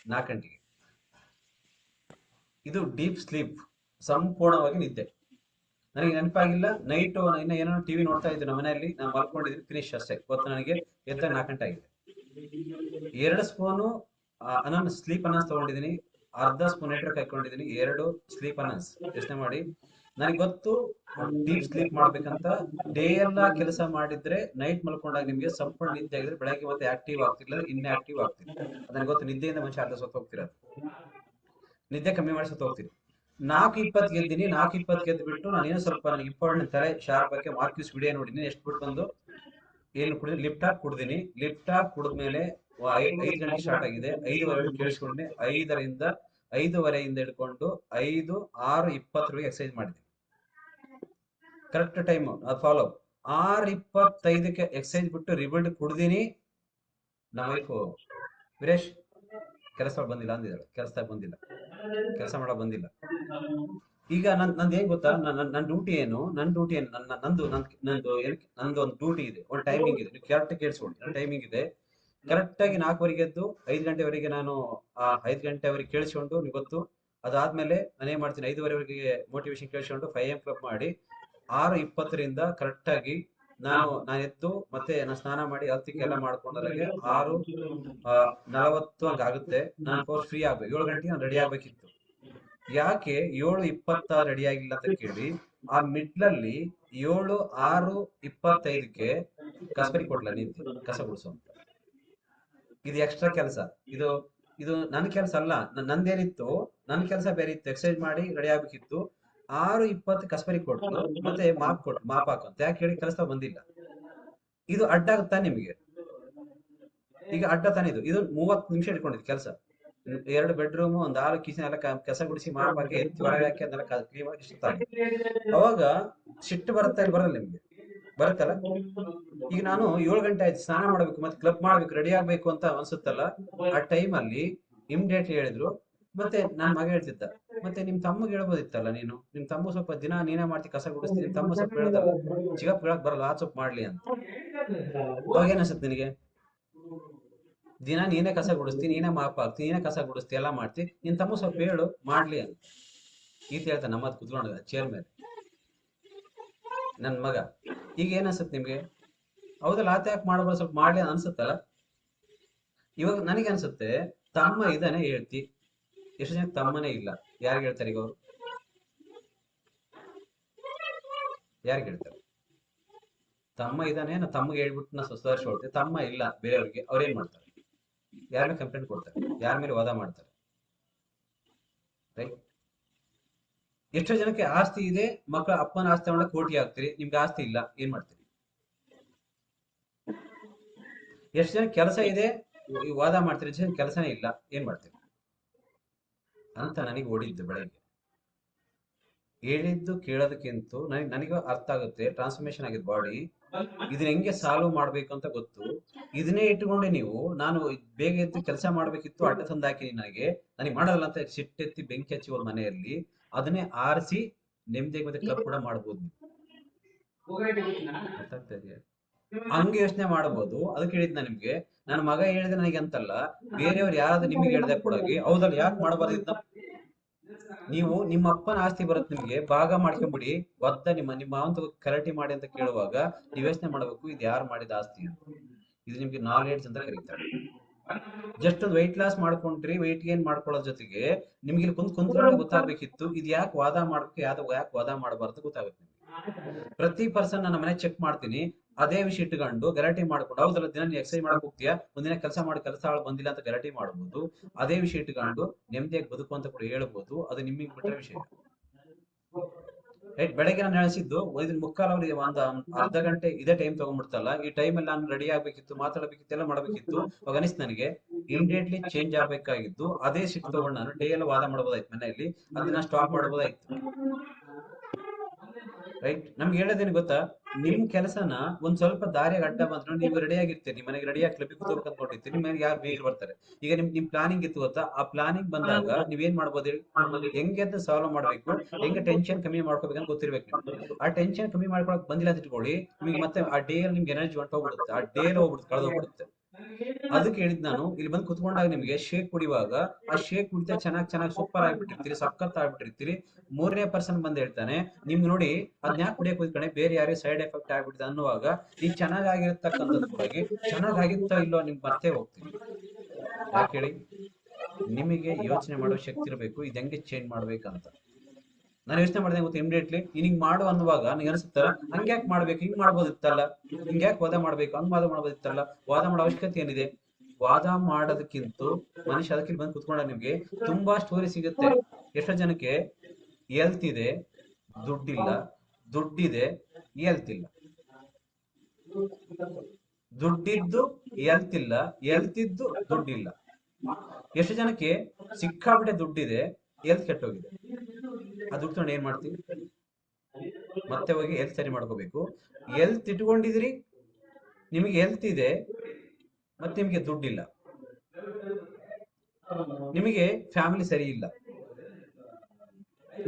4 ಗಂಟೆಗೆ. ಇದು deep sleep, ಸಂಪೂರ್ಣವಾಗಿ ನಿದ್ದೆ. ನನಗೆ ನೆನಪಾಗಿಲ್ಲ, ನೈಟ್ ಇನ್ನ ಏನೋ ಟಿವಿ ನೋಡ್ತಾ ಇದ್ದೆ ನಮ್ಮ ಮನೆಯಲ್ಲಿ, ನಾನು ಮಲ್ಕೊಂಡಿದ್ದೀನಿ, ಫಿನಿಶ್ ಅಷ್ಟೇ ಗೊತ್ತು ನನಗೆ. ಎದ್ದಾಗ 4 ಗಂಟೆ ಆಗಿದೆ. 2 ಸ್ಪೂನು ಅನನ್ ಸ್ಲೀಪ್ ಅನನ್ಸ್ ತಗೊಂಡಿದ್ದೀನಿ, ಅರ್ಧ ಸ್ಪೂನ್ ನೈಟ್ರೋಕ್ ಹಾಕೊಂಡಿದ್ದೀನಿ, 2 ಸ್ಲೀಪ್ ಅನನ್ಸ್. ಯೋಚನೆ ಮಾಡಿ, ನನಗೆ ಗೊತ್ತು ಡೀಪ್ ಸ್ಲೀಪ್ ಮಾಡ್ಬೇಕಂತ. ಡೇ ಎಲ್ಲ ಕೆಲಸ ಮಾಡಿದ್ರೆ ನೈಟ್ ಮಲ್ಕೊಂಡಾಗ ನಿಮ್ಗೆ ಸಂಪೂರ್ಣ ನಿದ್ದೆ ಆಗಿದ್ರೆ ಬೆಳಗ್ಗೆ ಮತ್ತೆ ಆಕ್ಟಿವ್ ಆಗ್ತಿಲ್ಲ, ಇನ್ಆಕ್ಟಿವ್ ಆಗ್ತಿಲ್ಲ. ನನಗೆ ಗೊತ್ತು, ನಿದ್ದೆಯಿಂದ ಮನುಷ್ಯ ಅರ್ಧ ಸತ್ತು ಹೋಗ್ತಿರೋದು. ನಿದ್ದೆ ಕಮ್ಮಿ ಮಾಡಿ ಸತ್ತು ಹೋಗ್ತೀನಿ. 4:20 ಗೆದ್ದೀನಿ. 4:20 ಗೆದ್ದು ಬಿಟ್ಟು ನಾನು ಏನೋ ಸ್ವಲ್ಪ ನನಗೆ ಇಂಪಾರ್ಟೆಂಟ್ ತಲೆ ಶಾರ್ಪ್ ಆಗಿ ಮಾರ್ಕ್ಯೂಸ್ ವಿಡಿಯೋ ನೋಡಿದ್ದೀನಿ. ಎಷ್ಟು ಬಿಟ್ಟು ಬಂದು ಏನು ಕುಡಿದೀನಿ, ಲಿಫ್ಟಾಪ್ ಕುಡಿದೀನಿ. ಲಿಫ್ಟಾಪ್ ಕುಡಿದ್ಮೇಲೆ 5 ಗಂಟೆ ಸ್ಟಾರ್ಟ್ ಆಗಿದೆ, 5:30 ಕೇಳಿಸ್ಕೊಂಡೆ. 5ರಿಂದ 5:30 ಹಿಡ್ಕೊಂಡು 5, 6:20 ಎಕ್ಸರ್ಸೈಸ್ ಮಾಡಿದ್ದೀನಿ. ಕರೆಕ್ಟ್ ಟೈಮ್ ಅದು ಫಾಲೋ. 6:25ಕ್ಕೆ ಎಕ್ಸರ್ಸೈಸ್ ಬಿಟ್ಟು ರಿಬಲ್ಡ್ ಕುಡ್ದೀನಿ. ನಮ್ಮ ವೈಫು, ವೀರೇಶ್ ಕೆಲಸ ಬಂದಿಲ್ಲ ಅಂದಿದ್ದಾಳೆ. ಕೆಲಸದಾಗ ಬಂದಿಲ್ಲ, ಕೆಲಸ ಮಾಡೋ ಬಂದಿಲ್ಲ. ಈಗ ನಂದು ಏನ್ ಗೊತ್ತಾ, ನನ್ನ ಡ್ಯೂಟಿ ಏನು, ನಂದು ಒಂದು ಡ್ಯೂಟಿ ಇದೆ, ಒಂದು ಟೈಮಿಂಗ್ ಇದೆ. ನೀವು ಕರೆಕ್ಟ್ ಕೇಳಿಸ್ಕೊಳ್ಳಿ, ನನ್ನ ಟೈಮಿಂಗ್ ಇದೆ. ಕರೆಕ್ಟ್ ಆಗಿ 4:00ವರೆಗೆ ಎದ್ದು 5 ಗಂಟೆವರೆಗೆ ನಾನು 5 ಗಂಟೆವರೆಗೆ ಕೇಳಿಸ್ಕೊಂಡು, ನೀವು ಗೊತ್ತು. ಅದಾದ್ಮೇಲೆ ನಾನೇನ್ ಮಾಡ್ತೀನಿ, 5:30ವರೆಗೆ ಮೋಟಿವೇಶನ್ ಕೇಳಿಸ್ಕೊಂಡು 5am ಕ್ಲಬ್ ಮಾಡಿ 6:20ರಿಂದ ಕರೆಕ್ಟ್ ಆಗಿ ನಾನು ಎದ್ದು ಮತ್ತೆ ನಾನು ಸ್ನಾನ ಮಾಡಿ ಹತ್ತಿಕ್ಕೆಲ್ಲ ಮಾಡ್ಕೊಂಡಾಗೆ 6:40 ಹಂಗಾಗುತ್ತೆ. ನಾನು ಫ್ರೀ ಆಗ್ಬೇಕು. 7 ಗಂಟೆಗೆ ನಾನು ರೆಡಿ ಆಗ್ಬೇಕಿತ್ತು. ಯಾಕೆ 7:20 ರೆಡಿ ಆಗಿಲ್ಲ ಅಂತ ಕೇಳಿ, ಆ ಮಿಡ್ಲಲ್ಲಿ 6:25ಕ್ಕೆ ಕಸ್ಬರಿ ಕೊಡ್ಲ ನಿಂತು ಕಸ ಗುಡಿಸು ಅಂತ. ಇದು ಎಕ್ಸ್ಟ್ರಾ ಕೆಲಸ. ಇದು ಇದು ನನ್ನ ಕೆಲಸ ಅಲ್ಲ, ನಂದೇನಿತ್ತು, ನನ್ನ ಕೆಲಸ ಬೇರೆ ಇತ್ತು. ಎಕ್ಸರ್ಸೈಸ್ ಮಾಡಿ ರೆಡಿ ಆಗ್ಬೇಕಿತ್ತು. 6:20 ಕಸ್ಬರಿ ಕೊಟ್ಟು ಮತ್ತೆ ಮಾಪ್ ಹಾಕು ಅಂತ ಯಾಕೆ ಹೇಳಿ, ಕೆಲಸ ಬಂದಿಲ್ಲ. ಇದು ಅಡ್ಡ ಆಗುತ್ತಾ ನಿಮಗೆ? ಈಗ ಅಡ್ಡ ತಾನೆ ಇದು 30 ನಿಮಿಷ ಇಟ್ಕೊಂಡಿದ್ದು ಕೆಲಸ. 2 ಬೆಡ್ರೂಮ್, ಒಂದು 6 ಕಿಚನ್ ಎಲ್ಲ ಕಸ ಗುಡಿಸಿ ಮಾಪ್ ಹಾಕಿ ಎತ್ತಿ ಹೊರಗೆ ಹಾಕಿ ಅದನ್ನೆಲ್ಲ ಕ್ಲೀನ್ ಮಾಡಿ ಇಷ್ಟಾಗ ಅವಾಗ ಸಿಟ್ಟು ಬರುತ್ತಾ ಇಲ್ಲಿ ಬರಲ್ಲ ನಿಮ್ಗೆ? ಬರುತ್ತಲ್ಲ. ಈಗ ನಾನು 7 ಗಂಟೆ ಆಯ್ತು, ಸ್ನಾನ ಮಾಡ್ಬೇಕು ಮತ್ತೆ ಕ್ಲಬ್ ಮಾಡ್ಬೇಕು, ರೆಡಿ ಆಗ್ಬೇಕು ಅಂತ ಅನ್ಸುತ್ತಲ್ಲ. ಆ ಟೈಮಲ್ಲಿ ಇಮಿಡಿಯೇಟ್ಲಿ ಹೇಳಿದ್ರು. ಮತ್ತೆ ನನ್ನ ಮಗ ಹೇಳ್ತಿದ್ದ, ಮತ್ತೆ ನಿಮ್ ತಮ್ಮಗೆ ಹೇಳ್ಬೋದಿತ್ತಲ್ಲ, ನೀನು ನಿಮ್ ತಮ್ಮ ಸ್ವಲ್ಪ ದಿನ ನೀನೇ ಮಾಡ್ತಿ, ಕಸ ಗುಡಿಸ್ತೀನಿ, ನಿಮ್ ತಮ್ಮ ಸ್ವಲ್ಪ ಹೇಳದಲ್ಲ, ಚಿಗಪ್ ಹೇಳಕ್ ಬರಲ್ಲ, ಆ ಸ್ವಲ್ಪ ಮಾಡ್ಲಿ ಅಂತ. ಅವಾಗ ಏನಿಸುತ್ತೆ ನಿನಗೆ? ದಿನ ನೀನೇ ಕಸ ಗುಡಿಸ್ತಿ, ನೀನೇ ಮಾಪ್ ಹಾಕ್ತಿ, ನೀನೇ ಕಸ ಗುಡಿಸ್ತಿ, ಎಲ್ಲ ಮಾಡ್ತಿ, ನಿನ್ ತಮ್ಮ ಸ್ವಲ್ಪ ಹೇಳು ಮಾಡ್ಲಿ ಅಂತ. ಈತ ಹೇಳ್ತಾನೆ ನಮ್ಮದ್ ಕುತ್ಕೊಂಡ ಚೇರ್ ಮೇಲೆ, ನನ್ ಮಗ. ಈಗ ಏನಿಸುತ್ತೆ ನಿಮ್ಗೆ? ಹೌದಲ್ಲ, ಆತ ಯಾಕೆ ಮಾಡಬಾರ್ದು, ಸ್ವಲ್ಪ ಮಾಡ್ಲಿ ಅನ್ಸುತ್ತಲ್ಲ. ಇವಾಗ ನನಗೆ ಅನ್ಸುತ್ತೆ, ತಮ್ಮ ಇದಾನೆ ಹೇಳ್ತಿ. ಎಷ್ಟು ಜನ ತಮ್ಮನೇ ಇಲ್ಲ? ಯಾರಿಗೆ ಹೇಳ್ತಾರೆ ಈಗ ಅವರು? ಯಾರಿಗೆ ಹೇಳ್ತಾರೆ? ತಮ್ಮ ಇದಾನೆ, ನಾ ತಮ್ಮಗೆ ಹೇಳ್ಬಿಟ್ಟು ನಾ ಸುಧಾರಿಸ್ಕೊಳ್ತೇವೆ. ತಮ್ಮ ಇಲ್ಲ ಬೇರೆಯವ್ರಿಗೆ, ಅವ್ರೇನ್ ಮಾಡ್ತಾರೆ? ಯಾರ ಮೇಲೆ ಕಂಪ್ಲೇಂಟ್ ಕೊಡ್ತಾರೆ, ಯಾರ ಮೇಲೆ ವಾದ ಮಾಡ್ತಾರೆ, ರೈಟ್? ಎಷ್ಟೋ ಜನಕ್ಕೆ ಆಸ್ತಿ ಇದೆ, ಮಕ್ಕಳ ಅಪ್ಪನ ಆಸ್ತಿ ತಗೊಂಡ ಕೋಟಿ ಆಗ್ತೀರಿ, ನಿಮ್ಗೆ ಆಸ್ತಿ ಇಲ್ಲ, ಏನ್ ಮಾಡ್ತೀರಿ? ಎಷ್ಟು ಜನ ಕೆಲಸ ಇದೆ, ವಾದ ಮಾಡ್ತೀರಿ, ಎಷ್ಟು ಜನ ಕೆಲಸನೇ ಇಲ್ಲ, ಏನ್ ಮಾಡ್ತೀರಿ ಅಂತ ನನಗೆ ಓಡಿದ್ದು ಬೆಳಗ್ಗೆ. ಹೇಳಿದ್ದು ಕೇಳೋದಕ್ಕಿಂತ ನನಗೆ ಅರ್ಥ ಆಗುತ್ತೆ, ಟ್ರಾನ್ಸ್ಫಾರ್ಮೇಶನ್ ಆಗಿದೆ ಬಾಡಿ. ಇದನ್ನ ಹೆಂಗೆ ಸಾಲ್ವ್ ಮಾಡ್ಬೇಕು ಅಂತ ಗೊತ್ತು. ಇದನ್ನೇ ಇಟ್ಟುಕೊಂಡೆ ನೀವು, ನಾನು ಬೇಗ ಎದ್ದು ಕೆಲಸ ಮಾಡ್ಬೇಕಿತ್ತು, ಅಡ್ಡ ತಂದು ಹಾಕಿನಿ ನನಗೆ ಮಾಡೋದಲ್ಲ ಅಂತ ಸಿಟ್ಟೆತ್ತಿ ಬೆಂಕಿ ಹಚ್ಚಿ ಹೋದ ಮನೆಯಲ್ಲಿ. ಅದನ್ನೇ ಆರಿಸಿ ನೆಮ್ಮದಿಗೆ ಮತ್ತೆ ಕ್ಲಬ್ ಕೂಡ ಮಾಡ್ಬೋದು ನೀವು. ಅರ್ಥ ಆಗ್ತಾ ಇದೆಯಾ? ಹಂಗೆ ಯೋಚನೆ ಮಾಡಬಹುದು. ಅದಕ್ಕೆ ಹೇಳಿದ್ ನಾನು ನಿಮ್ಗೆ, ನನ್ನ ಮಗ ಹೇಳಿದ್ರೆ ನನಗೆ ಅಂತಲ್ಲ, ಬೇರೆಯವ್ರು ಯಾರಾದ್ರೂ ನಿಮ್ಗೆ ಹೇಳ್ದೆ ಕೂಡ ಹೌದಲ್ಲ, ಯಾಕೆ ಮಾಡಬಾರ್ದಿದ್ದ? ನೀವು ನಿಮ್ಮ ಅಪ್ಪನ ಆಸ್ತಿ ಬರುತ್ತೆ ನಿಮ್ಗೆ, ಭಾಗ ಮಾಡ್ಕೊಂಬಿಡಿ, ಒದ್ದ ನಿಮ್ಮ ಅವಂತ ಕರಾಟಿ ಮಾಡಿ ಅಂತ ಕೇಳುವಾಗ ನೀವು ಯೋಚನೆ ಮಾಡ್ಬೇಕು, ಇದು ಯಾರು ಮಾಡಿದ ಆಸ್ತಿ ಅಂತ. ಇದು ನಿಮ್ಗೆ ನಾಲೆಡ್ಜ್ ಅಂತ ಕರೀತಾರೆ. ಜಸ್ಟ್ ಒಂದು ವೆಯ್ಟ್ ಲಾಸ್ ಮಾಡ್ಕೊಂಡ್ರಿ, ವೆಯ್ಟ್ ಗೇನ್ ಮಾಡ್ಕೊಳ್ಳೋದ್ ಜೊತೆಗೆ ನಿಮ್ಗೆ ಇಲ್ಲಿ ಕುಂತ್ಕೊಂಡ್ರೆ ಗೊತ್ತಾಗ್ಬೇಕಿತ್ತು, ಇದು ಯಾಕೆ ವಾದ ಮಾಡ್ಬೇಕು, ಯಾಕೆ ವಾದ ಮಾಡಬಾರ್ದು ಗೊತ್ತಾಗುತ್ತೆ. ಪ್ರತಿ ಪರ್ಸನ್ ನನ್ನ ಮನೆ ಚೆಕ್ ಮಾಡ್ತೀನಿ, ಅದೇ ವಿಷಯ ಇಟ್ಕೊಂಡು ಗಲಾಟೆ ಮಾಡ್ಕೊಂಡು, ಹೌದಲ್ಲ ದಿನ ನೀನು ಎಕ್ಸರ್ಸೈಸ್ ಮಾಡಕ್ ಹೋಗ್ತೀಯಾ, ಒಂದಿನ ಕೆಲಸ ಆಳು ಬಂದಿಲ್ಲ ಅಂತ ಗಲಾಟೆ ಮಾಡ್ಬೋದು. ಅದೇ ವಿಷಯ ಇಟ್ಕೊಂಡು ನೆಮ್ಮದಿಯಾಗಿ ಬದುಕು ಅಂತ ಕೂಡ ಹೇಳ್ಬೋದು. ಅದು ನಿಮಗೆ ಬಿಟ್ಟ ವಿಷಯ. ರೈಟ್? ಬೆಳಗ್ಗೆ ನಾನು ಹೇಳಿಸಿದ್ದು ಇದನ್ನ ಮುಕ್ಕಾಲು ಅವರಿಗೆ ಒಂದು ಅರ್ಧ ಗಂಟೆ ಇದೇ ಟೈಮ್ ತಗೊಂಡ್ಬಿಡ್ತಲ್ಲ. ಈ ಟೈಮಲ್ಲಿ ನಾನು ರೆಡಿ ಆಗ್ಬೇಕಿತ್ತು, ಮಾತಾಡಬೇಕಿತ್ತು, ಎಲ್ಲ ಮಾಡಬೇಕಿತ್ತು. ಅವಾಗ ಅನಿಸ್ತು ನನಗೆ ಇಮಿಡಿಯೇಟ್ಲಿ ಚೇಂಜ್ ಆಗ್ಬೇಕಾಗಿದ್ದು. ಅದೇ ಸಿಟ್ಟು ತಗೊಂಡು ನಾನು ಡೇ ಎಲ್ಲ ವಾದ ಮಾಡಬಹುದಾಯ್ತು ಮನೆಯಲ್ಲಿ, ಅದನ್ನ ಸ್ಟಾಪ್ ಮಾಡಬಹುದಾಯ್ತು. ರೈಟ್? ನಮ್ಗೆ ಹೇಳೋದೇನು ಗೊತ್ತಾ, ನಿಮ್ ಕೆಲಸನ ಒಂದ್ ಸ್ವಲ್ಪ ದಾರಿಯಾಗಿ ಅಡ್ಡ ಬಂದ್ರು ನೀವು ರೆಡಿ ಆಗಿರ್ತೀರಿ, ನಿಮ್ ಮನೆಗೆ ರೆಡಿಯಾಗಿ ಕ್ಲಬ್ಗೆ ಕೂತ್ಕೋಬೇಕು ಅನ್ಕೊಂಡಿರ್ತೀರಿ, ನಿಮ್ ಮನೆಗೆ ಯಾರು ಬೇಗ ಬರ್ತಾರೆ. ಈಗ ನಿಮ್ ಪ್ಲಾನಿಂಗ್ ಇತ್ತು ಗೊತ್ತಾ, ಆ ಪ್ಲಾನಿಂಗ್ ಬಂದಾಗ ನೀವೇನ್ ಮಾಡ್ಬೋದು ಹೇಳಿ? ಹೆಂಗೆ ಅಂತ ಸಾಲ್ವ್ ಮಾಡ್ಬೇಕು, ಹೆಂಗೆ ಟೆನ್ಷನ್ ಕಮ್ಮಿ ಮಾಡ್ಕೋಬೇಕಂತ ಗೊತ್ತಿರ್ಬೇಕು ನಿಮ್ಗೆ. ಆ ಟೆನ್ಷನ್ ಕಮ್ಮಿ ಮಾಡ್ಕೊಳಕ್ ಬಂದಿಲ್ಲ ಅಂತ ಇಟ್ಕೊಳ್ಳಿ, ನಿಮಗೆ ಮತ್ತೆ ಆ ಡೇ ಅಲ್ಲಿ ನಿಮ್ಗೆ ಎನರ್ಜಿ ಹೊಂಟೋಗ್ಬಿಡುತ್ತೆ, ಆ ಡೇ ಹೋಗ್ಬಿಡುತ್ತೆ, ಕಳೆದೋಗ್ಬಿಡುತ್ತೆ. ಅದಕ್ಕೆ ಹೇಳಿದ್ ನಾನು, ಇಲ್ಲಿ ಬಂದು ಕುತ್ಕೊಂಡಾಗ ನಿಮಗೆ ಶೇಕ್ ಕುಡಿಯುವಾಗ ಆ ಶೇಕ್ ಕುಡಿತಾ ಚೆನ್ನಾಗಿ ಸೂಪರ್ ಆಗ್ಬಿಟ್ಟಿರ್ತೀರಿ, ಸಖತ್ ಆಗ್ಬಿಟ್ಟಿರ್ತೀರಿ. 3ನೇ ಪರ್ಸನ್ ಬಂದ್ ಹೇಳ್ತಾನೆ ನಿಮ್ಗೆ ನೋಡಿ ಅದ್ನ್ಯಾಕ್ ಕುಡಿಯಕ್ ಹೋಗ್ತಾನೆ, ಬೇರೆ ಯಾರೇ ಸೈಡ್ ಎಫೆಕ್ಟ್ ಆಗ್ಬಿಟ್ಟಿದೆ ಅನ್ನುವಾಗ ನೀವು ಚೆನ್ನಾಗಿರತಕ್ಕಂಥದ್ರಾಗಿ ಚೆನ್ನಾಗಿರುತ್ತಾ ಇಲ್ಲೋ ನಿಮ್ಗೆ ಮರ್ತೇ ಹೋಗ್ತೀವಿ. ಯಾಕೆ ಹೇಳಿ? ನಿಮಗೆ ಯೋಚನೆ ಮಾಡೋ ಶಕ್ತಿ ಇರಬೇಕು, ಇದು ಹೆಂಗೆ ಚೇಂಜ್ ಮಾಡ್ಬೇಕಂತ. ನಾನು ಯೋಚನೆ ಮಾಡಿದೆ ಗೊತ್ತು ಇಮಿಡಿಯೇಟ್ಲಿ, ಹಿಂಗ್ ಮಾಡು ಅನ್ನುವಾಗ ನನಗೆ ಅನಿಸುತ್ತಲ್ಲ, ಹಂಗ್ಯಾಕ್ ಮಾಡ್ಬೇಕು, ಹಿಂಗ್ ಮಾಡ್ಬೋದಿತ್ತಲ್ಲ, ಹಿಂಗ್ಯಾಕ್ ವಾದ ಮಾಡ್ಬೇಕು, ಹಂಗ್ ವಾದ ಮಾಡ್ಬೋದಿತ್ತಲ್ಲ. ವಾದ ಮಾಡೋ ಅವಶ್ಯಕತೆ ಏನಿದೆ? ವಾದ ಮಾಡೋದಕ್ಕಿಂತ ಮನುಷ್ಯ ಅದಕ್ಕೆ ಬಂದು ಕುತ್ಕೊಂಡ ನಿಮ್ಗೆ ತುಂಬಾ ಸ್ಟೋರಿ ಸಿಗುತ್ತೆ. ಎಷ್ಟೋ ಜನಕ್ಕೆ ಹೆಲ್ತ್ ಇದೆ, ದುಡ್ಡಿಲ್ಲ, ದುಡ್ಡಿದೆ, ಹೆಲ್ತ್ ಇಲ್ಲ. ದುಡ್ಡಿದ್ದು ಹೆಲ್ತ್ ಇಲ್ಲ, ಹೆಲ್ತ್ ಇದ್ದು ದುಡ್ಡಿಲ್ಲ. ಎಷ್ಟು ಜನಕ್ಕೆ ಸಿಕ್ಕಾಬಿಟ್ಟೆ ದುಡ್ಡಿದೆ, ಹೆಲ್ತ್ ಕೆಟ್ಟೋಗಿದೆ. ಆ ದುಡ್ಡು ತಗೊಂಡು ಏನ್ ಮಾಡ್ತೀವಿ? ಮತ್ತೆ ಹೋಗಿ ಹೆಲ್ತ್ ಸರಿ ಮಾಡ್ಕೋಬೇಕು. ಹೆಲ್ತ್ ಇಟ್ಕೊಂಡಿದ್ರಿ, ನಿಮಗೆ ಹೆಲ್ತ್ ಇದೆ, ಮತ್ತೆ ನಿಮಗೆ ದುಡ್ಡಿಲ್ಲ, ನಿಮಗೆ ಫ್ಯಾಮಿಲಿ ಸರಿ ಇಲ್ಲ.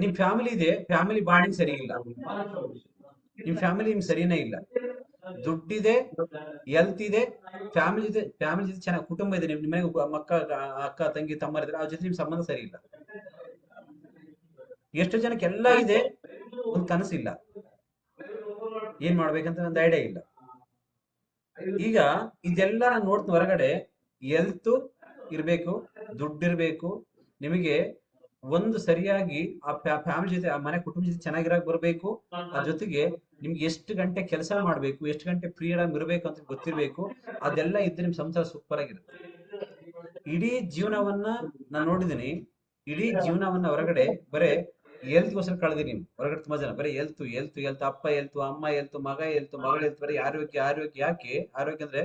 ನಿಮ್ ಫ್ಯಾಮಿಲಿ ಇದೆ, ಫ್ಯಾಮಿಲಿ ಬಾಂಡಿಂಗ್ ಸರಿ ಇಲ್ಲ, ನಿಮ್ ಫ್ಯಾಮಿಲಿ ನಿಮ್ಗೆ ಸರಿನೇ ಇಲ್ಲ. ದುಡ್ಡಿದೆ, ಹೆಲ್ತ್ ಇದೆ, ಫ್ಯಾಮಿಲಿ ಇದೆ, ಫ್ಯಾಮಿಲಿ ಜೊತೆ ಚೆನ್ನಾಗಿ ಕುಟುಂಬ ಇದೆ, ನಿಮ್ ಮನೆಗೆ ಮಕ್ಕ ಅಕ್ಕ ತಂಗಿ ತಮ್ಮ ಇದ್ರೆ, ಆ ಜೊತೆ ನಿಮ್ ಸಂಬಂಧ ಸರಿ ಇಲ್ಲ. ಎಷ್ಟು ಜನಕ್ಕೆ ಎಲ್ಲ ಇದೆ, ಒಂದು ಕನಸಿಲ್ಲ, ಏನ್ ಮಾಡ್ಬೇಕಂತ ಒಂದು ಐಡಿಯಾ ಇಲ್ಲ. ಈಗ ಇದೆಲ್ಲ ನಾನು ನೋಡ್ತೀನಿ ಹೊರಗಡೆ, ಹೆಲ್ತ್ ಇರ್ಬೇಕು, ದುಡ್ಡಿರ್ಬೇಕು, ನಿಮಗೆ ಒಂದು ಸರಿಯಾಗಿ ಆ ಫ್ಯಾಮಿಲಿ ಜೊತೆ, ಆ ಮನೆ ಕುಟುಂಬ ಜೊತೆ ಚೆನ್ನಾಗಿರಾಕ್ ಬರ್ಬೇಕು. ಆ ಜೊತೆಗೆ ನಿಮ್ಗೆ ಎಷ್ಟು ಗಂಟೆ ಕೆಲಸ ಮಾಡ್ಬೇಕು, ಎಷ್ಟು ಗಂಟೆ ಫ್ರೀಡಮ್ ಇರ್ಬೇಕು ಅಂತ ಗೊತ್ತಿರ್ಬೇಕು. ಅದೆಲ್ಲ ಇದ್ರೆ ನಿಮ್ ಸಂಸಾರ ಸೂಪರ್ ಆಗಿರುತ್ತೆ. ಇಡೀ ಜೀವನವನ್ನ ನಾನು ನೋಡಿದೀನಿ, ಇಡೀ ಜೀವನವನ್ನ ಹೊರಗಡೆ ಬರೇ ಹೆಲ್ತ್ಗೋಸ್ಕರ ಕಳೆದಿರಿ ನೀವು. ಹೊರಗಡೆ ತುಂಬಾ ಜನ ಬರೀ ಹೆಲ್ತ್, ಅಪ್ಪ ಹೆಲ್ತ್, ಅಮ್ಮ ಹೆಲ್ತ್, ಮಗ ಹೆಲ್ತ್, ಮಗಳ ಹೆಲ್ತ್, ಬರೀ ಆರೋಗ್ಯ ಆರೋಗ್ಯ. ಯಾಕೆ ಆರೋಗ್ಯ ಅಂದ್ರೆ,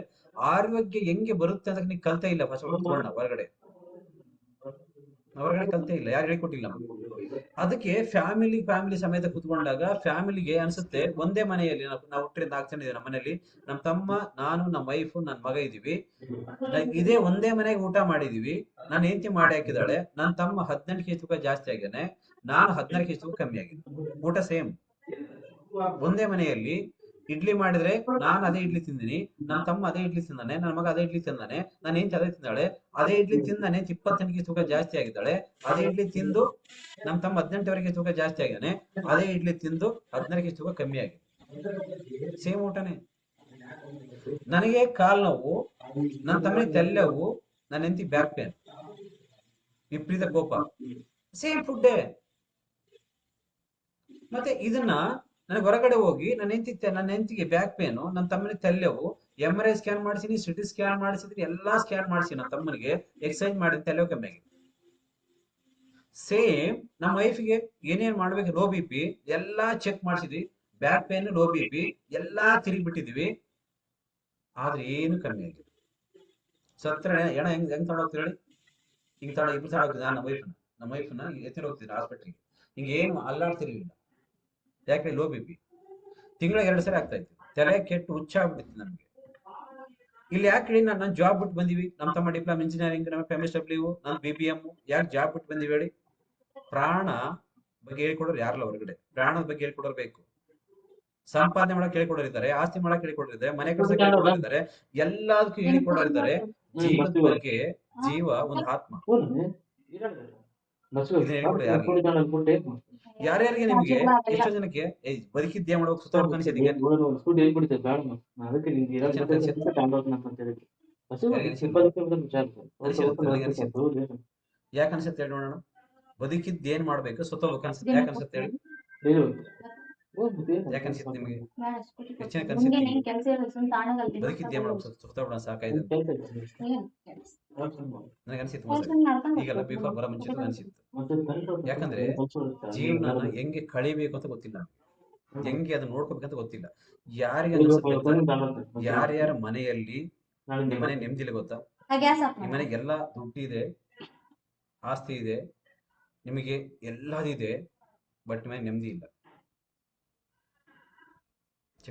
ಆರೋಗ್ಯ ಹೆಂಗೆ ಬರುತ್ತೆ ಅಂತ ನೀವು ಕಲ್ತಾ ಇಲ್ಲ. ಫಸ್ಟ್ ಕುತ್ಕೊಂಡ ಹೊರಗಡೆ ಕಲ್ತೇ ಇಲ್ಲ, ಯಾರು ಹೇಳಿಕೊಟ್ಟಿಲ್ಲ ನಮ್ಗೆ. ಅದಕ್ಕೆ ಫ್ಯಾಮಿಲಿ ಸಮೇತ ಕುತ್ಕೊಂಡಾಗ ಫ್ಯಾಮಿಲಿಗೆ ಅನ್ಸುತ್ತೆ, ಒಂದೇ ಮನೆಯಲ್ಲಿ ನಾವು ಹುಟ್ಟಿದ 4 ಜನ ಇದ್ದೀವಿ ನಮ್ಮ ಮನೆಯಲ್ಲಿ. ನಮ್ಮ ತಮ್ಮ, ನಾನು, ನಮ್ಮ ವೈಫ್, ನನ್ನ ಮಗ ಇದೀವಿ. ಇದೇ ಒಂದೇ ಮನೆಗೆ ಊಟ ಮಾಡಿದೀವಿ. ನನ್ನ ಹೆಂಡತಿ ಮಾಡಿ ಹಾಕಿದಾಳೆ. ನನ್ನ ತಮ್ಮ 18 ಕೆಜಿ ತೂಕ ಜಾಸ್ತಿ ಆಗಿದ್ದಾನೆ, ನಾನು 16 ಕೆಜಿ ತೂಕ ಕಮ್ಮಿ ಆಗಿದೆ. ಊಟ ಸೇಮ್. ಒಂದೇ ಮನೆಯಲ್ಲಿ ಇಡ್ಲಿ ಮಾಡಿದ್ರೆ ನಾನು ಅದೇ ಇಡ್ಲಿ ತಿಂದಿನಿ, ನನ್ನ ತಮ್ಮ ಅದೇ ಇಡ್ಲಿ ತಿಂದಾನೆ, ನನ್ನ ಮಗ ಅದೇ ಇಡ್ಲಿ ತಿಂದಾನೆ, ನನ್ನ ಹೆಂಡತಿ ಅದೇ ತಿಂದಾಳೆ. ಅದೇ ಇಡ್ಲಿ ತಿಂದಾನೆ 28 ಕೆಜಿ ತೂಕ ಜಾಸ್ತಿ ಆಗಿದ್ದಾಳೆ. ಅದೇ ಇಡ್ಲಿ ತಿಂದು ನಮ್ಮ ತಮ್ಮ 18 ತೂಕ ಜಾಸ್ತಿ ಆಗಿದ್ದಾನೆ. ಅದೇ ಇಡ್ಲಿ ತಿಂದು 16 ಕೆಜಿ ತೂಕ ಕಮ್ಮಿ ಆಗಿದೆ. ಸೇಮ್ ಊಟನೇ. ನನಗೆ ಕಾಲ್ ನೋವು, ನನ್ನ ತಮ್ಮನಿಗೆ ತಲೆ ನೋವು, ನನ್ನ ಹೆಂಡತಿ ಬ್ಯಾಕ್ ಪೇನ್, ವಿಪರೀತ ಕೋಪ. ಸೇಮ್ ಫುಡ್ಡೇ. ಮತ್ತೆ ಇದನ್ನ ನನಗೆ ಹೊರಗಡೆ ಹೋಗಿ ನನ್ನ ಹೆಂಡತಿಗೆ ಬ್ಯಾಕ್ ಪೇನು, ನನ್ನ ತಮ್ಮನಿಗೆ ತಲೆವು, MRI ಸ್ಕ್ಯಾನ್ ಮಾಡಿಸಿನಿ, CT ಸ್ಕ್ಯಾನ್ ಮಾಡಿಸಿದ್ರಿ, ಎಲ್ಲಾ ಸ್ಕ್ಯಾನ್ ಮಾಡಿಸಿ ನನ್ನ ತಮ್ಮನಿಗೆ ಎಕ್ಸರ್ಸೈಸ್ ಮಾಡಿದ ತಲೆವು ಕಮ್ಮಿ ಆಗಿದೆ. ಸೇಮ್ ನಮ್ಮ ವೈಫ್ಗೆ ಏನೇನ್ ಮಾಡ್ಬೇಕು, ಲೋ BP ಎಲ್ಲಾ ಚೆಕ್ ಮಾಡಿಸಿದ್ವಿ, ಬ್ಯಾಕ್ ಪೇನ್, ಲೋ BP ಎಲ್ಲಾ ತಿರುಗಿ ಬಿಟ್ಟಿದೀವಿ, ಆದ್ರೆ ಏನು ಕಮ್ಮಿ ಆಗಿದೆ. ಸತ್ರ ಹೆಣ ಹೆಂಗ್ ತಗೊಂಡು ಹೋಗ್ತೀರಿ ಹೇಳಿ? ಹಿಂಗ್ ತಗೊಂಡು ಇಬ್ರು ತಗೊಂಡು ಹೋಗ್ತಿದ್ದ ನಮ್ಮ ವೈಫ್ನ ಎತ್ತಿರ ಹೋಗ್ತಿದ್ರು ಹಾಸ್ಪಿಟ್ಲಿಗೆ. ಹಿಂಗ ಏನು ಅಲ್ಲಾಡ್ತಿರ್ಲಿಲ್ಲ. ಯಾಕೆ? Low BP. ತಿಂಗಳಿಗೆ 2 ಸರಿ ಆಗ್ತಾ ಇತ್ತು. ತಲೆ ಕೆಟ್ಟು ಹುಚ್ಚಾಗ್ಬಿಟ್ಟಿತ್ತು ನಮ್ಗೆ. ಇಲ್ಲಿ ಯಾಕೆ ಹೇಳಿ, ನಾನು ಜಾಬ್ ಬಿಟ್ಟು ಬಂದಿವಿ. ನಮ್ಮ ತಮ್ಮ ಡಿಪ್ಲೊಮಾ ಇಂಜಿನಿಯರಿಂಗ್, ನಮ್ಮ MSW, ನಾನು BBM. ಯಾಕೆ ಜಾಬ್ ಬಿಟ್ಟು ಬಂದಿವಿ ಹೇಳಿ? ಪ್ರಾಣ ಬಗ್ಗೆ ಹೇಳ್ಕೊಡೋರು ಯಾರಲ್ಲ ಹೊರಗಡೆ. ಪ್ರಾಣದ ಬಗ್ಗೆ ಹೇಳ್ಕೊಡೋರು ಬೇಕು. ಸಂಪಾದನೆ ಮಾಡಕ್ ಹೇಳಿಕೊಡೋರಿದ್ದಾರೆ, ಆಸ್ತಿ ಮಾಡಕ್ ಹೇಳಿಕೊಡೋರಿದ್ದಾರೆ, ಮನೆ ಕಟ್ಸಕ್ ಹೇಳಿಕೊಡೋರಿದ್ದಾರೆ, ಎಲ್ಲದಕ್ಕೂ ಹೇಳಿಕೊಡೋರಿದ್ದಾರೆ. ಜೀವದ ಬಗ್ಗೆ, ಜೀವ ಒಂದು ಆತ್ಮ. ಇದನ್ನ ಹೇಳ್ಕೊಡೋ ಯಾರ್ಯಾರಿಗೆ ನಿಮಗೆ ಎಷ್ಟೋ ಜನಕ್ಕೆ ಬದುಕಿದ್ದೇ ಮಾಡೋಕೆ ಸುತ್ತ ಅನ್ಸಿದ್ದೀಗ ಯಾಕೆ ಅನ್ಸುತ್ತೆ ಹೇಳಿ ನೋಡೋಣ? ಬದುಕಿದ್ದು ಏನ್ ಮಾಡ್ಬೇಕು, ಸುತ್ತೋಗ್ಬೇಕು ಅನ್ಸುತ್ತೆ. ಯಾಕೆ ಅನ್ಸುತ್ತೆ ಹೇಳಿ? ಯಾಕೆ ಅನ್ಸುತ್ತೆ ನಿಮಗೆ? ಹೆಚ್ಚಿನ ಅನ್ಸುತ್ತೆ ಬದುಕಿದ್ದೇ ಮಾಡ್ಬೇಕು, ಸುತ್ತೋಗ್ಬಿಡ ಸಾಕಾಯ್ತು ನನಗೆ ಅನ್ಸಿತ್ತು. ಈಗಲ್ಲ, ಬಿಫೋರ್ ಬರೋ ಮುಂಚಿತ ಅನ್ಸಿತ್ತು. ಯಾಕಂದ್ರೆ ಜೀವನನ ಹೆಂಗೆ ಕಳಿಬೇಕು ಅಂತ ಗೊತ್ತಿಲ್ಲ, ಹೆಂಗೆ ಅದನ್ನ ನೋಡ್ಕೋಬೇಕಂತ ಗೊತ್ತಿಲ್ಲ. ಯಾರಿಗೆ ಅನ್ಸುತ್ತೆ, ಯಾರ್ಯಾರ ಮನೆಯಲ್ಲಿ ನಿಮ್ಮನೆ ನೆಮ್ಮದಿಲ್ಲ ಗೊತ್ತಾ? ನಿಮ್ಮನೆಗೆ ಎಲ್ಲ ದುಡ್ಡಿದೆ, ಆಸ್ತಿ ಇದೆ, ನಿಮಗೆ ಎಲ್ಲದಿದೆ, ಬಟ್ ನಿಮಗೆ ನೆಮ್ಮದಿ ಇಲ್ಲ.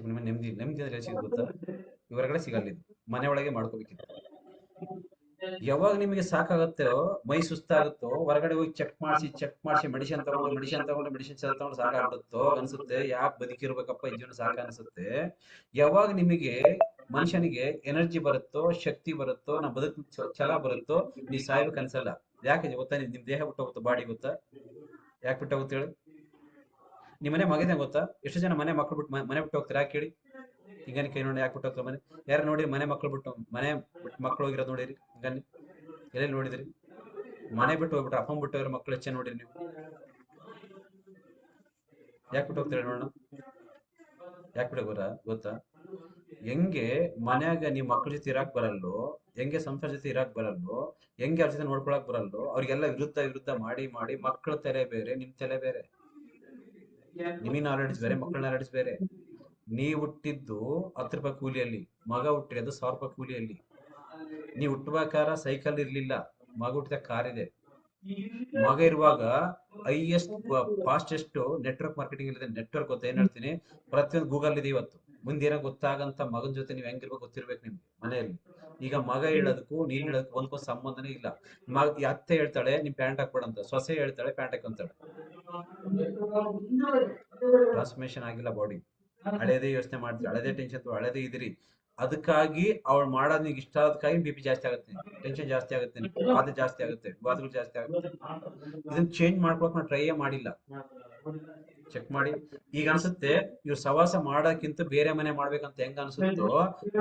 ನಿಮಗೆ ನೆಮ್ಮದಿ ಅಂದ್ರೆ ಸಿಗುತ್ತೆ ಗೊತ್ತಾ? ಹೊರಗಡೆ ಸಿಗಲ್ಲ, ಇದು ಮನೆ ಒಳಗೆ ಮಾಡ್ಕೋಬೇಕಿತ್ತು. ಯಾವಾಗ ನಿಮಗೆ ಸಾಕಾಗುತ್ತೋ, ಮೈ ಸುಸ್ತಾಗುತ್ತೋ, ಹೊರಗಡೆ ಹೋಗಿ ಚೆಕ್ ಮಾಡಿಸಿ ಮೆಡಿಸಿನ್ ತಗೊಂಡು ಸಾಕಾಗ್ಬಿಡುತ್ತೋ ಅನ್ಸುತ್ತೆ. ಯಾಕೆ ಬದುಕಿರ್ಬೇಕಪ್ಪ ಈ ಜೀವನ ಸಾಕ ಅನ್ಸುತ್ತೆ. ಯಾವಾಗ ನಿಮಗೆ ಮನುಷ್ಯನಿಗೆ ಎನರ್ಜಿ ಬರುತ್ತೋ, ಶಕ್ತಿ ಬರುತ್ತೋ, ನಾ ಬದುಕು ಛಲ ಬರುತ್ತೋ, ನೀ ಸಾಯ್ಬೇಕು ಅನ್ಸಲ್ಲ. ಯಾಕೆ ಗೊತ್ತಾ? ನಿಮ್ ದೇಹ ಬಿಟ್ಟು ಹೋಗುತ್ತೋ, ಬಾಡಿ ಗೊತ್ತಾ? ಯಾಕೆ ಬಿಟ್ಟು ಹೋಗುತ್ತೆ ಹೇಳಿ? ನಿಮ್ ಮನೆ ಮಗನೇ ಗೊತ್ತಾ? ಎಷ್ಟು ಜನ ಮಕ್ಕಳು ಬಿಟ್ಟು ಮನೆ ಬಿಟ್ಟು ಹೋಗ್ತಾರೆ? ಯಾಕೆ ಹೇಳಿ? ಹಿಂಗನ್ ಕೈ ನೋಡಿ ಯಾಕೆ ಬಿಟ್ಟು ಹೋಗ್ತಾರೆ ಮನೆ? ಯಾರು ನೋಡಿ ಮನೆ ಬಿಟ್ಟು ಮಕ್ಕಳು ಹೋಗಿರೋದು ನೋಡಿರಿ? ಹಿಂಗನ್ನಿ ಎಲ್ಲೆಲ್ಲಿ ನೋಡಿದ್ರಿ? ಮನೆ ಬಿಟ್ಟು ಹೋಗ್ಬಿಟ್ರೆ ಅಪ್ಪನ್ ಬಿಟ್ಟು ಹೋಗಿರೋ ಮಕ್ಕಳು ಹೆಚ್ಚೆ ನೋಡಿರಿ ನೀವು? ಯಾಕೆ ಬಿಟ್ಟು ಹೋಗ್ತಾರೆ ನೋಡೋಣ? ಯಾಕೆ ಬಿಟ್ಟು ಗೊತ್ತಾ? ಹೆಂಗೆ ಮನ್ಯಾಗ ನೀವ್ ಮಕ್ಳ ಜೊತೆ ಇರಾಕ್ ಬರಲ್ಲೋ, ಹೆಂಗೆ ಸಂಸಾರ ಜೊತೆ ಇರಾಕ್ ಬರಲ್ಲೋ, ಹೆಂಗೆ ಅವ್ರ ಜೊತೆ ನೋಡ್ಕೊಳಕ್ ಬರಲ್ಲೋ, ಅವ್ರಿಗೆಲ್ಲ ವಿರುದ್ಧ ಮಾಡಿ ಮಾಡಿ ಮಕ್ಕಳ ತಲೆ ಬೇರೆ, ನಿಮ್ ತಲೆ ಬೇರೆ. ನಿಮಗ್ ನಾಲೆಡ್ಜ್ ಬೇರೆ, ಮಕ್ಕಳ ನಾಲೆಡ್ಜ್ ಬೇರೆ. ನೀವ್ ಹುಟ್ಟಿದ್ದು 10 ರೂಪಾಯಿ ಕೂಲಿಯಲ್ಲಿ, ಮಗ ಹುಟ್ಟಿರೋದು 1000 ರೂಪಾಯಿ ಕೂಲಿಯಲ್ಲಿ. ನೀವ್ ಹುಟ್ಟಬೇಕಾದ್ರೆ ಸೈಕಲ್ ಇರ್ಲಿಲ್ಲ, ಮಗ ಹುಟ್ಟಿದ ಕಾರ್ ಇದೆ. ಮಗ ಇರುವಾಗ ಹೈಯೆಸ್ಟ್ ಫಾಸ್ಟೆಸ್ಟ್ ನೆಟ್ವರ್ಕ್ ಮಾರ್ಕೆಟಿಂಗ್ ಇದೆ. ನೆಟ್ವರ್ಕ್ ಗೊತ್ತಾ? ಏನ್ ಹೇಳ್ತೀನಿ, ಪ್ರತಿಯೊಂದು ಗೂಗಲ್ ಇದೆ ಇವತ್ತು. ಮುಂದೇನೋ ಗೊತ್ತಾಗಂತ ಮಗನ ಜೊತೆ ನೀವ್ ಹೆಂಗಿರ್ಬೇಕು ಗೊತ್ತಿರ್ಬೇಕು ನಿಮ್ಗೆ ಮನೆಯಲ್ಲಿ. ಈಗ ಮಗ ಹೇಳೋದಕ್ಕೂ ನೀನ್ ಹೇಳೋದಕ್ಕೂ ಒಂದ್ಕೊಂದ್ ಸಂಬಂಧನೇ ಇಲ್ಲ. ಅತ್ತೆ ಹೇಳ್ತಾಳೆ ನಿಮ್ ಪ್ಯಾಂಟ್ ಹಾಕ್ಬೇಡ ಅಂತ, ಸೊಸೆ ಹೇಳ್ತಾಳೆ ಪ್ಯಾಂಟ್ ಹಾಕೊಂತಾಳೆ. ಟ್ರಾನ್ಸ್ಫರ್ಮೇಶನ್ ಆಗಿಲ್ಲ ಬಾಡಿ. ಹಳೇದೇ ಯೋಚನೆ ಮಾಡ್ತೀರಿ, ಹಳೇದೇ ಟೆನ್ಷನ್, ಹಳೇದೇ ಇದ್ರಿ. ಅದಕ್ಕಾಗಿ ಅವಳು ಮಾಡೋದ್ ನಿಂಗೆ ಇಷ್ಟ ಆದಕ್ಕಾಗಿ BP ಜಾಸ್ತಿ ಆಗುತ್ತೆ, ಟೆನ್ಷನ್ ಜಾಸ್ತಿ ಆಗುತ್ತೆ, ಬಾಧೆ ಜಾಸ್ತಿ ಆಗುತ್ತೆ, ವಿವಾದಗಳು ಜಾಸ್ತಿ ಆಗುತ್ತೆ. ಇದನ್ನ ಚೇಂಜ್ ಮಾಡ್ಕೊಳಕ್ ನಾವು ಟ್ರೈ ಮಾಡಿಲ್ಲ. ಚೆಕ್ ಮಾಡಿ. ಈಗ ಅನ್ಸುತ್ತೆ ಇವ್ರು ಸವಾಸ ಮಾಡೋಕ್ಕಿಂತ ಬೇರೆ ಮನೆ ಮಾಡ್ಬೇಕಂತ ಹೆಂಗ ಅನ್ಸುತ್ತೋ,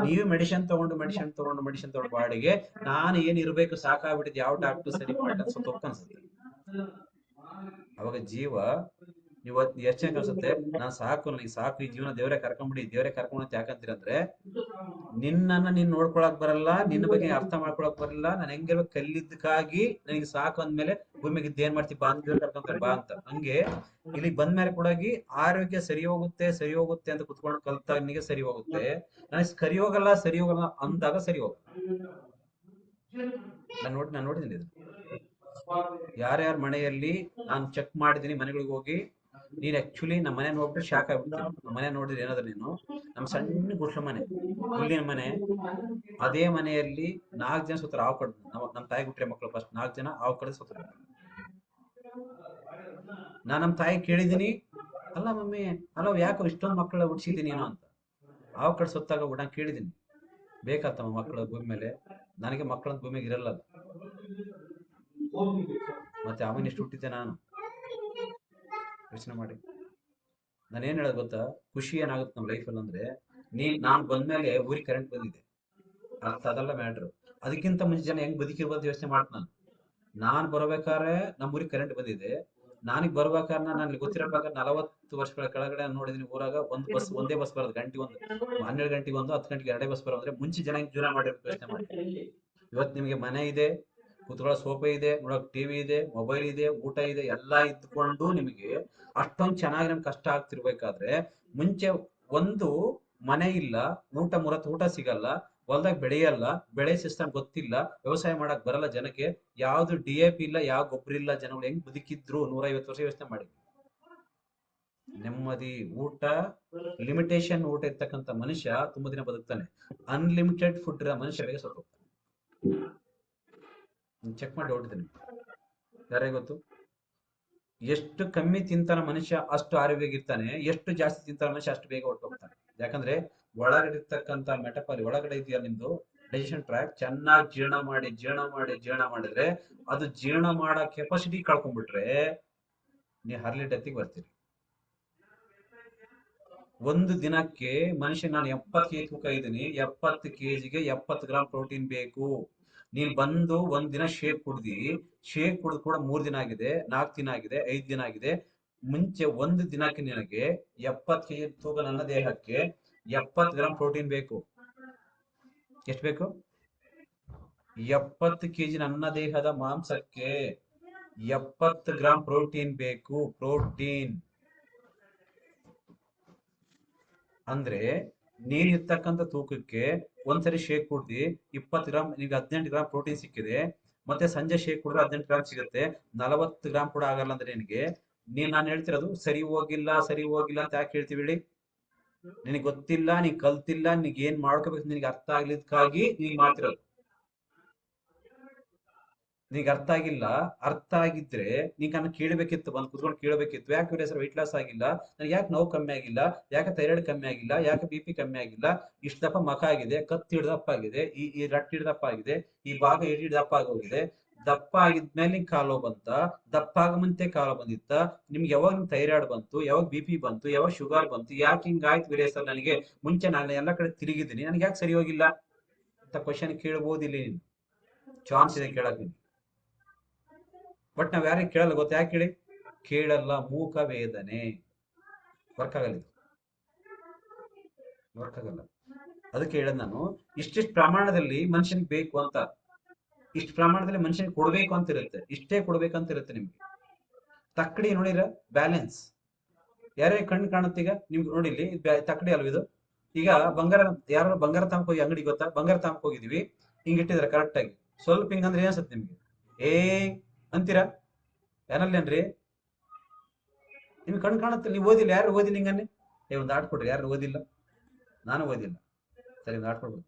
ನೀವು ಮೆಡಿಸಿನ್ ತಗೊಂಡು ಬಾಡಿಗೆ ನಾನು ಏನ್ ಇರ್ಬೇಕು ಸಾಕಾಗ್ಬಿಟ್ಟಿದ್, ಯಾವ ಡಾಕ್ಟರ್ ಸರಿ ಮಾಡಿಲ್ಲ ಅಂತ ಸ್ವಲ್ಪ ಅನ್ಸುತ್ತೆ. ಅವಾಗ ಜೀವ ಇವತ್ತು ಎಷ್ಟು ಜನ ಅನ್ಸುತ್ತೆ, ನಾನ್ ಸಾಕು, ನನಗೆ ಸಾಕು, ಈ ಜೀವನ ದೇವರೇ ಕರ್ಕೊಂಡ್ಬಿಡಿ, ದೇವರೇ ಕರ್ಕೊಂಡ್ ಯಾಕಂತೀರಂದ್ರೆ, ನಿನ್ನನ್ನ ನೀನ್ ನೋಡ್ಕೊಳಕ್ ಬರಲ್ಲ, ನಿನ್ನ ಬಗ್ಗೆ ಅರ್ಥ ಮಾಡ್ಕೊಳಕ್ ಬರಲ್ಲ, ನಾನು ಹೆಂಗಿರ್ಬೇಕು ಕಲ್ಲಿದ್ದಕ್ಕಾಗಿ ನನಗೆ ಸಾಕು ಅಂದ್ಮೇಲೆ ಭೂಮಿಗೆ ಏನ್ ಮಾಡ್ತೀವಿ, ಬಾ ಅಂತ ಕರ್ಕೊಂತಾರೆ, ಬಾ ಅಂತ. ಹಂಗೆ ಇಲ್ಲಿ ಬಂದ್ಮೇಲೆ ಕೂಡ ಆರೋಗ್ಯ ಸರಿ ಹೋಗುತ್ತೆ ಅಂತ ಕುತ್ಕೊಂಡು ಕಲ್ತಾಗ ನಿನಗೆ ಸರಿ ಹೋಗುತ್ತೆ. ನನಗೆ ಸರಿ ಹೋಗಲ್ಲ ಅಂದಾಗ ಸರಿ ಹೋಗ. ನಾನು ನೋಡಿದ್ದೀನಿ ಇದು. ಯಾರ್ಯಾರ ಮನೆಯಲ್ಲಿ ನಾನು ಚೆಕ್ ಮಾಡಿದೀನಿ, ಮನೆಗಳಿಗೆ ಹೋಗಿ, ನೀನ್ ಆಕ್ಚುಲಿ ನಮ್ಮ ಮನೆ ನೋಡ್ಬಿಟ್ಟು ಶಾಕ್ ಆಗ್ಬಿಡ್ತೀನಿ. ನಮ್ಮ ಮನೆ ನೋಡಿದ್ರೆ ಏನಾದ್ರೆ ನೀನು, ನಮ್ ಸಣ್ಣ ಗುಡ್ಲ ಮನೆ, ಹುಲ್ಲಿನ ಮನೆ, ಅದೇ ಮನೆಯಲ್ಲಿ 4 ಜನ ಸುತ್ತರು ಹಾವು ಕಡ್ದು, ನಮ್ಮ ತಾಯಿ ಹುಟ್ಟಿರೋ ಮಕ್ಕಳು ಫಸ್ಟ್ 4 ಜನ ಹಾವು ಕಡ್ದು ಸುತ್ತರು. ನಾನ್ ನಮ್ಮ ತಾಯಿ ಕೇಳಿದೀನಿ, ಅಲ್ಲ ಮಮ್ಮಿ, ಅಲ್ಲ ಯಾಕೋ ಇಷ್ಟೊಂದು ಮಕ್ಕಳ ಹುಡ್ಸಿದ್ದೀನಿ ಏನೋ ಅಂತ. ಹಾವು ಕಡ್ದು ಸುತ್ತಾಗ ನಾನು ಕೇಳಿದೀನಿ, ಬೇಕಾತಮ್ಮ ಮಕ್ಕಳು ಭೂಮಿ ಮೇಲೆ? ನನಗೆ ಮಕ್ಕಳಂತ ಭೂಮಿಗೆ ಇರಲ್ಲ, ಮತ್ತೆ ಅವನ್ ಎಷ್ಟು ಹುಟ್ಟಿದ್ದೆ ನಾನು? ಯೋಚನೆ ಮಾಡಿ. ನಾನೇನ್ ಹೇಳೋದು ಗೊತ್ತಾ, ಖುಷಿ ಏನಾಗುತ್ತೆ ನಮ್ಮ ಲೈಫಲ್ಲಿ ಅಂದ್ರೆ, ನಾನ್ ಬಂದ್ಮೇಲೆ ಊರಿಗೆ ಕರೆಂಟ್ ಬಂದಿದೆ, ಅರ್ಥ ಅದಲ್ಲ ಮ್ಯಾಟ್ರು. ಅದಕ್ಕಿಂತ ಮುಂಚೆ ಜನ ಹೆಂಗ್ ಬದುಕಿರ್ಬೋದು ಯೋಚನೆ ಮಾಡ್ತಾನೆ. ನಾನ್ ಬರ್ಬೇಕಾದ್ರೆ ನಮ್ಮೂರಿಗೆ ಕರೆಂಟ್ ಬಂದಿದೆ. ನಾನಿಗ್ ಬರ್ಬೇಕಾದ್ರೆ ನಾನು ಗೊತ್ತಿರೋ ಪ್ರಕಾರ 40 ವರ್ಷಗಳ ಕೆಳಗಡೆ ನೋಡಿದೀನಿ ಊರಾಗ ಒಂದೇ ಬಸ್ ಬರೋದು, ಗಂಟೆ ಒಂದು, 12 ಗಂಟೆಗೆ ಒಂದು, 10 ಗಂಟೆಗೆ 2 ಬಸ್ ಬರೋದ್ರೆ ಮುಂಚೆ ಜನ ಹೆಂಗ್ ಜೀವನ ಮಾಡಿರ್ಬೇಕು ಯೋಚನೆ ಮಾಡಿ. ಇವತ್ತು ನಿಮಗೆ ಮನೆ ಇದೆ, ಕುತ್ಕೊಳ್ಳೋ ಸೋಫೆ ಇದೆ, ನೋಡಕ್ ಟಿವಿ ಇದೆ, ಮೊಬೈಲ್ ಇದೆ, ಊಟ ಇದೆ, ಎಲ್ಲಾ ಇದ್ಕೊಂಡು ನಿಮಗೆ ಅಷ್ಟೊಂದು ಚೆನ್ನಾಗಿ ನಮ್ಗೆ ಕಷ್ಟ ಆಗ್ತಿರ್ಬೇಕಾದ್ರೆ, ಮುಂಚೆ ಒಂದು ಮನೆ ಇಲ್ಲ, ಊಟ ಸಿಗಲ್ಲ, ಹೊಲ್ದಾಗ ಬೆಳೆಯಲ್ಲ, ಬೆಳೆ ಸಿಸ್ಟಮ್ ಗೊತ್ತಿಲ್ಲ, ವ್ಯವಸಾಯ ಮಾಡಕ್ ಬರಲ್ಲ ಜನಕ್ಕೆ, ಯಾವ್ದು DAP ಇಲ್ಲ, ಯಾವ ಗೊಬ್ಬರ ಇಲ್ಲ, ಜನಗಳು ಹೆಂಗ್ ಬದುಕಿದ್ರು 150 ವರ್ಷ ಯೋಚನೆ ಮಾಡಿ. ನೆಮ್ಮದಿ ಊಟ, ಲಿಮಿಟೇಷನ್ ಊಟ ಇರ್ತಕ್ಕಂಥ ಮನುಷ್ಯ ತುಂಬಾ ದಿನ ಬದುಕ್ತಾನೆ. ಅನ್ಲಿಮಿಟೆಡ್ ಫುಡ್ ಇರೋ ಮನುಷ್ಯ ಬೇಗ ಸತ್ತು ಹೋಗ್ತಾನೆ. ಚೆಕ್ ಮಾಡಿ ಹೊರಟಿದ್ದೀನಿ, ಯಾರೇ ಗೊತ್ತು? ಎಷ್ಟು ಕಮ್ಮಿ ತಿಂತಾನ ಮನುಷ್ಯ ಅಷ್ಟು ಆರೋಗ್ಯವಾಗಿರ್ತಾನೆ, ಎಷ್ಟು ಜಾಸ್ತಿ ತಿಂತಾನ ಮನುಷ್ಯ ಅಷ್ಟು ಬೇಗ ಹೊರಟೋಗ್ತಾನೆ. ಯಾಕಂದ್ರೆ ಒಳಗಡೆ ಇರ್ತಕ್ಕಂಥ ಮೆಟಪಾಲಿ, ಒಳಗಡೆ ಇದೆಯಾ ನಿಮ್ದು ಡೈಜೆಷನ್ ಟ್ರ್ಯಾಕ್, ಚೆನ್ನಾಗಿ ಜೀರ್ಣ ಮಾಡಿದ್ರೆ, ಅದು ಜೀರ್ಣ ಮಾಡೋ ಕೆಪಾಸಿಟಿ ಕಳ್ಕೊಂಡ್ಬಿಟ್ರೆ ನೀವು ಹರ್ಲಿ ಡೆತ್ತಿಗೆ ಬರ್ತೀರಿ. ಒಂದು ದಿನಕ್ಕೆ ಮನುಷ್ಯ, ನಾನು 70 kg ತೂಕ ಇದ್ದೀನಿ, 70 kgಗೆ 70 ಗ್ರಾಮ್ ಪ್ರೋಟೀನ್ ಬೇಕು. ನೀನ್ ಬಂದು ಒಂದ್ ದಿನ ಶೇಕ್ ಕುಡ್ದು ಕೂಡ 3 ದಿನ ಆಗಿದೆ, 4 ದಿನ ಆಗಿದೆ, 5 ದಿನ ಆಗಿದೆ. ಮುಂಚೆ ಒಂದು ದಿನಕ್ಕೆ ನಿನಗೆ 70 kg ತೂಕ ನನ್ನ ದೇಹಕ್ಕೆ 70 ಗ್ರಾಮ್ ಪ್ರೋಟೀನ್ ಬೇಕು. ಎಷ್ಟು ಬೇಕು? 70 kg ನನ್ನ ದೇಹದ ಮಾಂಸಕ್ಕೆ 70 ಗ್ರಾಮ್ ಪ್ರೋಟೀನ್ ಬೇಕು. ಪ್ರೋಟೀನ್ ಅಂದ್ರೆ ನೀನಿರ್ತಕ್ಕಂಥ ತೂಕಕ್ಕೆ ಒಂದ್ಸರಿ ಶೇಕ್ ಕುಡ್ದಿ 20 ಗ್ರಾಮ್, ನಿಮ್ಗೆ 18 ಗ್ರಾಮ್ ಪ್ರೋಟೀನ್ ಸಿಕ್ಕಿದೆ. ಮತ್ತೆ ಸಂಜೆ ಶೇಕ್ ಕುಡಿದ್ರೆ 18 ಗ್ರಾಮ್ ಸಿಗುತ್ತೆ, 40 ಗ್ರಾಮ್ ಕೂಡ ಆಗಲ್ಲ. ಅಂದ್ರೆ ನಿನಗೆ, ನಾನು ಹೇಳ್ತಿರೋದು ಸರಿ ಹೋಗಿಲ್ಲ ಅಂತ ಯಾಕೆ ಹೇಳ್ತೀವಿ ಹೇಳಿ? ನಿನಗೆ ಗೊತ್ತಿಲ್ಲ, ನೀನ್ ಕಲ್ತಿಲ್ಲ, ನಿನಗೆ ಏನ್ ಮಾಡ್ಕೋಬೇಕು ನಿನಗೆ ಅರ್ಥ ಆಗ್ಲಿಕ್ಕಾಗಿ ನೀನ್ ಮಾಡ್ತಿರೋದು. ನಿಂಗೆ ಅರ್ಥ ಆಗಿಲ್ಲ. ಅರ್ಥ ಆಗಿದ್ರೆ ನೀನ್ ನನ್ನ ಕೇಳಬೇಕಿತ್ತು, ಬಂದು ಕುತ್ಕೊಂಡು ಕೇಳಬೇಕಿತ್ತು. ಯಾಕೆ ಇವ್ರ ಹೆಸರು ವೆಯ್ಟ್ ಲಾಸ್ ಆಗಿಲ್ಲ, ನನಗೆ ಯಾಕೆ ನೋವು ಕಮ್ಮಿ ಆಗಿಲ್ಲ, ಯಾಕೆ ಥೈರಾಯ್ಡ್ ಕಮ್ಮಿ ಆಗಿಲ್ಲ, ಯಾಕೆ ಬಿ ಪಿ ಕಮ್ಮಿ ಆಗಿಲ್ಲ, ಇಷ್ಟು ದಪ್ಪ ಮಕ ಆಗಿದೆ, ಕತ್ತು ಹಿಡ್ದಪ್ಪ ಆಗಿದೆ, ಈ ರಟ್ಟು ಹಿಡ್ದಪ್ಪ ಆಗಿದೆ, ಈ ಭಾಗ ಹಿಡ್ದಪ್ಪ ಆಗೋಗಿದೆ. ದಪ್ಪ ಆಗಿದ್ಮೇಲೆ ನಿಂಗೆ ಕಾಲು ಬಂತ, ದಪ್ಪ ಆಗ ಮುಂಚೆ ಕಾಲು ಬಂದಿತ್ತ, ನಿಮ್ಗೆ ಯಾವಾಗ ನಿಮ್ ಥೈರಾಯ್ಡ್ ಬಂತು, ಯಾವಾಗ ಬಿ ಪಿ ಬಂತು, ಯಾವಾಗ ಶುಗರ್ ಬಂತು, ಯಾಕೆ ಹಿಂಗಾಯ್ತು ವೀರೇಶ್ ಸರ್ ನನಗೆ, ಮುಂಚೆ ನಾನು ಎಲ್ಲ ಕಡೆ ತಿರುಗಿದ್ದೀನಿ, ನನಗೆ ಯಾಕೆ ಸರಿ ಹೋಗಿಲ್ಲ ಅಂತ ಕ್ವಶನ್ ಕೇಳ್ಬೋದಿಲ್ಲ. ನೀನು ಚಾನ್ಸ್ ಇದೆ ಕೇಳಕ್ ನೀನು. ಬಟ್ ನಾವ್ ಯಾರಿಗೆ ಕೇಳಲ್ಲ ಗೊತ್ತಾ? ಯಾಕೆ ಕೇಳಿ? ಕೇಳಲ್ಲ, ಮೂಕ ವೇದನೆ. ವರ್ಕ್ ಆಗಲ್ಲ, ಇದು ವರ್ಕ್ ಆಗಲ್ಲ. ಅದಕ್ಕೆ ಹೇಳದ್ ನಾನು, ಇಷ್ಟಿಷ್ಟು ಪ್ರಮಾಣದಲ್ಲಿ ಮನುಷ್ಯನಿಗೆ ಬೇಕು ಅಂತ, ಇಷ್ಟು ಪ್ರಮಾಣದಲ್ಲಿ ಮನುಷ್ಯನಿಗೆ ಕೊಡ್ಬೇಕು ಅಂತ ಇರುತ್ತೆ, ಇಷ್ಟೇ ಕೊಡ್ಬೇಕಂತ ಇರುತ್ತೆ ನಿಮ್ಗೆ. ತಕ್ಕಡಿ ನೋಡಿರ ಬ್ಯಾಲೆನ್ಸ್, ಯಾರೇ ಕಣ್ಣು ಕಾಣುತ್ತೆ ಈಗ ನಿಮ್ಗೆ ನೋಡಿ, ಇಲ್ಲಿ ತಕ್ಕಡಿ ಅಲ್ವ ಇದು. ಈಗ ಬಂಗಾರ, ಯಾರು ಬಂಗಾರ ತಗೊಂಡ್ ಹೋಗಿ ಅಂಗಡಿ ಗೊತ್ತಾ, ಬಂಗಾರ ತಗೊಂಡ್ ಹೋಗಿದೀವಿ, ಹಿಂಗ್ ಇಟ್ಟಿದ್ರೆ ಕರೆಕ್ಟ್ ಆಗಿ, ಸ್ವಲ್ಪ ಹಿಂಗ್ ಅಂದ್ರೆ ಏನ್ಸತ್ತೆ ನಿಮ್ಗೆ? ಏ ಅಂತೀರಾ? ಏನಲ್ಲಿ ನಿಮ್ಗೆ ಕಣ್ ಕಾಣುತ್ತೆ, ನೀವು ಓದಿಲ್ಲ, ಯಾರು ಓದಿಲ್ಲ ಹಿಂಗನ್ನೇ? ಒಂದು ಆಟ ಕೊಡ್ರಿ, ಯಾರು ಓದಿಲ್ಲ? ನಾನು ಓದಿಲ್ಲ, ಸರಿ ಒಂದು ಆಟ ಕೊಡ್ಬೋದು.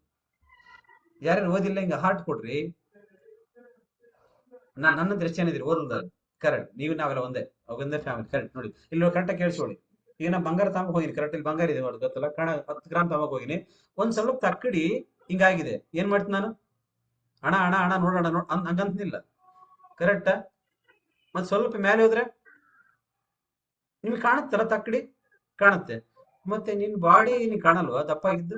ಯಾರ್ಯಾರು ಓದಿಲ್ಲ ಹಿಂಗ ಹಾರ್ಟ್ ಕೊಡ್ರಿ. ನನ್ನಂದ್ರೆ ಎಷ್ಟು ಜನ ಇದ್ರಿ ಓದಲ್ದ? ಕರೆಕ್ಟ್, ನೀವು ನಾವೆಲ್ಲ ಒಂದೇ ಫ್ಯಾಮಿಲಿ. ಕರೆಕ್ಟ್ ನೋಡಿ, ಇಲ್ಲಿ ಕರೆಕ್ಟಾಗಿ ಕೇಳಿಸ್ಕೊಳ್ಳಿ. ಈಗ ನಾ ಬಂಗಾರ ತಾಮಕ್ ಹೋಗಿನಿ, ಕರೆಕ್ಟ್ ಇಲ್ಲಿ ಬಂಗಾರ ಇದೆ ನೋಡಿ ಗೊತ್ತಲ್ಲ, 10 ಗ್ರಾಮ್ ತಾಮಕ್ ಹೋಗಿನಿ, ಒಂದ್ ಸ್ವಲ್ಪ ತಕ್ಕಡಿ ಹಿಂಗಾಗಿದೆ, ಏನ್ ಮಾಡ್ತೀನಿ ನಾನು? ಹಣ ಹಣ ಹಣ ನೋಡೋಣ ಹಂಗಂತನಿಲ್ಲ, ಕರೆಕ್ಟಾ? ಮತ್ ಸ್ವಲ್ಪ ಮೇಲೆ ಹೋದ್ರೆ ನಿಮ್ಗೆ ಕಾಣುತ್ತಲ್ಲ ತಕ್ಕಡಿ, ಕಾಣುತ್ತೆ. ಮತ್ತೆ ನಿನ್ ಬಾಡಿ ನೀನ್ ಕಾಣಲ್ವಾ ದಪ್ಪ ಆಗಿದ್ದು?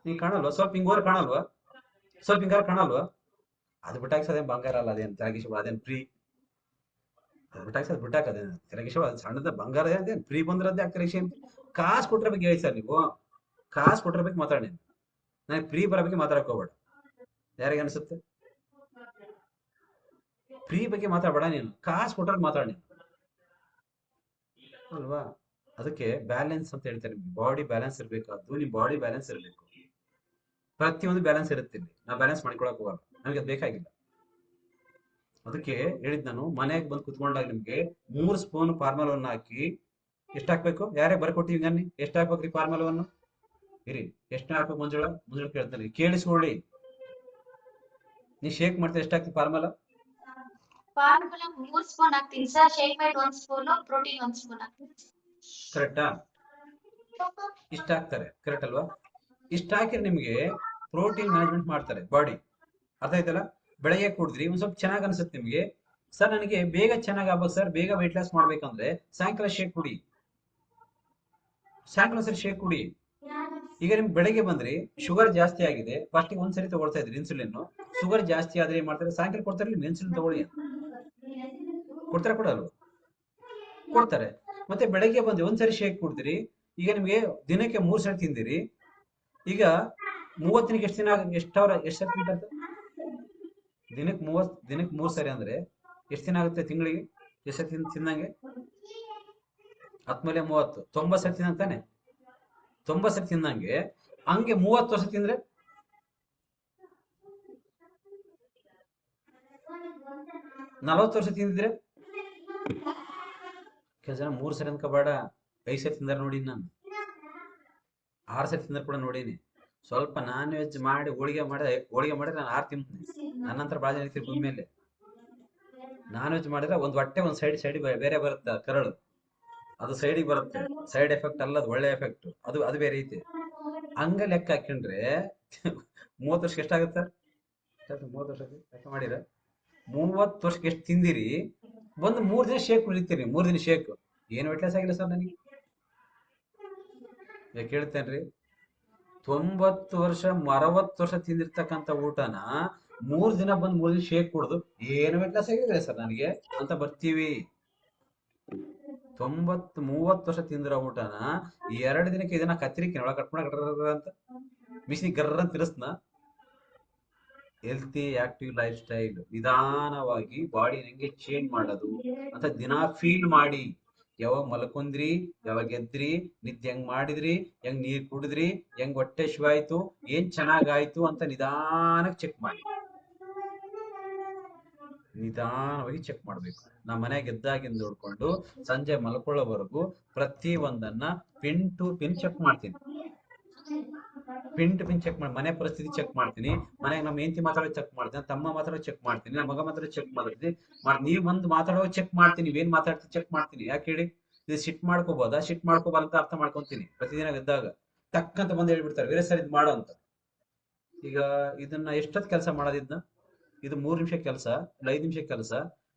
ನೀನ್ ಕಾಣಲ್ವಾ? ಸ್ವಲ್ಪ ಹಿಂಗ್ ಹೋದ್ರೆ ಕಾಣಲ್ವಾ? ಸ್ವಲ್ಪ ಹಿಂಗಾರ ಕಾಣಲ್ವಾ? ಅದು ಬಿಟ್ಟಾಕ್ಸೋದೇನ್ ಬಂಗಾರ ಅಲ್ಲ, ಅದೇನ್ ತೆರಗಿಸ, ಅದೇನ್ ಫ್ರೀ. ಅದು ಬಿಟ್ಟಾಕದೇನು ತೆರಗಿಸ, ಅದು ಸಣ್ಣದ ಬಂಗಾರ, ಅದೇನ್ ಫ್ರೀ ಬಂದ್ರದ್ದೇ ತೆರಗಿಸಿ. ಕಾಸು ಕೊಟ್ರ ಬಗ್ಗೆ ಹೇಳಿ ಸರ್ ನೀವು, ಕಾಸು ಕೊಟ್ರ ಬಗ್ಗೆ ಮಾತಾಡಿ. ನನಗೆ ಫ್ರೀ ಬರೋ ಬಗ್ಗೆ ಮಾತಾಡಕ್ ಹೋಗ್ಬೇಡ. ಯಾರಿಗೆ ಅನ್ಸುತ್ತೆ? ಫ್ರೀ ಬಗ್ಗೆ ಮಾತಾಡಬೇಡ ನೀನು, ಕಾಸು ಕೊಟ್ರೆ ಮಾತಾಡಿ ಅಲ್ವಾ? ಅದಕ್ಕೆ ಬ್ಯಾಲೆನ್ಸ್ ಅಂತ ಹೇಳ್ತಾರೆ ನಿಮ್ಗೆ, ಬಾಡಿ ಬ್ಯಾಲೆನ್ಸ್ ಇರ್ಬೇಕಾದ್ದು, ನಿಮ್ ಬಾಡಿ ಬ್ಯಾಲೆನ್ಸ್ ಇರಬೇಕು. ಪ್ರತಿಯೊಂದು ಬ್ಯಾಲೆನ್ಸ್ ಇರುತ್ತೆ ಇಲ್ಲಿ, ನಾ ಬ್ಯಾಲೆನ್ಸ್ ಮಾಡ್ಕೊಳಕ್ ಹೋಗಲ್ಲ, ನಮ್ಗೆ ಅದು ಬೇಕಾಗಿಲ್ಲ. ಅದಕ್ಕೆ ಹೇಳಿದ್ ನಾನು, ಮನೆಗೆ ಬಂದು ಕುತ್ಕೊಂಡಾಗ ನಿಮ್ಗೆ 3 ಸ್ಪೂನ್ ಫಾರ್ಮಲವನ್ನು ಹಾಕಿ, ಎಷ್ಟು ಹಾಕ್ಬೇಕು? ಯಾರೇ ಬರ್ಕೊಟ್ಟಿವಿ ಗನ್ನಿ, ಎಷ್ಟು ಹಾಕ್ಬೇಕ್ರಿ ಫಾರ್ಮಲವನ್ನು? ಇರಿ, ಎಷ್ಟು ಹಾಕ್ಬೇಕು? ಮುಂಜಾನೆ ಕೇಳ್ತಾನೆ, ಕೇಳಿಸ್ಕೊಳ್ಳಿ. ನೀ ಶೇಕ್ ಮಾಡ್ತೀವಿ, ಎಷ್ಟು ಹಾಕ್ತಿ ಫಾರ್ಮಲ? ಫಾರ್ಮುಲಾ 3 ಸ್ಪೂನ್ ಹಾಕ್ತೀನಿ sir, shake mate 1 spoon, protein 1 spoon ಹಾಕ್ತೀನಿ. ಕರೆಕ್ಟಾ? ಇಷ್ಟ ಹಾಕ್ತಾರೆ, ಕರೆಕ್ಟ್ ಅಲ್ವಾ? ಇಷ್ಟ ಹಾಕಿದ್ರೆ ನಿಮ್ಗೆ ಪ್ರೋಟೀನ್ ಮ್ಯಾನೇಜ್ಮೆಂಟ್ ಮಾಡ್ತಾರೆ ಬಾಡಿ, ಅರ್ಥ ಆಯ್ತಲ್ಲ? ಬೆಳಗ್ಗೆ ಕುಡಿದ್ರಿ ಒಂದ್ ಸ್ವಲ್ಪ ಚೆನ್ನಾಗ್ ಅನ್ಸುತ್ತೆ ನಿಮ್ಗೆ, ಸರ್ ನನಗೆ ಬೇಗ ಚೆನ್ನಾಗ್ ಆಗ್ಬೇಕು ಸರ್, ಬೇಗ ವೆಯ್ಟ್ ಲಾಸ್ ಮಾಡ್ಬೇಕಂದ್ರೆ ಸಾಯಂಕಾಲ ಶೇಕ್ ಕುಡಿ, ಸಾಯಂಕಾಲ ಸರಿ ಶೇಕ್ ಕುಡಿ. ಈಗ ನಿಮ್ಗೆ ಬೆಳಗ್ಗೆ ಬಂದ್ರಿ, ಶುಗರ್ ಜಾಸ್ತಿ ಆಗಿದೆ, ಫಸ್ಟ್ ಒಂದ್ಸರಿ ತಗೊಳ್ತಾ ಇದ್ರಿ ಇನ್ಸುಲಿನ್, ಶುಗರ್ ಜಾಸ್ತಿ ಆದ್ರೆ ಏನ್ ಮಾಡ್ತಾರೆ? ಸಾಯಂಕಾಲ ಕೊಡ್ತಾರೆ, ನಿಮ್ಗೆ ಇನ್ಸುಲಿನ್ ತಗೊಳ್ಳಿ, ಕೊಡ್ತಾರೆ ಕೊಡಲ್ವ? ಕೊಡ್ತಾರೆ. ಮತ್ತೆ ಬೆಳಗ್ಗೆ ಬಂದು ಒಂದ್ಸರಿ ಶೇಕ್ ಕುಡಿದ್ರಿ, ಈಗ ನಿಮ್ಗೆ ದಿನಕ್ಕೆ 3 ಸರಿ ತಿಂದಿರಿ, ಈಗ 30 ದಿನಕ್ಕೆ ಎಷ್ಟು ದಿನ, ಎಷ್ಟು ಸರಿ ತಿಂತಾರೆ? ದಿನಕ್ಕೆ 3 ಸರಿ ಅಂದ್ರೆ ಎಷ್ಟು ದಿನ ಆಗುತ್ತೆ? ತಿಂಗಳಿಗೆ ಎಷ್ಟು ಸರಿ ತಿಂದಂಗೆ? 10 ಮೇಲೆ 30, 90 ಸರಿ ತಿಂದಂತಾನೆ. 90 ಸರಿ ತಿಂದಂಗೆ, ಹಂಗೆ 30 ವರ್ಷ ತಿಂದ್ರೆ 40 ವರ್ಷ ತಿಂದಿದ್ರೆ, ಕೆಲವು ಜನ 3 ಸರಿ ಅನ್ಕೋಬೇಡ, 5 ಸರಿ ತಿಂದಾರ ನೋಡಿ, ನಾನು 6 ಸರಿ ತಿಂದಾರ ಕೂಡ ನೋಡೀನಿ. ಸ್ವಲ್ಪ ನಾನ್ ವೆಜ್ ಮಾಡಿ ಹೋಳಿಗೆ ಮಾಡಿದ್ರೆ ನಾನು 6 ತಿಂತೀನಿ. ನನ್ನ ನಂತರ ಭಾಳ ಜನ ಇರ್ತೀರಿ ಭೂಮಿ ಮೇಲೆ. ನಾನ್ ವೆಜ್ ಮಾಡಿದ್ರೆ ಒಂದ್ ಹೊಟ್ಟೆ ಒಂದ್ ಸೈಡ್ ಬೇರೆ ಬರುತ್ತೆ, ಕರಳು ಅದು ಸೈಡಿಗೆ ಬರುತ್ತೆ, ಸೈಡ್ ಎಫೆಕ್ಟ್ ಅಲ್ಲ, ಅದು ಒಳ್ಳೆ ಎಫೆಕ್ಟ್, ಅದು ಬೇರೆ ಐತೆ. ಹಂಗ ಲೆಕ್ಕ ಹಾಕೊಂಡ್ರೆ 30 ವರ್ಷಕ್ಕೆ ಎಷ್ಟಾಗುತ್ತೆ? 30 ವರ್ಷಕ್ಕೆ ಲೆಕ್ಕ ಮಾಡಿರ, 30 ವರ್ಷಕ್ಕೆ ಎಷ್ಟು ತಿಂದಿರಿ? ಒಂದು 3 ದಿನ ಶೇಕ್ ಕುಡಿತೀರಿ, 3 ದಿನ ಶೇಕ್, ಏನು ವೆಯ್ಟ್ ಲಾಸ್ ಆಗಿಲ್ಲ ಸರ್ ನನಗೆ. ಕೇಳ್ತೇನ್ರಿ, 90 ವರ್ಷ 60 ವರ್ಷ ತಿಂದಿರ್ತಕ್ಕಂಥ ಊಟನ 3 ದಿನ ಬಂದು 3 ದಿನ ಶೇಕ್ ಕುಡ್ದು ಏನು ವೆಯ್ಟ್ ಲಾಸ್ ಆಗಿದೆ ಸರ್ ನನಗೆ ಅಂತ ಬರ್ತೀವಿ. 30 ವರ್ಷ ತಿಂದಿರೋ ಊಟನ 2 ದಿನಕ್ಕೆ ಇದನ್ನ ಕತ್ತರಿಕೆ ಒಳಗೆ ಕಟ್ ಮಾಡಿ ಅಂತ ಮಿಷಿನ್ ಗರ್ರ ಅಂತ ತಿರ್ಸ್ನ. ಹೆಲ್ತಿ ಆಕ್ಟಿವ್ ಲೈಫ್ ಸ್ಟೈಲ್, ನಿಧಾನವಾಗಿ ಬಾಡಿ ಹೆಂಗೆ ಚೇಂಜ್ ಮಾಡೋದು ಅಂತ ದಿನಾ ಫೀಲ್ ಮಾಡಿ, ಯಾವಾಗ ಮಲ್ಕೊಂಡ್ರಿ, ಯಾವಾಗ ಎದ್ರಿ, ನಿದ್ದೆ ಹೆಂಗ್ ಮಾಡಿದ್ರಿ, ಹೆಂಗ್ ನೀರ್ ಕುಡಿದ್ರಿ, ಹೆಂಗ್ ಹೊಟ್ಟೆ ಶಿವಾಯ್ತು, ಏನ್ ಚೆನ್ನಾಗಾಯ್ತು ಅಂತ ನಿಧಾನಕ್ಕೆ ಚೆಕ್ ಮಾಡಿ, ನಿಧಾನವಾಗಿ ಚೆಕ್ ಮಾಡ್ಬೇಕು. ನಾ ಮನೆಗೆ ಎದ್ದಾಗಿಂದ ನೋಡ್ಕೊಂಡು ಸಂಜೆ ಮಲ್ಕೊಳ್ಳೋವರೆಗೂ ಪ್ರತಿ ಒಂದನ್ನ ಪಿನ್ ಟು ಪಿನ್ ಚೆಕ್ ಮಾಡ್ತೀನಿ. ಪಿನ್ ಟು ಪಿನ್ ಚೆಕ್ ಮಾಡಿ, ಮನೆ ಪರಿಸ್ಥಿತಿ ಚೆಕ್ ಮಾಡ್ತೀನಿ, ಮನೆಗೆ ನಮ್ಮ ಹೆಂಡತಿ ಮಾತಾಡೋ ಚೆಕ್ ಮಾಡ್ತೀನಿ, ತಮ್ಮ ಮಾತಾಡೋ ಚೆಕ್ ಮಾಡ್ತೀನಿ, ನಮ್ಮ ಮಗ ಮಾತಾಡೋ ಚೆಕ್ ಮಾಡ್ತೀನಿ, ನೀವು ಒಂದು ಮಾತಾಡೋ ಚೆಕ್ ಮಾಡ್ತೀನಿ, ನೀವೇನ್ ಮಾತಾಡ್ತೀವಿ ಚೆಕ್ ಮಾಡ್ತೀನಿ. ಯಾಕೆ ಹೇಳಿ? ಇದು ಶಿಟ್ ಮಾಡ್ಕೋಬೋದಾ, ಶಿಟ್ ಮಾಡ್ಕೋಬಾರ ಅಂತ ಅರ್ಥ ಮಾಡ್ಕೊಂತೀನಿ. ಪ್ರತಿದಿನ ಇದ್ದಾಗ ಟಕ್ಕಂತ ಬಂದು ಹೇಳ್ಬಿಡ್ತಾರೆ, ಬೇರೆ ಸರ್ ಇದು ಮಾಡೋ ಅಂತ. ಈಗ ಇದನ್ನ ಎಷ್ಟೊತ್ತು ಕೆಲಸ ಮಾಡೋದಿದ್ನ? ಇದು 3 ನಿಮಿಷ ಕೆಲಸ, ಇಲ್ಲ 5 ನಿಮಿಷ ಕೆಲಸ.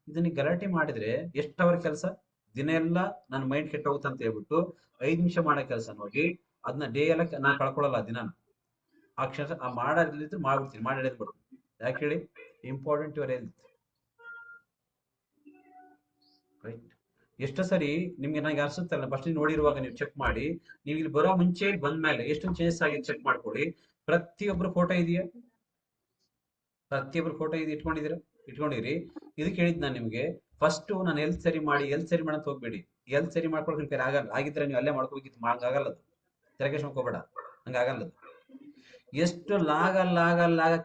ಇದನ್ನ ಗಲಾಟೆ ಮಾಡಿದ್ರೆ ಎಷ್ಟು ಅವರ್ ಕೆಲಸ? ದಿನ ಎಲ್ಲ ನನ್ನ ಮೈಂಡ್ ಕೆಟ್ಟೋಗುತ್ತೆ ಅಂತ ಹೇಳ್ಬಿಟ್ಟು 5 ನಿಮಿಷ ಮಾಡೋ ಕೆಲಸ ನೋಡಿ, ಅದನ್ನ ಡೇ ಎಲ್ಲ ನಾನು ಕಳ್ಕೊಳ್ಳಲ್ಲ ದಿನ. ಆ ಕ್ಷಣ ಆ ಮಾಡೋದಿದ್ರೆ ಮಾಡ್ಬಿಡ್ತೀನಿ, ಮಾಡಿ ಎಳೆದ್ ಬಿಡ್ತೀನಿ. ಯಾಕೆ ಹೇಳಿ? Important your health. ರೈಟ್? ಎಷ್ಟೋ ಸರಿ ನಿಮ್ಗೆ ನನಗೆ ಅನ್ಸುತ್ತಲ್ಲ, ಫಸ್ಟ್ ನೋಡಿರುವಾಗ ನೀವು ಚೆಕ್ ಮಾಡಿ, ನೀವು ಇಲ್ಲಿ ಬರೋ ಮುಂಚೆ ಬಂದ್ಮೇಲೆ ಎಷ್ಟೊಂದು ಚೇಂಜಸ್ ಆಗಿದೆ ಚೆಕ್ ಮಾಡ್ಕೊಳ್ಳಿ. ಪ್ರತಿಯೊಬ್ಬರು ಫೋಟೋ ಇದೆಯಾ? ಪ್ರತಿಯೊಬ್ಬರು ಫೋಟೋ ಇದು ಇಟ್ಕೊಂಡಿರಿ. ಇದಕ್ಕೆ ಹೇಳಿದ್ ನಾನು ನಿಮ್ಗೆ, ಫಸ್ಟ್ ನಾನು ಹೆಲ್ತ್ ಸರಿ ಮಾಡಿ ಅಂತ ಹೋಗ್ಬೇಡಿ. ಹೆಲ್ತ್ ಸರಿ ಮಾಡ್ಕೊಳಕ್ ನಿಮ್ ಕೈ ಆಗಲ್ಲ. ಆಗಿದ್ರೆ ನೀವು ಅಲ್ಲೇ ಮಾಡ್ಕೋಬೇಕಿತ್ತು, ಹಂಗಾಗಲ್ಲ ಅದು. ತೆರಕೇಶ್ ಮಾಡ್ಕೋಬೇಡ, ಹಂಗಾಗಲ್ಲ ಅದು. ಎಷ್ಟು ಲಾಗ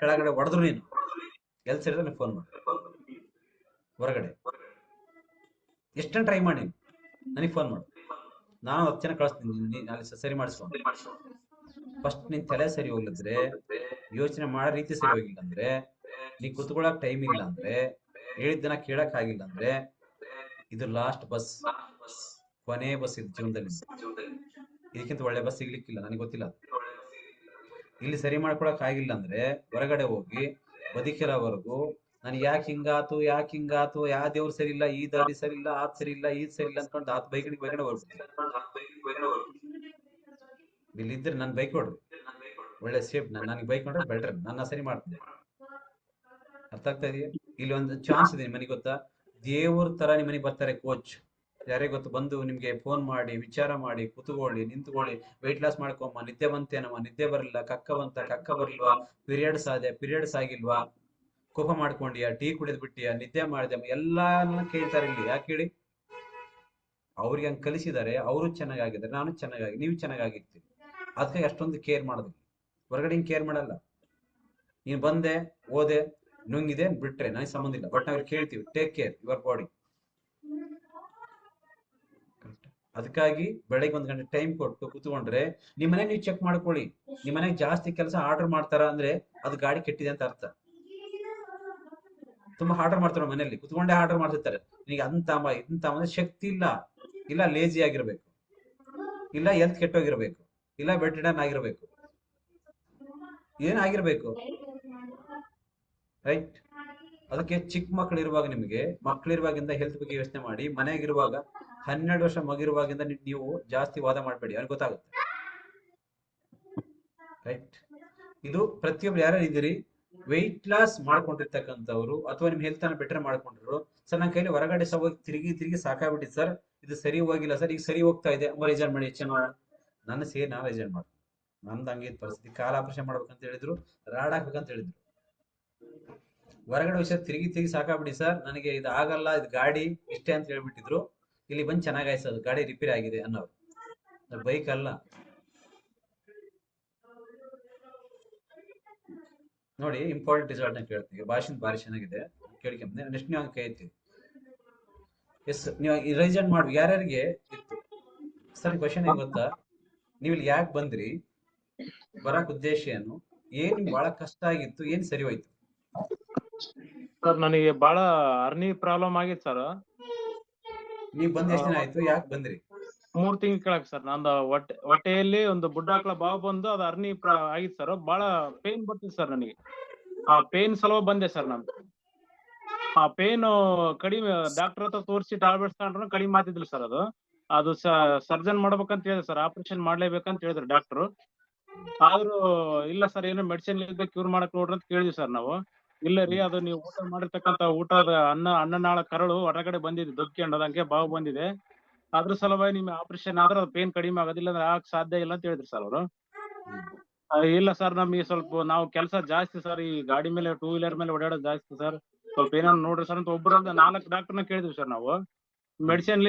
ಕೆಳಗಡೆ ಹೊಡೆದ್ರು ನೀನು ಹೆಲ್ತ್ ಸರಿ ನೀವು ಫೋನ್ ಮಾಡಿ ಹೊರಗಡೆ. ಎಷ್ಟನ್ನು ಟ್ರೈ ಮಾಡಿ ನನಗೆ ಫೋನ್ ಮಾಡು, ನಾನು 10 ಜನ ಕಳಿಸ್ತೀನಿ, ಅಲ್ಲಿ ಸರಿ ಮಾಡಿಸ್ಕೊಂಡು. ಫಸ್ಟ್ ನಿನ್ ತಲೆ ಸರಿ ಹೋಗ್ಲಿದ್ರೆ, ಯೋಚನೆ ಮಾಡೋ ರೀತಿ ಸರಿ ಹೋಗಿಲ್ಲ ಅಂದ್ರೆ, ನೀ ಕುತ್ಕೊಳಕ್ ಟೈಮ್ ಇಲ್ಲ ಅಂದ್ರೆ, ಹೇಳಿದ್ದನ್ನ ಕೇಳಕ್ ಆಗಿಲ್ಲ ಅಂದ್ರೆ, ಇದು ಲಾಸ್ಟ್ ಬಸ್, ಕೊನೆ ಬಸ್ ಇದು ಜೀವನದಲ್ಲಿ. ಇದಕ್ಕಿಂತ ಒಳ್ಳೆ ಬಸ್ ಸಿಗ್ಲಿಕ್ಕಿಲ್ಲ, ನನಗೆ ಗೊತ್ತಿಲ್ಲ. ಇಲ್ಲಿ ಸರಿ ಮಾಡ್ಕೊಳಕ್ ಆಗಿಲ್ಲ ಅಂದ್ರೆ ಹೊರಗಡೆ ಹೋಗಿ ಬದುಕಿರೋವರೆಗೂ ನಾನು ಯಾಕೆ ಹಿಂಗಾತು ಯಾ ದೇವ್ರು ಸರಿ ಇಲ್ಲ, ಈ ದಾರಿ ಸರಿ ಇಲ್ಲ, ಆದ್ ಸರಿ ಇಲ್ಲ, ಈದ್ ಸರಿ ಇಲ್ಲ ಅನ್ಕೊಂಡು ಆತ್ ಬೈಕಡೆ ಹೋಗ್ಬಿಡ್ತೀನಿ. ಇಲ್ಲಿದ್ರೆ ನನ್ ಬೈಕ್ ಹೊಡ್ರಿ, ಒಳ್ಳೆ ಸೇಫ್. ನನಗೆ ಬೈಕ್ ನೋಡ್ರೆ ಬೆಟರ್, ನನ್ನ ಸರಿ ಮಾಡ್ತೀನಿ. ಅರ್ಥ ಆಗ್ತಾ ಇದೆಯಾ? ಇಲ್ಲಿ ಒಂದು ಚಾನ್ಸ್ ಇದೆ ನಿಮಗೆ ಗೊತ್ತಾ? ದೇವ್ರ ತರ ನಿಮ್ಮ ಮನೆಗೆ ಬರ್ತಾರೆ ಕೋಚ್. ಯಾರೇ ಗೊತ್ತು, ಬಂದು ನಿಮ್ಗೆ ಫೋನ್ ಮಾಡಿ ವಿಚಾರ ಮಾಡಿ ಕುತ್ಕೊಳ್ಳಿ, ನಿಂತ್ಕೊಳ್ಳಿ, ವೆಯ್ಟ್ ಲಾಸ್ ಮಾಡ್ಕೊಮ್ಮ, ನಿದ್ದೆ ಬಂತೇನಮ್ಮ, ನಿದ್ದೆ ಬರಲಿಲ್ಲ, ಕಕ್ಕ ಬರ್ಲಿಲ್ವಾ, ಪೀರಿಯಡ್ಸ್ ಆಗಿಲ್ವಾ, ಕೋಪ ಮಾಡ್ಕೊಂಡಿಯಾ, ಟೀ ಕುಡಿದ್ ಬಿಟ್ಟಿಯಾ, ನಿದ್ದೆ ಮಾಡಿದೆ, ಎಲ್ಲಾನು ಕೇಳ್ತಾರೆ ಇಲ್ಲಿ. ಯಾಕೆ ಹೇಳಿ? ಅವ್ರಿಗೆ ಹಂಗೆ ಕಲಿಸಿದ್ದಾರೆ, ಅವರು ಚೆನ್ನಾಗಿದ್ದಾರೆ, ನಾನು ಚೆನ್ನಾಗಿ, ನೀವು ಚೆನ್ನಾಗಿರ್ತೀವಿ. ಅದಕ್ಕೆ ಅಷ್ಟೊಂದು ಕೇರ್ ಮಾಡೋದು. ಹೊರಗಡೆ ಹಿಂಗೆ ಕೇರ್ ಮಾಡಲ್ಲ. ನೀನು ಬಂದೆ ಓದೆ ನುಂಗಿದೆ ಬಿಟ್ರೆ ನನಗೆ ಸಂಬಂಧ ಇಲ್ಲ, ಬಟ್ ನಾವ್ ಕೇಳ್ತೀವಿ ಟೇಕ್ ಕೇರ್ ಯುವರ್ ಬಾಡಿ. ಅದಕ್ಕಾಗಿ ಬೆಳಗ್ಗೆ 1 ಗಂಟೆ ಟೈಮ್ ಕೊಟ್ಟು ಕುತ್ಕೊಂಡ್ರೆ ನಿಮ್ಮನೆ ನೀವು ಚೆಕ್ ಮಾಡ್ಕೊಳ್ಳಿ. ನಿಮ್ಮನೆಗೆ ಜಾಸ್ತಿ ಕೆಲಸ ಆರ್ಡರ್ ಮಾಡ್ತಾರ ಅಂದ್ರೆ ಅದು ಗಾಡಿ ಕೆಟ್ಟಿದೆ ಅಂತ ಅರ್ಥ. ತುಂಬಾ ಆರ್ಡರ್ ಮಾಡ್ತಾರೆ ಮನೆಯಲ್ಲಿ, ಕುತ್ಕೊಂಡೇ ಆರ್ಡರ್ ಮಾಡ್ತಿರ್ತಾರೆ. ನಿನಗೆ ಅಂತ ಅಂದ್ರೆ ಶಕ್ತಿ ಇಲ್ಲ ಲೇಜಿ ಆಗಿರ್ಬೇಕು, ಇಲ್ಲ ಹೆಲ್ತ್ ಕೆಟ್ಟೋಗಿರ್ಬೇಕು, ಇಲ್ಲ ಬೆಡ್ ರಿಡನ್ ಆಗಿರ್ಬೇಕು, ಏನಾಗಿರ್ಬೇಕು. ರೈಟ್? ಅದಕ್ಕೆ ಚಿಕ್ಕ ಮಕ್ಕಳಿರುವಾಗ, ನಿಮಗೆ ಮಕ್ಕಳಿರುವಾಗಿಂದ ಹೆಲ್ತ್ ಬಗ್ಗೆ ಯೋಚನೆ ಮಾಡಿ. ಮನೆಯಾಗಿರುವಾಗ 12 ವರ್ಷ ಮಗಿರುವಾಗಿಂದ ನೀವು ಜಾಸ್ತಿ ವಾದ ಮಾಡಬೇಡಿ, ಅವ್ರಿಗೆ ಗೊತ್ತಾಗುತ್ತೆ. ರೈಟ್? ಇದು ಪ್ರತಿಯೊಬ್ರು ಯಾರು ಇದ್ದೀರಿ ವೆಯ್ಟ್ ಲಾಸ್ ಮಾಡ್ಕೊಂಡಿರ್ತಕ್ಕಂಥವ್ರು, ಅಥವಾ ನಿಮ್ ಹೆಲ್ತ್ ಅನ್ನ ಬೆಟರ್ ಮಾಡ್ಕೊಂಡಿರೋ, ಸರ್ ನನ್ನ ಕೈಲಿ ಹೊರಗಡೆ ಹೋಗಿ ತಿರುಗಿ ಸಾಕಾಗ್ಬಿಟ್ಟಿದೆ ಸರ್, ಇದು ಸರಿ ಹೋಗಿಲ್ಲ ಸರ್, ಈಗ ಸರಿ ಹೋಗ್ತಾ ಇದೆ, ರಿಸೈನ್ ಮಾಡಿ ಚೆನ್ನಾಗಿ. ನಾನು ರಿಸೈನ್ ಮಾಡ್ತೀನಿ. ನಮ್ದು ಹಂಗಿದ್ ಪರಿಸ್ಥಿತಿ. ಕಾಲ ಆಪರೇಷನ್ ಮಾಡ್ಬೇಕಂತ ಹೇಳಿದ್ರು, ರಾಡ್ ಹಾಕ್ಬೇಕಂತ ಹೇಳಿದ್ರು. ಹೊರಗಡೆ ವಿಷಯ ತಿರುಗಿ ಸಾಕಾಗ್ಬಿಡಿ ಸರ್, ನನಗೆ ಇದು ಆಗಲ್ಲ, ಇದು ಗಾಡಿ ಇಷ್ಟೇ ಅಂತ ಹೇಳ್ಬಿಟ್ಟಿದ್ರು. ಇಲ್ಲಿ ಬಂದು ಚೆನ್ನಾಗಾಯ್ತು, ಅದು ಗಾಡಿ ರಿಪೇರ್ ಆಗಿದೆ ಅನ್ನೋರು. ಬೈಕ್ ಅಲ್ಲ ನೋಡಿ. ಇಂಪಾರ್ಟೆಂಟ್ ರಿಸಲ್ಟ್ ನ ಕೇಳ್ತೀವಿ, ಭಾರಿ ಚೆನ್ನಾಗಿದೆ ಕೇಳ್ಕೊಂಬಂದೆ. ನೆಕ್ಸ್ಟ್ ನೀವು ಹಂಗೆ ಕೈ ಎತ್ತಿ. ಎಸ್, ನೀವು ರಿಸೈನ್ ಮಾಡಿ. ಯಾರ್ಯಾರಿಗೆ ಇತ್ತು ಸರ್ ಕ್ವಶನ್ ಏನ್ ಗೊತ್ತಾ? ನೀವು ಇಲ್ಲಿ ಯಾಕೆ ಬಂದ್ರಿ, ಬರಕ್ ಉದ್ದೇಶ ಏನು, ಏನ್ ಬಹಳ ಕಷ್ಟ ಆಗಿತ್ತು, ಏನ್ ಸರಿ ಹೋಯ್ತು? ಸರ್ ನನಗೆ ಬಹಳ ಅರ್ನಿ ಪ್ರಾಬ್ಲಮ್ ಆಗಿತ್ತು ಸರ್. ನೀವ್ ಬಂದ್ ಎಷ್ಟು ದಿನ ಆಯ್ತು, ಯಾಕೆ ಬಂದ್ರಿ? 3 ತಿಂಗಳ ಕೆಳಗೆ ಸರ್. ನಂದು ಹೊಟ್ಟೆಯಲ್ಲಿ ಒಂದು ಬುಡ್ಡಾಕ್ಳ ಬಾವು ಬಂದು ಅದು ಅರ್ನಿ ಆಗಿತ್ತು ಸರ್. ಬಹಳ ಪೇನ್ ಬರ್ತಿತ್ತು ಸರ್ ನನಗೆ. ಆ ಪೇನ್ ಸಲುವಾಗಿ ಬಂದೆ ಸರ್ ನಾನು. ಆ ಪೇನ್ ಕಡಿಮೆ, ಡಾಕ್ಟರ್ ಹತ್ರ ತೋರಿಸಿ ಟ್ಯಾಬ್ಲೆಟ್ಸ್ ತಗೊಂಡ್ರು ಕಡಿಮೆ ಮಾತಿದ್ರು ಸರ್. ಅದು ಸರ್ಜನ್ ಮಾಡ್ಬೇಕಂತ ಹೇಳಿದ್ರು ಸರ್, ಆಪರೇಷನ್ ಮಾಡ್ಲೇಬೇಕಂತ ಹೇಳಿದ್ರು ಡಾಕ್ಟರ್. ಆದ್ರೂ ಇಲ್ಲ ಸರ್, ಏನೋ ಮೆಡಿಸಿನ್ ಕ್ಯೂರ್ ಮಾಡಕ್ ನೋಡ್ರಿ ಅಂತ ಕೇಳಿದ್ವಿ ಸರ್ ನಾವು. ಇಲ್ಲ ರೀ, ಅದು ನೀವು ಊಟ ಮಾಡಿರ್ತಕ್ಕಂತ ಊಟದ ಅನ್ನನಾಳ ಕರಳು ಹೊರಗಡೆ ಬಂದಿದೆ, ದೊಕ್ಕೊಂಡದಂಗೆ ಬಾವು ಬಂದಿದೆ, ಅದ್ರ ಸಲುವಾಗಿ ನಿಮ್ ಆಪರೇಷನ್ ಆದ್ರೆ ಅದು ಪೇನ್ ಕಡಿಮೆ ಆಗೋದಿಲ್ಲ, ಅಂದ್ರೆ ಆಗಕ್ ಸಾಧ್ಯ ಇಲ್ಲ ಅಂತ ಹೇಳಿದ್ರು ಸರ್ ಅವರು. ಇಲ್ಲ ಸರ್, ನಮಗೆ ಸ್ವಲ್ಪ ನಾವು ಕೆಲಸ ಜಾಸ್ತಿ ಸರ್, ಈ ಗಾಡಿ ಮೇಲೆ 2 ವೀಲರ್ ಮೇಲೆ ಓಡಾಡೋದು ಜಾಸ್ತಿ ಸರ್, ಸ್ವಲ್ಪ ಏನಾದ್ರು ನೋಡ್ರಿ ಸರ್ ಅಂತ ಒಬ್ಬರಲ್ಲ 4 ಡಾಕ್ಟರ್ನ ಕೇಳಿದ್ವಿ ಸರ್ ನಾವು. ಮೆಡಿಸಿನ್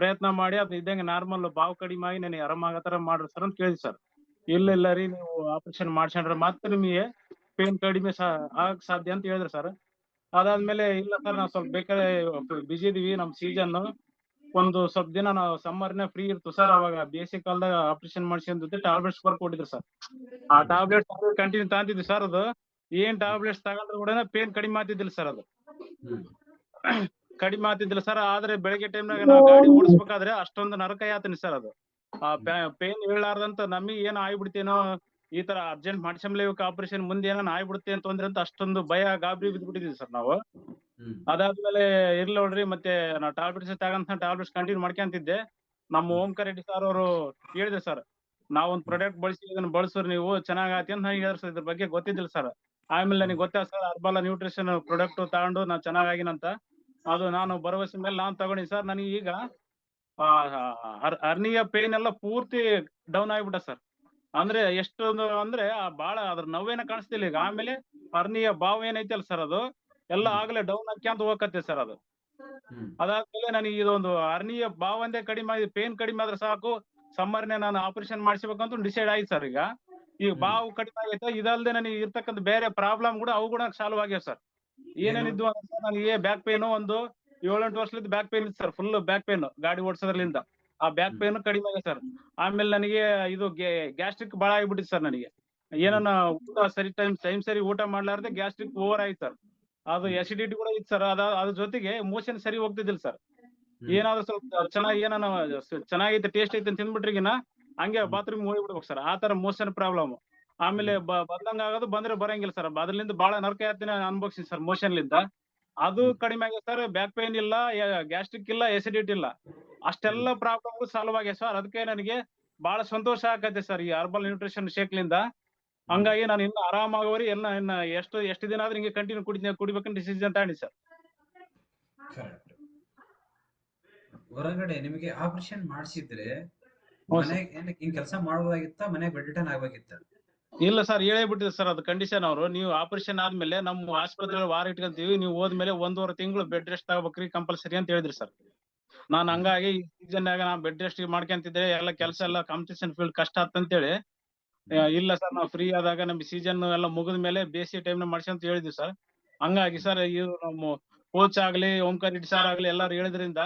ಪ್ರಯತ್ನ ಮಾಡಿ ಅದು ಇದ್ದಂಗೆ ನಾರ್ಮಲ್ ಬಾವು ಕಡಿಮೆ ಆಗಿ ನನಗೆ ಆರಾಮಾಗತರ ಮಾಡ್ರಿ ಸರ್ ಅಂತ ಕೇಳಿದ್ವಿ ಸರ್. ಇಲ್ಲ ರೀ, ನೀವು ಆಪರೇಷನ್ ಮಾಡ್ಸ್ಕೊಂಡ್ರೆ ಮತ್ತೆ ನಿಮಗೆ ಪೇನ್ ಕಡಿಮೆ ಆಗಕ್ ಸಾಧ್ಯ ಅಂತ ಹೇಳಿದ್ರು ಸರ್. ಅದಾದ್ಮೇಲೆ ಇಲ್ಲ ಸರ್, ನಾವು ಸ್ವಲ್ಪ ಬೇಕಾದ್ರೆ ಬಿಜಿ ಇದೀವಿ, ನಮ್ ಸೀಸನ್ ಒಂದು ಸ್ವಲ್ಪ ದಿನ ನಾವು ಸಮ್ಮರ್ನ ಫ್ರೀ ಇರ್ತು ಸರ್. ಅವಾಗ ಬೇಸಿಕ್ ಕಾಲದಾಗ ಆಪರೇಷನ್ ಮಾಡ್ಸಿದ್ರೆ ಟ್ಯಾಬ್ಲೆಟ್ಸ್ ಬರ್ಕೊಟ್ಟಿದ್ರು ಸರ್. ಆ ಟ್ಯಾಬ್ಲೆಟ್ಸ್ ಕಂಟಿನ್ಯೂ ತಗೊಂತಿದ್ವಿ ಸರ್. ಅದು ಏನ್ ಟ್ಯಾಬ್ಲೆಟ್ಸ್ ತಗೊಂಡ್ರು ಕೂಡ ಪೇನ್ ಕಡಿಮೆ ಆಗ್ತಿದ್ದಿಲ್ಲ ಸರ್. ಅದು ಕಡಿಮೆ ಆಗ್ತಿದ್ದಿಲ್ಲ ಸರ್. ಆದ್ರೆ ಬೆಳಗ್ಗೆ ಟೈಮ್ನಾಗ ನಾವು ಗಾಡಿ ಓಡಿಸ್ಬೇಕಾದ್ರೆ ಅಷ್ಟೊಂದು ನರಕ ಯಾತನೆ ಸರ್. ಅದು ಆ ಪೇನ್ ಹೇಳಾರ್ದಂತ ನಮಗೆ ಏನೋ ಆಗ್ಬಿಡ್ತೇನೋ, ಈ ತರ ಅರ್ಜೆಂಟ್ ಮಾಡ್ಸಂಬ್ಲೇಬೇಕು ಆಪರೇಷನ್, ಮುಂದೆ ಏನೋ ಆಗ್ಬಿಡುತ್ತೆ ಅಂತಂದ್ರೆ ಅಂತ ಅಷ್ಟೊಂದು ಭಯ ಗಾಬರಿ ಬಿದ್ಬಿಟ್ಟಿದ್ವಿ ಸರ್ ನಾವು. ಅದಾದ್ಮೇಲೆ ಇರ್ಲಿ ನೋಡ್ರಿ, ಮತ್ತೆ ನಾವು ಟ್ಯಾಬ್ಲೆಟ್ಸ್ ಕಂಟಿನ್ಯೂ ಮಾಡ್ಕೊಂತಿದ್ದೆ. ನಮ್ಮ ಓಂಕಾರ ರೆಡ್ಡಿ ಸರ್ ಅವರು ಹೇಳಿದ್ರು ಸರ್, ನಾವೊಂದ್ ಪ್ರಾಡಕ್ಟ್ ಬಳಸಿ ಇದನ್ನ ಬಳಸ್ರಿ ನೀವು ಚೆನ್ನಾಗತಿ ಅಂತ ಹೇಳಿದ್ರು ಸರ್. ಇದ್ರ ಬಗ್ಗೆ ಗೊತ್ತಿದ್ದಿಲ್ಲ ಸರ್. ಆಮೇಲೆ ನನಗೆ ಗೊತ್ತಾಗ ಸರ್, ಅರ್ಬಲಾ ನ್ಯೂಟ್ರಿಷನ್ ಪ್ರಾಡಕ್ಟ್ ತಗೊಂಡು ನಾನು ಚೆನ್ನಾಗಿನಂತ. ಅದು ನಾನು ಭರವಸೆ ಮೇಲೆ ನಾನು ತಗೊಂಡಿನಿ ಸರ್. ನನಗೆ ಈಗ ಹರ್ನಿಯ ಪೇನ್ ಎಲ್ಲ ಪೂರ್ತಿ ಡೌನ್ ಆಗ್ಬಿಟ್ಟ ಸರ್. ಅಂದ್ರೆ ಎಷ್ಟೊಂದು ಅಂದ್ರೆ ಬಾಳ ಅದ್ರ ನೋವೇನ ಕಾಣಿಸ್ತಿಲ್ಲ ಈಗ. ಆಮೇಲೆ ಹರ್ನಿಯ ಭಾವ ಏನೈತಲ್ಲ ಸರ್, ಅದು ಎಲ್ಲ ಆಗ್ಲೇ ಡೌನ್ ಆಕ್ಯಂತ ಹೋಗತ್ತೆ ಸರ್. ಅದು ಅದಾದ್ಮೇಲೆ ನನಗೆ ಇದೊಂದು ಹರ್ನಿಯ ಭಾವ ಒಂದೇ ಕಡಿಮೆ ಆಗಿ ಪೇನ್ ಕಡಿಮೆ ಆದ್ರೆ ಸಾಕು, ಸಮ್ಮರ್ನೇ ನಾನು ಆಪರೇಷನ್ ಮಾಡಿಸ್ಬೇಕಂತ ಡಿಸೈಡ್ ಆಯ್ತು ಸರ್. ಈಗ ಬಾವು ಕಡಿಮೆ ಆಗೈತೆ, ಇದಲ್ದೆ ನನಗೆ ಇರ್ತಕ್ಕಂಥ ಬೇರೆ ಪ್ರಾಬ್ಲಮ್ ಕೂಡ ಅವು ಕೂಡ ಸಾಲ್ವ್ ಆಗ್ಯಾವ ಸರ್. ಏನೇನಿದ್ವು ಅಂದ್ರೆ ನನಗೆ ಬ್ಯಾಕ್ ಪೇನ್ ಒಂದು 7-8 ವರ್ಷದಿಂದ ಬ್ಯಾಕ್ ಪೇನ್ ಇತ್ತು ಸರ್. ಫುಲ್ ಬ್ಯಾಕ್ ಪೇನ್ ಗಾಡಿ ಓಡಿಸೋದ್ರಲಿಂದ ಆ ಬ್ಯಾಕ್ ಪೇನ್ ಕಡಿಮೆ ಆಗಿದೆ ಸರ್. ಆಮೇಲೆ ನನಗೆ ಇದು ಗ್ಯಾಸ್ಟ್ರಿಕ್ ಬಾಳ ಆಗ್ಬಿಟ್ಟಿತ್ತು ಸರ್. ನನಗೆ ಏನನ್ನ ಊಟ ಟೈಮ್ ಸರಿ ಊಟ ಮಾಡ್ಲಾರ್ದೆ ಗ್ಯಾಸ್ಟ್ರಿಕ್ ಓವರ್ ಆಯ್ತು ಸರ್. ಅದು ಎಸಿಡಿಟಿ ಕೂಡ ಇತ್ತು ಸರ್. ಅದ್ರ ಜೊತೆಗೆ ಮೋಷನ್ ಸರಿ ಹೋಗ್ತಿದ್ದಿಲ್ಲ ಸರ್. ಏನಾದ್ರು ಸ್ವಲ್ಪ ಚೆನ್ನಾಗಿ ಏನಾನ ಚೆನ್ನಾಗೈತೆ ಟೇಸ್ಟ್ ಐತೆ ಅಂತ ತಿಂದ್ಬಿಟ್ರಿಗಿನ ಹಂಗೆ ಬಾತ್ರೂಮ್ ಹೋಗ್ಬಿಡ್ಬೇಕು ಸರ್. ಆ ತರ ಮೋಷನ್ ಪ್ರಾಬ್ಲಮ್. ಆಮೇಲೆ ಬಂದಂಗ ಆಗೋದು, ಬಂದ್ರೆ ಬರಂಗಿಲ್ಲ ಸರ್. ಅದ್ರಲಿಂದ ಬಹಳ ನರಕ ಯಾತನೆ ಅನ್ಭವಿಸಿ ಸರ್ ಮೋಷನ್ಲಿಂದ. ಅದು ಕಡಿಮೆ ಆಗಿದೆ ಸರ್. ಬ್ಯಾಕ್ ಪೇನ್ ಇಲ್ಲ, ಗ್ಯಾಸ್ಟ್ರಿಕ್ ಇಲ್ಲ, ಎಸಿಡಿಟಿ ಇಲ್ಲ, ಅಷ್ಟೆಲ್ಲ ಪ್ರಾಬ್ಲಮ್ ಸಾಲ್ವ್ ಆಗಿದೆ ಸರ್. ಅದಕ್ಕೆ ನನಗೆ ಬಹಳ ಸಂತೋಷ ಆಗತ್ತೆ ಸರ್ ಈ ಹರ್ಬಲ್ ನ್ಯೂಟ್ರಿಷನ್ ಶೇಕ್ಲಿಂದ. ಹಂಗಾಗಿ ನಾನು ಇನ್ನು ಆರಾಮಾಗೋರಿ ಇನ್ನ ಎಷ್ಟು ದಿನ ಆದ್ರೆ ಹಿಂಗೆ ಕಂಟಿನ್ಯೂ ಕುಡಿಬೇಕಂತ ಡಿಸಿಷನ್ ತಗೊಂಡಿ ಸರ್. ಹೊರಗಡೆ ನಿಮಗೆ ಆಪರೇಷನ್ ಮಾಡಿಸಿದ್ರೆ ಮನೆಗೆ ಹಿಂಗ್ ಕೆಲಸ ಮಾಡಬಹುದಾಗಿತ್ತ, ಮನೆಗೆ ಬೆಡ್ ರಿಟರ್ನ್ ಆಗ್ಬೇಕಿತ್ತ? ಇಲ್ಲ ಸರ್, ಹೇಳೇ ಬಿಟ್ಟಿದ್ರು ಸರ್ ಅದು ಕಂಡೀಷನ್. ಅವರು ನೀವು ಆಪರೇಷನ್ ಆದ್ಮೇಲೆ ನಮ್ಮ ಆಸ್ಪತ್ರೆ ವಾರ ಇಟ್ಕೊಂತೀವಿ, ನೀವು ಹೋದ್ಮೇಲೆ 1.5 ತಿಂಗಳು ಬೆಡ್ ರೆಸ್ಟ್ ತಗೋಬೇಕ್ರಿ ಕಂಪಲ್ಸರಿ ಅಂತ ಹೇಳಿದ್ರಿ ಸರ್. ನಾನು ಹಂಗಾಗಿ ಈ ಸೀಸನ್ ನಾಗ ನಾನು ಬೆಡ್ ರೆಸ್ಟ್ ಮಾಡ್ಕೊಂತಿದ್ದೆ. ಎಲ್ಲ ಕೆಲಸ ಎಲ್ಲ ಕಾಂಪಿಟೇಷನ್ ಫೀಲ್ಡ್ ಕಷ್ಟ ಅಂತೇಳಿ ಇಲ್ಲ ಸರ್, ನಾವು ಫ್ರೀ ಆದಾಗ ನಮ್ ಸೀಸನ್ ಎಲ್ಲ ಮುಗಿದ ಮೇಲೆ ಬೇಸಿಗೆ ಟೈಮ್ ನ ಮಾಡ್ಸಿ ಅಂತ ಹೇಳಿದ್ವಿ ಸರ್. ಹಂಗಾಗಿ ಸರ್ ಇವ್ರು ನಮ್ಮ ಕೋಚ್ ಆಗ್ಲಿ, ಓಂಕಾರ ರೆಡ್ಡಿ ಸರ್ ಆಗ್ಲಿ ಎಲ್ಲಾರು ಹೇಳಿದ್ರಿಂದ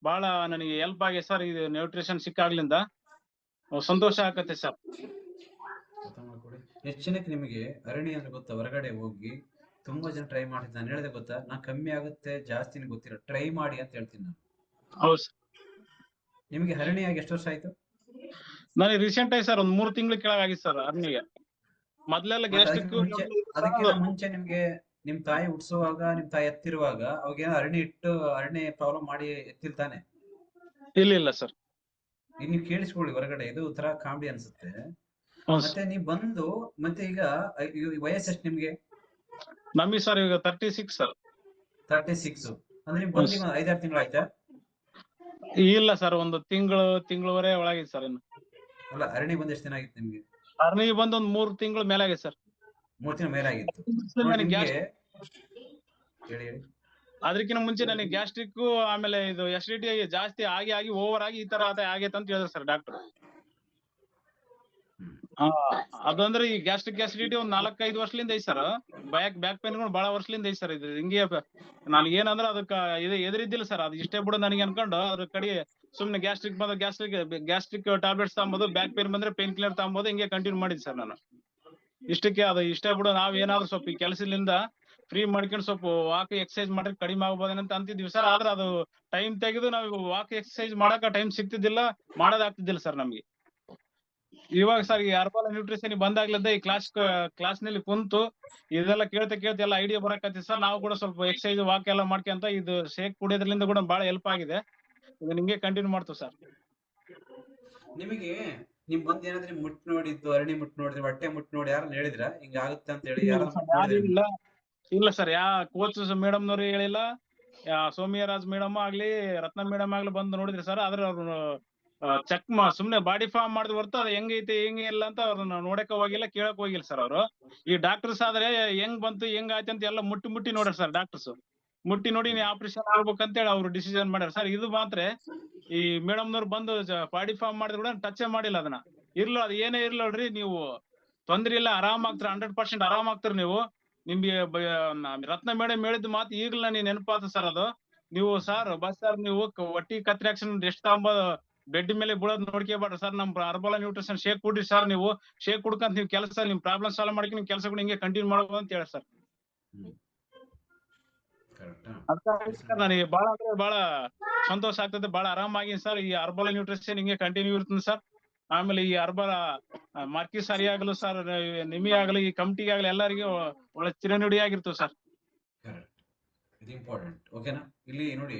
ಬಹಳ ನನಗೆ ಹೆಲ್ಪ್ ಆಗಿದೆ ಸರ್. ಇದು ನ್ಯೂಟ್ರಿಷನ್ ಸಿಕ್ಕಾಗ್ಲಿಂದ ಸಂತೋಷ ಆಗತ್ತೆ ಸರ್. ಹೆಚ್ಚಿನಕ್ಕೆ ನಿಮಗೆ ಅರಣಿ ಅಂದ್ರೆ ಗೊತ್ತಾ? ಹೊರಗಡೆ ಹೋಗಿ ತುಂಬಾ ಜನ ಟ್ರೈ ಮಾಡ್ತಿದ್ದೆ. ನಾನು ಹೇಳಿದೆ ಗೊತ್ತಾ, ನಾ ಕಮ್ಮಿ ಆಗುತ್ತೆ ಜಾಸ್ತಿ ಗೊತ್ತಿಲ್ಲ, ಟ್ರೈ ಮಾಡಿ ಅಂತ ಹೇಳ್ತೀನಿ ನಾನು. ಹೌದು ಸರ್. ನಿಮಗೆ ಹರಣಿಯಾಗಿ ಎಷ್ಟು ವರ್ಷ ಆಯ್ತು? ನನಗೆ ರೀಸೆಂಟ್ ಆಗಿ ಸರ್ 3 ತಿಂಗಳ ಕೆಳಗಾಗಿತ್ತು ಸರ್ ಹರ್ನಿಗೆ. ಮೊದ್ಲೆಲ್ಲ ಗ್ಯಾಸ್ಟ್ರಿಕ್. ಅದಕ್ಕಿಂತ ಮುಂಚೆ ನಿಮ್ಗೆ ನಿಮ್ ತಾಯಿ ಹುಟ್ಸುವಾಗ, ನಿಮ್ ತಾಯಿ ಎತ್ತಿರುವಾಗ ಅವಾಗೇನೋ ಅರಣಿ ಪ್ರಾಬ್ಲಮ್ ಮಾಡಿ ಎತ್ತಿಲ್ತಾನೆ? ಇಲ್ಲ ಸರ್. ಈಗ ನೀವು ಕೇಳಿಸ್ಕೊಳ್ಳಿ, ಹೊರಗಡೆ ಇದು ತರ ಕಾಮಿಡಿ ಅನ್ಸುತ್ತೆ. ಮತ್ತೆ ನೀವು ಬಂದು ಮತ್ತೆ ಈಗ ವಯಸ್ಸೆಷ್ಟು ನಿಮ್ಗೆ? ನಮಗೆ ಸರ್ ಈಗ 36 ಸರ್. 36 ಅಂದ್ರೆ ನೀವು ಬಂದು 5-6 ತಿಂಗಳು ಆಯ್ತಾ? ಇಲ್ಲ ಸರ್, ಒಂದು ತಿಂಗಳವರೆ ಒಳಗಿದೆ ಸರ್. ಇನ್ನು ಅಲ್ಲ, ಅರಣಿ ಬಂದ್ ಎಷ್ಟು ದಿನ ಆಗಿತ್ತು ನಿಮ್ಗೆ? ಅರ್ನಿಗೆ ಬಂದು ಒಂದು 3 ತಿಂಗಳು ಮೇಲಾಗಿದೆ ಸರ್. 3 ತಿಂಗಳ ಮೇಲಾಗಿತ್ತು. ಹೇಳಿ. ಅದಕ್ಕಿಂತ ಮುಂಚೆ ನನಗೆ ಗ್ಯಾಸ್ಟ್ರಿಕ್, ಆಮೇಲೆ ಇದು ಎಸಿಡಿಟಿ ಜಾಸ್ತಿ ಆಗಿ ಓವರ್ ಆಗಿ ಈ ತರ ಆಗೈತೆ ಅಂತ ಹೇಳಿದ್ರು ಸರ್ ಡಾಕ್ಟರ್. ಅದಂದ್ರೆ ಈ ಗ್ಯಾಸ್ಟ್ರಿಕ್ ಆಸಿಡಿಟಿ ಒಂದ್ 4-5 ವರ್ಷದಿಂದ ಐತಿ ಸರ್. ಬ್ಯಾಕ್ ಪೇನ್ ಬಹಳ ವರ್ಷದಿಂದ ಐತಿ ಸರ್. ಇದು ಹಿಂಗೆ ನಾನು ಏನಂದ್ರೆ ಅದಕ್ಕ ಇದು ಎದುರಿದ್ದಿಲ್ಲ ಸರ್. ಅದು ಇಷ್ಟೇ ಬಿಡು ನನಗೆ ಅನ್ಕೊಂಡು ಅದ್ರ ಕಡೆ ಸುಮ್ನೆ ಗ್ಯಾಸ್ಟ್ರಿಕ್ ಟ್ಯಾಬ್ಲೆಟ್ಸ್ ತಗೊಂಬೋದು, ಬ್ಯಾಕ್ ಪೇನ್ ಬಂದ್ರೆ ಪೇನ್ ಕಿಲ್ಲರ್ ತಗೊಂಬೋದು, ಹಿಂಗೆ ಕಂಟಿನ್ಯೂ ಮಾಡಿದ್ ಸರ್ ನಾನು. ಇಷ್ಟೇ ಬಿಡು, ನಾವ್ ಏನಾದ್ರು ಸ್ವಲ್ಪ ಈ ಕೆಲಸದಿಂದ ಫ್ರೀ ಮಾಡ್ಕೊಂಡು ಸ್ವಲ್ಪ ವಾಕ್ ಎಕ್ಸರ್ಸೈಸ್ ಮಾಡ್ರೆ ಕಡಿಮೆ ಆಗ್ಬೋದೇನಂತ ಅಂತಿದ್ವಿ ಸರ್. ಆದ್ರೆ ಅದು ಟೈಮ್ ತೆಗೆದು ನಾವು ವಾಕ್ ಎಕ್ಸರ್ಸೈಸ್ ಮಾಡಕ ಟೈಮ್ ಸಿಗ್ತಿದ್ದಿಲ್ಲ, ಮಾಡೋದಾಗ್ತಿದ್ದಿಲ್ಲ ಸರ್ ನಮ್ಗೆ. ಇವಾಗ ಸರ್ ಈ ಹರ್ಬಲ್ ನ್ಯೂಟ್ರಿಷನ್ ಬಂದಾಗ್ಲಿಂದ ಈ ಕ್ಲಾಸ್ ನಲ್ಲಿ ಕುಂತು ಇದೆಲ್ಲ ಕೇಳ್ತಾ ಎಲ್ಲ ಐಡಿಯಾ ಬರಕತ್ತಿ ಸರ್. ನಾವು ಕೂಡ ಸ್ವಲ್ಪ ಎಕ್ಸರ್ಸೈಸ್ ವಾಕ್ ಎಲ್ಲ ಮಾಡ್ಕೊಂತ ಇದು ಶೇಕ್ ಕುಡಿಯೋದ್ರಿಂದ ಕೂಡ ಬಹಳ ಹೆಲ್ಪ್ ಆಗಿದೆ. ಇದು ನಿಮ್ಗೆ ಕಂಟಿನ್ಯೂ ಮಾಡ್ತೀವಿ ಸರ್. ನಿಮಗೆ ನಿಮ್ ಬಂದ್ ಏನಾದ್ರೆ ಮುಟ್ ನೋಡಿದ್ದು, ಅರಣಿ ಮುಟ್ ನೋಡಿದ್ರೆ, ಹೊಟ್ಟೆ ಮುಟ್ ನೋಡಿ ಯಾರು ಹೇಳಿದ್ರ ಹಿಂಗ ಆಗುತ್ತೆ ಅಂತ ಹೇಳಿ? ಇಲ್ಲ ಸರ್, ಕೋಚ್ ಮೇಡಮ್ನವ್ರು ಹೇಳಿಲ್ಲ, ಸೌಮ್ಯರಾಜ್ ಮೇಡಮ್ ಆಗ್ಲಿ, ರತ್ನ ಮೇಡಮ್ ಆಗ್ಲಿ ಬಂದು ನೋಡಿದ್ರಿ ಸರ್. ಆದ್ರೆ ಅವ್ರು ಚೆಕ್ ಸುಮ್ನೆ ಬಾಡಿ ಫಾರ್ಮ್ ಮಾಡಿದ್ ಹೊರತು ಅದು ಹೆಂಗೈತೆ ಹೆಂಗ ಇಲ್ಲ ಅಂತ ಅವ್ರನ್ನ ನೋಡಕ್ ಹೋಗಿಲ್ಲ, ಕೇಳಕ್ ಹೋಗಿಲ್ಲ ಸರ್. ಅವರು ಈ ಡಾಕ್ಟರ್ಸ್ ಆದ್ರೆ ಹೆಂಗ್ ಬಂತು ಹೆಂಗ್ ಆಯ್ತು ಅಂತ ಎಲ್ಲ ಮುಟ್ಟಿ ನೋಡ್ಯಾರ ಸರ್. ಡಾಕ್ಟರ್ಸ್ ಮುಟ್ಟಿ ನೋಡಿ ನೀ ಆಪರೇಷನ್ ಆಗ್ಬೇಕಂತೇಳಿ ಅವ್ರು ಡಿಸಿಷನ್ ಮಾಡ್ಯಾರ ಸರ್. ಇದು ಮಾತ್ರ ಈ ಮೇಡಮ್ನವ್ರು ಬಂದು ಬಾಡಿ ಫಾರ್ಮ್ ಮಾಡಿದ್ರು ಕೂಡ ಟಚ್ ಮಾಡಿಲ್ಲ ಅದನ್ನ. ಅದು ಏನೇ ಇರ್ಲೋಡ್ರಿ, ನೀವು ತೊಂದ್ರೆ ಇಲ್ಲ, ಆರಾಮ್ ಆಗ್ತೀರ, 100% ಆರಾಮ್ ಆಗ್ತೀರಿ ನೀವು. ನಿಮ್ಗೆ ರತ್ನ ಮೇಡಮ್ ಹೇಳಿದ ಮಾತು ಈಗಲೂ ನನಗೆ ನೆನಪಾತ ಸರ್. ಅದು ನೀವು ಸರ್ ಬಸ್ ಸರ್ ನೀವು ಒಟ್ಟಿ ಕತ್ರಿ ಆಕ್ಷನ್ ಎಷ್ಟು ತಗೊಂಬ ಬೆಡ್ ಮೇಲೆ ಬೀಳೋದ್ ನೋಡ್ಕೋಬೇಡ್ರಿ ಸರ್. ನಮ್ ಅರ್ಬಲಾ ನ್ಯೂಟ್ರಿಷನ್ ಶೇಕ್ ಕುಡ್ರಿ ಸರ್. ನೀವು ಶೇಕ್ ಕುಡ್ಕಂತ ನೀವು ಕೆಲಸ ನಿಮ್ ಪ್ರಾಬ್ಲಮ್ ಸಾಲ್ವ್ ಮಾಡ್ಕೊಂಡು ನಿಮ್ ಕೆಲಸಗಳು ಹಿಂಗೆ ಕಂಟಿನ್ಯೂ ಮಾಡ್ಬೋದು ಅಂತ ಹೇಳಿ ಸರ್. ನನಗೆ ಬಹಳ ಅಂದ್ರೆ ಬಹಳ ಸಂತೋಷ ಆಗ್ತದೆ, ಬಹಳ ಆರಾಮಾಗಿ ಸರ್. ಈ ಅರ್ಬಲಾ ನ್ಯೂಟ್ರಿಷನ್ ಹಿಂಗೆ ಕಂಟಿನ್ಯೂ ಇರ್ತದೆ ಸರ್. ಆಮೇಲೆ ಈ ಅರ್ಬಲಾ ಮಾರ್ಕಿ ಸಾರಿ ಆಗಲು ಸರ್, ನಿಮಿ ಆಗಲಿ, ಈ ಕಮಿಟಿಗೆ ಆಗಲಿ ಎಲ್ಲರಿಗೂ ಒಳ್ಳೆ ಚಿರನುಡಿ ಆಗಿರ್ತದೆ ಸರ್. ಇದು ಇಂಪಾರ್ಟೆಂಟ್. ಓಕೆನಾ? ಇಲ್ಲಿ ನೋಡಿ,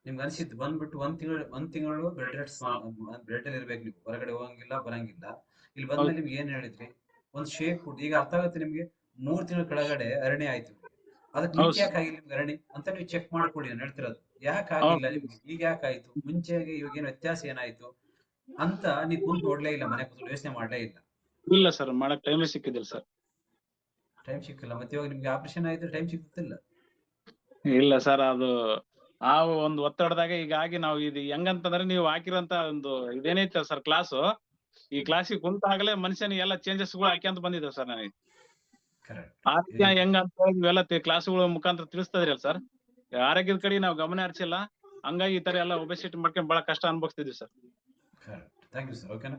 ನಿಮ್ಗೆ ಅನ್ಸಿತ್ತು ಬಂದ್ಬಿಟ್ಟು ಒಂದ್ ತಿಂಗಳು ಬೆಡ್ ಅಲ್ಲಿ ಇರ್ಬೇಕು, ನೀವು ಹೊರಗಡೆ ಹೋಗಂಗಿಲ್ಲ ಬರಂಗಿಲ್ಲ. ಇಲ್ಲಿ ಬಂದ್ಮೇಲೆ ನಿಮ್ಗೆ ಏನ್ ಹೇಳಿದ್ರಿ? ಒಂದ್ ಶೇಕ್ ಫುಡ್. ಈಗ ಅರ್ಥ ಆಗುತ್ತೆ ನಿಮ್ಗೆ. 3 ತಿಂಗಳ ಕೆಳಗಡೆ ಅರಣೆ ಆಯ್ತು, ಅದಕ್ಕೆ ಮುಂಚೆ ಯಾಕೆ ಆಗಿಲ್ಲ ನಿಮ್ಗೆ ಅರಣೆ ಅಂತ ನೀವು ಚೆಕ್ ಮಾಡ್ಕೊಳ್ಳಿ. ನಾನು ಹೇಳ್ತಿರೋದು ಯಾಕೆ ಆಗಿಲ್ಲ ನಿಮ್ಗೆ, ಈಗ ಯಾಕೆ ಆಯ್ತು, ಮುಂಚೆಗೆ ಇವಾಗ ಏನು ವ್ಯತ್ಯಾಸ ಏನಾಯ್ತು ಅಂತ ನೀವು ಮುಂದೆ ನೋಡ್ಲೇ ಇಲ್ಲ, ಮನೆ ಕೂತ್ಕೊಂಡು ಯೋಚನೆ ಮಾಡ್ಲೇ ಇಲ್ಲ. ಇಲ್ಲ ಸರ್, ಮಾಡಕ್ ಟೈಮ್ ಸಿಕ್ಕಿದಿಲ್ಲ ಸರ್. ಟೈಮ್ ಸಿಕ್ಕಿಲ್ಲ. ಮತ್ತೆ ಇವಾಗ ನಿಮ್ಗೆ ಆಪರೇಷನ್ ಆಯ್ತು, ಟೈಮ್ ಸಿಗ್ತಿಲ್ಲ. ಇಲ್ಲ ಸರ್, ಅದು ಆ ಒಂದು ಒತ್ತಡದಾಗ ಹೀಗಾಗಿ ನಾವು ಇದು ಹೆಂಗಂತಂದ್ರೆ ನೀವು ಹಾಕಿರೋಂತ ಒಂದು ಇದೇನೈತೆ ಸರ್ ಕ್ಲಾಸು, ಈ ಕ್ಲಾಸಿಗೆ ಕುಂತಾಗಲೇ ಮನುಷ್ಯನಿಗೆ ಎಲ್ಲ ಚೇಂಜಸ್ ಗಳು ಹಾಕ್ಯಂತ ಬಂದಿದ್ದಾವೆ ಸರ್ ನನಗೆ. ಆರೋಗ್ಯ ಹೆಂಗ ಅಂತ ಹೇಳಿ ಇವೆಲ್ಲ ಕ್ಲಾಸ್ಗಳ ಮುಖಾಂತರ ತಿಳಿಸ್ತದ್ರಿ ಅಲ್ಲ ಸರ್. ಆರೋಗ್ಯದ ಕಡೆ ನಾವು ಗಮನ ಹರಿಸಿಲ್ಲ, ಹಂಗಾಗಿ ಈ ತರ ಎಲ್ಲ ಒಬೆಸಿಟಿ ಮಾಡ್ಕೊಂಡು ಬಹಳ ಕಷ್ಟ ಅನುಭವಿಸ್ತಿದ್ವಿ ಸರ್. Thank you sir. ಓಕೆನಾ?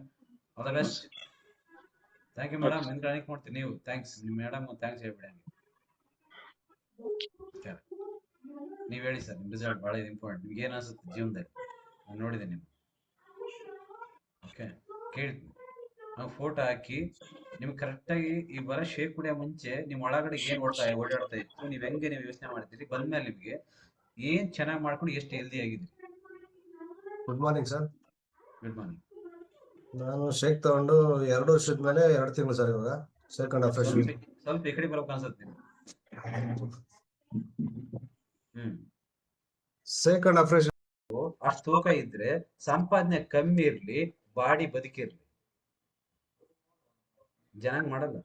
All the best. Thank you madam. ನಿಮ್ಗೆ ಕನೆಕ್ಟ್ ಮಾಡ್ತೀನಿ ನೀವು. ಥ್ಯಾಂಕ್ಸ್ ನಿಮ್ಮ ಮೇಡಮ್, ಥ್ಯಾಂಕ್ಸ್ ಹೇಳ್ಬಿಡಿ. ನೀವ್ ಹೇಳಿ ಸರ್, ನಿಮ್ ರಿಸಲ್ಟ್ ಬಹಳ ಇಂಪಾರ್ಟೆಂಟ್. ನಿಮ್ಗೆ ಏನ್ ಅನ್ಸುತ್ತೆ ಜೀವನದಲ್ಲಿ? ನಾನು ನೋಡಿದೆ ನಿಮ್. ಓಕೆ, ಕೇಳ್ತೀನಿ. ನಾವು ಫೋಟೋ ಹಾಕಿ ನಿಮ್ಗೆ ಕರೆಕ್ಟಾಗಿ ಈ ಬರ ಶೇಕ್ ಕುಡಿಯೋ ಮುಂಚೆ ನಿಮ್ ಒಳಗಡೆ ಏನ್ ಓಡಾಡ್ತಾ ಇತ್ತು, ನೀವ್ ಹೆಂಗೆ ನೀವು ಯೋಚನೆ ಮಾಡ್ತೀರಿ, ಬಂದ್ಮೇಲೆ ನಿಮ್ಗೆ ಏನ್ ಚೆನ್ನಾಗಿ ಮಾಡ್ಕೊಂಡು ಎಷ್ಟು ಹೆಲ್ದಿ ಆಗಿದ್ರಿ. Good morning sir. Good morning. ನಾನು ಶೇಕ್ ತಗೊಂಡು 2 ವರ್ಷದ ಮೇಲೆ 2 ತಿಂಗಳು ಸರ್. ಇವಾಗ ಸೆಕೆಂಡ್ ಆಪರೇಷನ್. ಸ್ವಲ್ಪ ಈ ಕಡೆ ಬರೋಕೆ ಅನ್ಸುತ್ತೆ. Second operation. ಅಷ್ಟು ತೂಕ ಇದ್ರೆ ಸಂಪಾದನೆ ಕಮ್ಮಿ ಇರ್ಲಿ, ಬಾಡಿ ಬದುಕಿರ್ಲಿ, ಜನ ಮಾಡಲ್ಲ.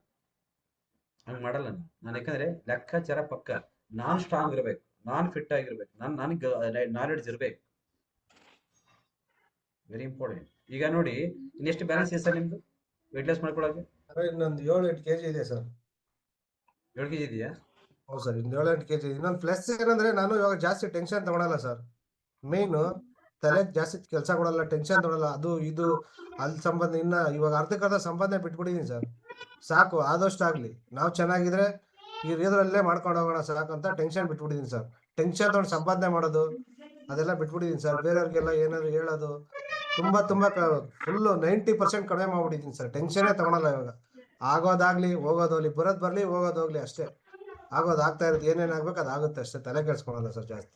ಹಂಗ್ ಮಾಡಲ್ಲ ನಾನು. ಯಾಕಂದ್ರೆ ಲೆಕ್ಕಾಚಾರ ಪಕ್ಕ. ನಾನ್ ಸ್ಟ್ರಾಂಗ್ ಇರ್ಬೇಕು, ನಾನ್ ಫಿಟ್ ಆಗಿರ್ಬೇಕು, ನನಗೆ ನಾಲೆಡ್ಜ್ ಇರ್ಬೇಕು. Very important. ಈಗ ನೋಡಿ, ಇನ್ನೆಷ್ಟು ಬ್ಯಾಲೆನ್ಸ್ ಇದೆ ಸರ್ ನಿಮ್ದು ವೆಯ್ಟ್ ಲಾಸ್ ಮಾಡ್ಕೊಳಕ್ಕೆ? ಇನ್ನೊಂದು 7-8 kg ಇದೆ ಸರ್. 7 kg ಇದೆಯಾ? ಹೌದು ಸರ್, ಇನ್ನು 7-8 kg. ಇನ್ನೊಂದು ಪ್ಲಸ್ ಏನಂದ್ರೆ ನಾನು ಇವಾಗ ಜಾಸ್ತಿ ಟೆನ್ಷನ್ ತಗೊಳಲ್ಲ ಸರ್. ಮೇನ್ ತಲೆ ಜಾಸ್ತಿ ಕೆಲಸ ಕೊಡಲ್ಲ, ಟೆನ್ಷನ್ ತಗೊಳಲ್ಲ. ಅದು ಇದು ಅಲ್ಲಿ ಸಂಪಾದನೆ ಇನ್ನ ಇವಾಗ ಅರ್ಧಕ್ಕರ್ಧ ಸಂಪಾದನೆ ಬಿಟ್ಬಿಟ್ಟಿದೀನಿ ಸರ್. ಸಾಕು, ಆದಷ್ಟು ಆಗ್ಲಿ, ನಾವು ಚೆನ್ನಾಗಿದ್ರೆ ಈ ಇದ್ರಲ್ಲೇ ಮಾಡ್ಕೊಂಡು ಹೋಗೋಣ ಸಾಕು ಅಂತ ಟೆನ್ಷನ್ ಬಿಟ್ಬಿಟ್ಟಿದೀನಿ ಸರ್. ಟೆನ್ಷನ್ ತಗೊಂಡು ಸಂಪಾದನೆ ಮಾಡೋದು ಅದೆಲ್ಲ ಬಿಟ್ಬಿಟ್ಟಿದೀನಿ ಸರ್. ಬೇರೆಯವ್ರಿಗೆಲ್ಲ ಏನಾದ್ರು ಹೇಳೋದು ತುಂಬಾ ಫುಲ್ 90% ಕಡಿಮೆ ಮಾಡ್ಬಿಟ್ಟಿದೀನಿ ಸರ್. ಟೆನ್ಷನ್ನೇ ತಗೊಳಲ್ಲ ಇವಾಗ. ಆಗೋದಾಗ್ಲಿ ಹೋಗೋದೋಗ್ಲಿ, ಬರೋದ್ ಬರ್ಲಿ ಹೋಗೋದೋಗ್ಲಿ ಅಷ್ಟೇ. ಆಗ್ತಾ ಇರೋದು ಏನೇನ್ ಆಗ್ಬೇಕು ಅದಾಗುತ್ತೆ ಅಷ್ಟೇ. ತಲೆ ಕೆಡ್ಸ್ಕೊಳಲ್ಲ ಸರ್ ಜಾಸ್ತಿ.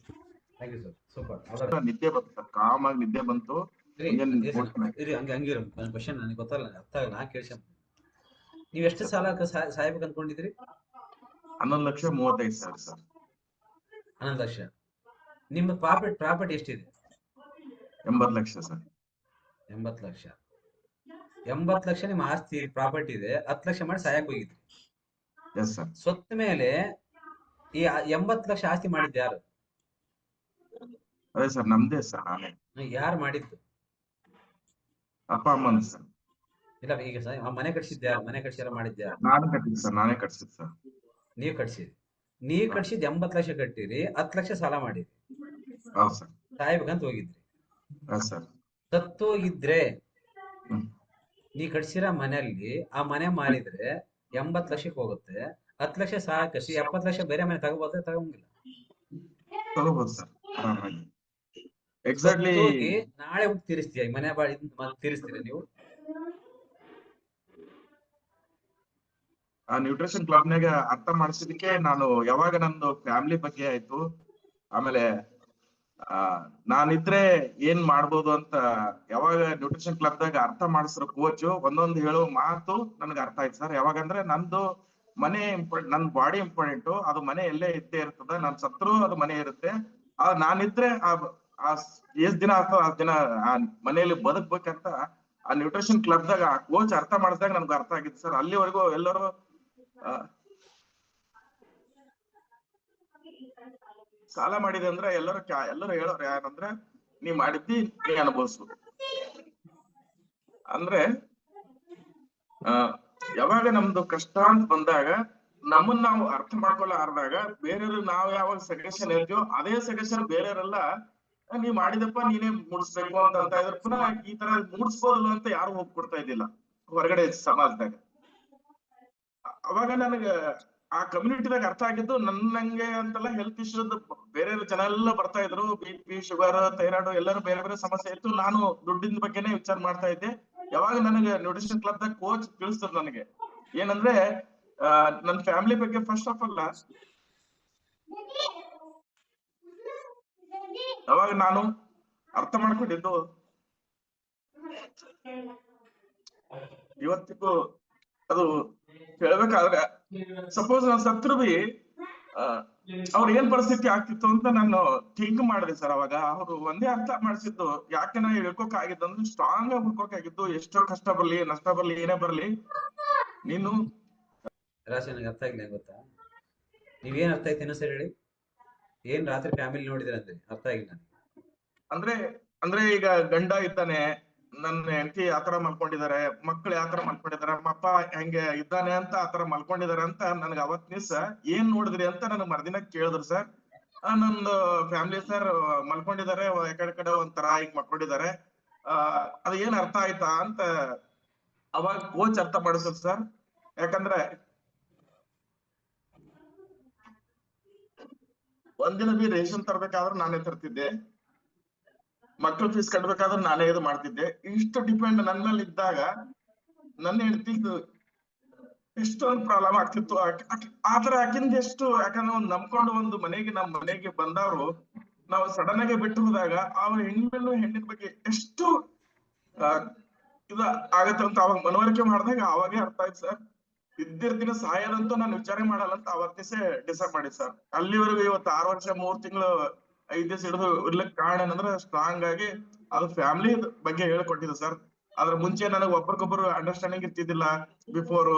Thank you sir, super. ನಿದ್ದೆ ಬಂತು ಸರ್, ಕಾಮ್ ಆಗಿ ನಿದ್ದೆ ಬಂತು. ಹಂಗಿರೋ ನನ್ನ ಕ್ವಶನ್ ನನಗೆ ಗೊತ್ತಲ್ಲ, ಅರ್ಥ ಆಗಲ್ಲ. ನಾ ಕೇಳ್ಸ, ನೀವ್ ಎಷ್ಟು ಸಾಲ ಸಾಯ್ಬೇಕು ಅನ್ಕೊಂಡಿದ್ರಿ? 11,35,000 ಸರ್. 11 ಲಕ್ಷ. ನಿಮ್ಮ ಪ್ರಾಫಿಟ್ ಎಷ್ಟಿದೆ? 80 ಲಕ್ಷ ಸರ್. 80 ಲಕ್ಷ. 80 ಲಕ್ಷ ನಿಮ್ಮ ಆಸ್ತಿ ಪ್ರಾಪರ್ಟಿ ಇದೆ. 10 ಲಕ್ಷ ಮಾಡಿ ಸಾಯಕ್ ಹೋಗಿದ್ರಿ. Yes sir. ಸೊತ್ತ ಮೇಲೆ ಈ 80 ಲಕ್ಷ ಆಸ್ತಿ ಮಾಡಿದ್ದು ಯಾರು? ಅದೇ ಸರ್, ನಮ್ದೇ ಸರ್. ನಾನೇ. ಯಾರು ಮಾಡಿದ್ದು? ಅಪ್ಪ ಅಮ್ಮನ ಸರ್. ಇಲ್ಲ, ಈಗ ಸರ್ ಮನೆ ಕಟ್ಸಿದ್ದ ಯಾರು? ಮನೆ ಕಟ್ಸಿ ಮಾಡಿದ್ದ ಯಾರು? ನಾನು ಕಟ್ಟಿದ್ದು ಸರ್, ನಾನೇ ಕಟ್ಸಿದ್ ಸರ್. ನೀವ್ ಕಟ್ಸಿದ್ರಿ. 80 ಲಕ್ಷ ಕಟ್ಟಿರಿ, 10 ಲಕ್ಷ ಸಾಲ ಮಾಡಿರಿ. ಹೌದು ಸರ್. ಸಾಯ್ಬೇಕಂತ ಹೋಗಿದ್ರಿ. ಸರ್. ಸತ್ತೋಗಿದ್ರೆ ನೀ ಕಟ್ಸಿರೋ ಮನೆಯಲ್ಲಿ ಆ ಮನೆ ಮಾರಿದ್ರೆ 80 ಲಕ್ಷಕ್ಕೆ ಹೋಗುತ್ತೆ. 10 ಲಕ್ಷ ಸಾಕಷ್ಟು, 70 ಲಕ್ಷ ಬೇರೆ ಮನೆ ತಗೋಬೋದ್ರೆ ತಗೊಂಗಿಲ್ಲ. ತಗೋಬಹುದು ಸರ್, ಆರಾಮಾಗಿ. ಎಕ್ಸಾಕ್ಟ್ಲಿ. ನಾಳೆ ಹೋಗಿ ತೀರಿಸ್ತೀಯ ಈ ಮನೆ ಬಾಡಿ ತೀರಿಸ್ತೀರ ನೀವು? ಆ ನ್ಯೂಟ್ರಿಷನ್ ಕ್ಲಬ್ನಾಗ ಅರ್ಥ ಮಾಡಿಸಿದಕ್ಕೆ ನಾನು ಯಾವಾಗ ನಂದು ಫ್ಯಾಮಿಲಿ ಬಗ್ಗೆ ಆಯ್ತು, ಆಮೇಲೆ ನಾನಿದ್ರೆ ಏನ್ ಮಾಡ್ಬೋದು ಅಂತ ಯಾವಾಗ ನ್ಯೂಟ್ರಿಷನ್ ಕ್ಲಬ್ದಾಗ ಅರ್ಥ ಮಾಡಿಸಿರೋ ಕೋಚ್ ಒಂದೊಂದು ಹೇಳೋ ಮಾತು ನನ್ಗೆ ಅರ್ಥ ಆಯ್ತು ಸರ್. ಯಾವಾಗಂದ್ರೆ ನಂದು ಮನೆ ನನ್ ಬಾಡಿ ಇಂಪಾರ್ಟೆಂಟ್. ಅದು ಮನೆ ಎಲ್ಲೇ ಇದ್ದೇ ಇರ್ತದ. ನಾನ್ ಸತ್ರು ಅದು ಮನೆ ಇರುತ್ತೆ. ನಾನಿದ್ರೆ ಎಷ್ಟ್ ದಿನ ಆಗ್ತದ ಅಷ್ಟ್ ದಿನ ಆ ಮನೆಯಲ್ಲಿ ಬದುಕ್ಬೇಕಂತ ಆ ನ್ಯೂಟ್ರಿಷನ್ ಕ್ಲಬ್ದಾಗ ಆ ಕೋಚ್ ಅರ್ಥ ಮಾಡಿಸಿದಾಗ ನನ್ಗೆ ಅರ್ಥ ಆಗಿತ್ತು ಸರ್. ಅಲ್ಲಿವರೆಗೂ ಎಲ್ಲರೂ ಸಾಲ ಮಾಡಿದೆ ಅಂದ್ರೆ ಎಲ್ಲರೂ ಹೇಳೋರು ಯಾರಂದ್ರೆ, ನೀ ಮಾಡಿದ್ದಿ ನೀ ಅನುಭವಿಸು ಅಂದ್ರೆ. ಯಾವಾಗ ನಮ್ದು ಕಷ್ಟ ಅಂತ ಬಂದಾಗ ನಮ್ಮನ್ನ ನಾವು ಅರ್ಥ ಮಾಡ್ಕೊಳ್ಳಾರ್ದಾಗ ಬೇರೆಯವ್ರಿಗೆ ನಾವ್ ಯಾವಾಗ ಸಜೆಷನ್ ಹೇಳ್ತೀವೋ ಅದೇ ಸಜೆಷನ್ ಬೇರೆಯವರೆಲ್ಲ ನೀವ್ ಮಾಡಿದಪ್ಪ ನೀನೇ ಮೂಡಿಸ್ಬೇಕು ಅಂತ ಇದ್ರ ಪುನಃ ಈ ತರ ಮೂಡಿಸ್ಬೋದಲ್ಲ ಅಂತ ಯಾರು ಹೋಗ್ಕೊಡ್ತಾ ಇದ್ದಿಲ್ಲ ಹೊರಗಡೆ ಸಮಾಜದಾಗ. ಅವಾಗ ನನಗ ಆ ಕಮ್ಯುನಿಟಿದಾಗ ಅರ್ಥ ಆಗಿದ್ದು ನನ್ನಂಗೆ ಅಂತಲ್ಲ ಹೆಲ್ತ್ ಇಶ್ಯೂಸ್ ಬೇರೆ ಜನ ಎಲ್ಲ ಬರ್ತಾ ಇದ್ರು, BP, ಶುಗರ್, ಥೈರಾಯ್ಡ್ ಎಲ್ಲರೂ ಬೇರೆ ಬೇರೆ ಸಮಸ್ಯೆ ಇತ್ತು. ನಾನು ದುಡ್ಡಿನ ಬಗ್ಗೆನೇ ವಿಚಾರ ಮಾಡ್ತಾ ಇದ್ದೆ. ಯಾವಾಗ ನನಗೆ ನ್ಯೂಟ್ರಿಷನ್ ಕ್ಲಬ್ ದಾಗ ಕೋಚ್ ತಿಳಿಸ್ತದ ನನಗೆ ಏನಂದ್ರೆ ನನ್ನ ಫ್ಯಾಮಿಲಿ ಬಗ್ಗೆ ಫಸ್ಟ್ ಆಫ್ ಆಲ್ ಅವಾಗ ನಾನು ಅರ್ಥ ಮಾಡ್ಕೊಂಡಿದ್ದು ಇವತ್ತಿಗೂ ಅದು ಹೇಳ್ಬೇಕಾದ್ರೆ ಸಪೋಸ್ ನಾನು ಸತ್ರು ಬಿ ಅವ್ರ ಏನ್ ಪರಿಸ್ಥಿತಿ ಆಗ್ತಿತ್ತು ಅಂತ ನಾನು ಥಿಂಕ್ ಮಾಡಿದೆ ಸರ್. ಅವಾಗ ಅವ್ರು ಒಂದೇ ಅರ್ಥ ಮಾಡಿಸಿದ್ದು ಯಾಕೆ ನಾ ಹೇಳ್ಕೋಕ್ ಆಗಿದ್ದು ಅಂದ್ರೆ ಸ್ಟ್ರಾಂಗ್ ಆಗಿ ಹುಡ್ಕೋಕಾಗಿದ್ದು. ಎಷ್ಟೋ ಕಷ್ಟ ಬರ್ಲಿ ನಷ್ಟ ಬರ್ಲಿ ಏನೇ ಬರ್ಲಿ ನೀನು ರಾಶಿ ನನಗೆ ಅರ್ಥ ಆಗಿಲ್ಲ ಗೊತ್ತಾ? ನೀವೇನ್ ಅರ್ಥ ಆಯ್ತು ಇನ್ನೊಂದ್ಸರಿ ಹೇಳಿ. ಏನ್ ರಾತ್ರಿ ಫ್ಯಾಮಿಲಿ ನೋಡಿದ್ರಂತೆ ಅರ್ಥ ಆಗಿಲ್ಲ ಅಂದ್ರೆ ಈಗ ಗಂಡ ಇದ್ದಾನೆ, ನನ್ನ ಹೆಂಡತಿ ಆತರ ಮಲ್ಕೊಂಡಿದ್ದಾರೆ, ಮಕ್ಳು ಯಾತರ ಮಲ್ಕೊಂಡಿದ್ದಾರೆ, ಅಪ್ಪ ಹೆಂಗೆ ಇದ್ದಾನೆ ಅಂತ ಆತರ ಮಲ್ಕೊಂಡಿದ್ದಾರೆ ಅಂತ ನನ್ಗೆ ಅವತ್ ದಿವ್ಸ ಏನ್ ನೋಡಿದ್ರಿ ಅಂತ ನನಗ್ ಮರ್ದಿನ ಕೇಳಿದ್ರು ಸರ್. ನಂದು ಫ್ಯಾಮಿಲಿ ಸರ್ ಮಲ್ಕೊಂಡಿದ್ದಾರೆ, ಕಡೆ ಒಂಥರ ಈಗ ಮಲ್ಕೊಂಡಿದ್ದಾರೆ, ಅದ ಏನ್ ಅರ್ಥ ಆಯ್ತಾ ಅಂತ ಅವಾಗ ಕೋಚ್ ಅರ್ಥ ಮಾಡಿಸೋದು ಸರ್. ಯಾಕಂದ್ರೆ ಒಂದಿನ ಬಿ ರೇಷನ್ ತರ್ಬೇಕಾದ್ರೆ ನಾನೇ ತರ್ತಿದ್ದೆ, ಮಕ್ಳು ಫೀಸ್ ಕಟ್ಬೇಕಾದ್ರೆ ನಾನೇ ಇದು ಮಾಡ್ತಿದ್ದೆ. ಇಷ್ಟು ಡಿಪೆಂಡ್ ನನ್ನ ಮೇಲೆ ಇದ್ದಾಗ ನನ್ನ ಹೆಂಡತಿ ಎಷ್ಟೊಂದು ಪ್ರಾಬ್ಲಮ್ ಆಗ್ತಿತ್ತು. ಆತರ ಆಕಿಂದ ಎಷ್ಟು, ಯಾಕಂದ್ರೆ ಒಂದ್ ನಂಬ್ಕೊಂಡು ಒಂದು ನಮ್ಮ ಮನೆಗೆ ಬಂದವರು ನಾವು ಸಡನ್ ಆಗಿ ಬಿಟ್ಟು ಹೋದಾಗ ಅವ್ರ ಹೆಣ್ಣಿನ ಬಗ್ಗೆ ಎಷ್ಟು ಇದ ಆಗತ್ತೆ ಅಂತ ಅವಾಗ ಮನವರಿಕೆ ಮಾಡಿದಾಗ ಅವಾಗೇ ಅರ್ಥ ಆಯ್ತು ಸರ್. ಇದ್ದಿರ್ದಿನ ಸಾಯೋದಂತೂ ನಾನು ವಿಚಾರ ಮಾಡಲ್ಲ ಅಂತ ಅವತ್ತಿಸೆ ಡಿಸೈಡ್ ಮಾಡಿ ಸರ್. ಅಲ್ಲಿವರೆಗೂ ಇವತ್ತು 6 ವರ್ಷ 3 ತಿಂಗಳು 5 ದಿವಸ ಹಿಡಿದು ಇರ್ಲಿಕ್ಕೆ ಕಾರಣ ಏನಂದ್ರೆ ಸ್ಟ್ರಾಂಗ್ ಆಗಿ ಅದು ಫ್ಯಾಮಿಲಿ ಬಗ್ಗೆ ಹೇಳ್ಕೊಟ್ಟಿದೆ ಸರ್. ಅದ್ರ ಮುಂಚೆ ನನಗೆ ಒಬ್ರಿಗೊಬ್ರು ಅಂಡರ್ಸ್ಟ್ಯಾಂಡಿಂಗ್ ಇರ್ತಿದ್ದಿಲ್ಲ. ಬಿಫೋರ್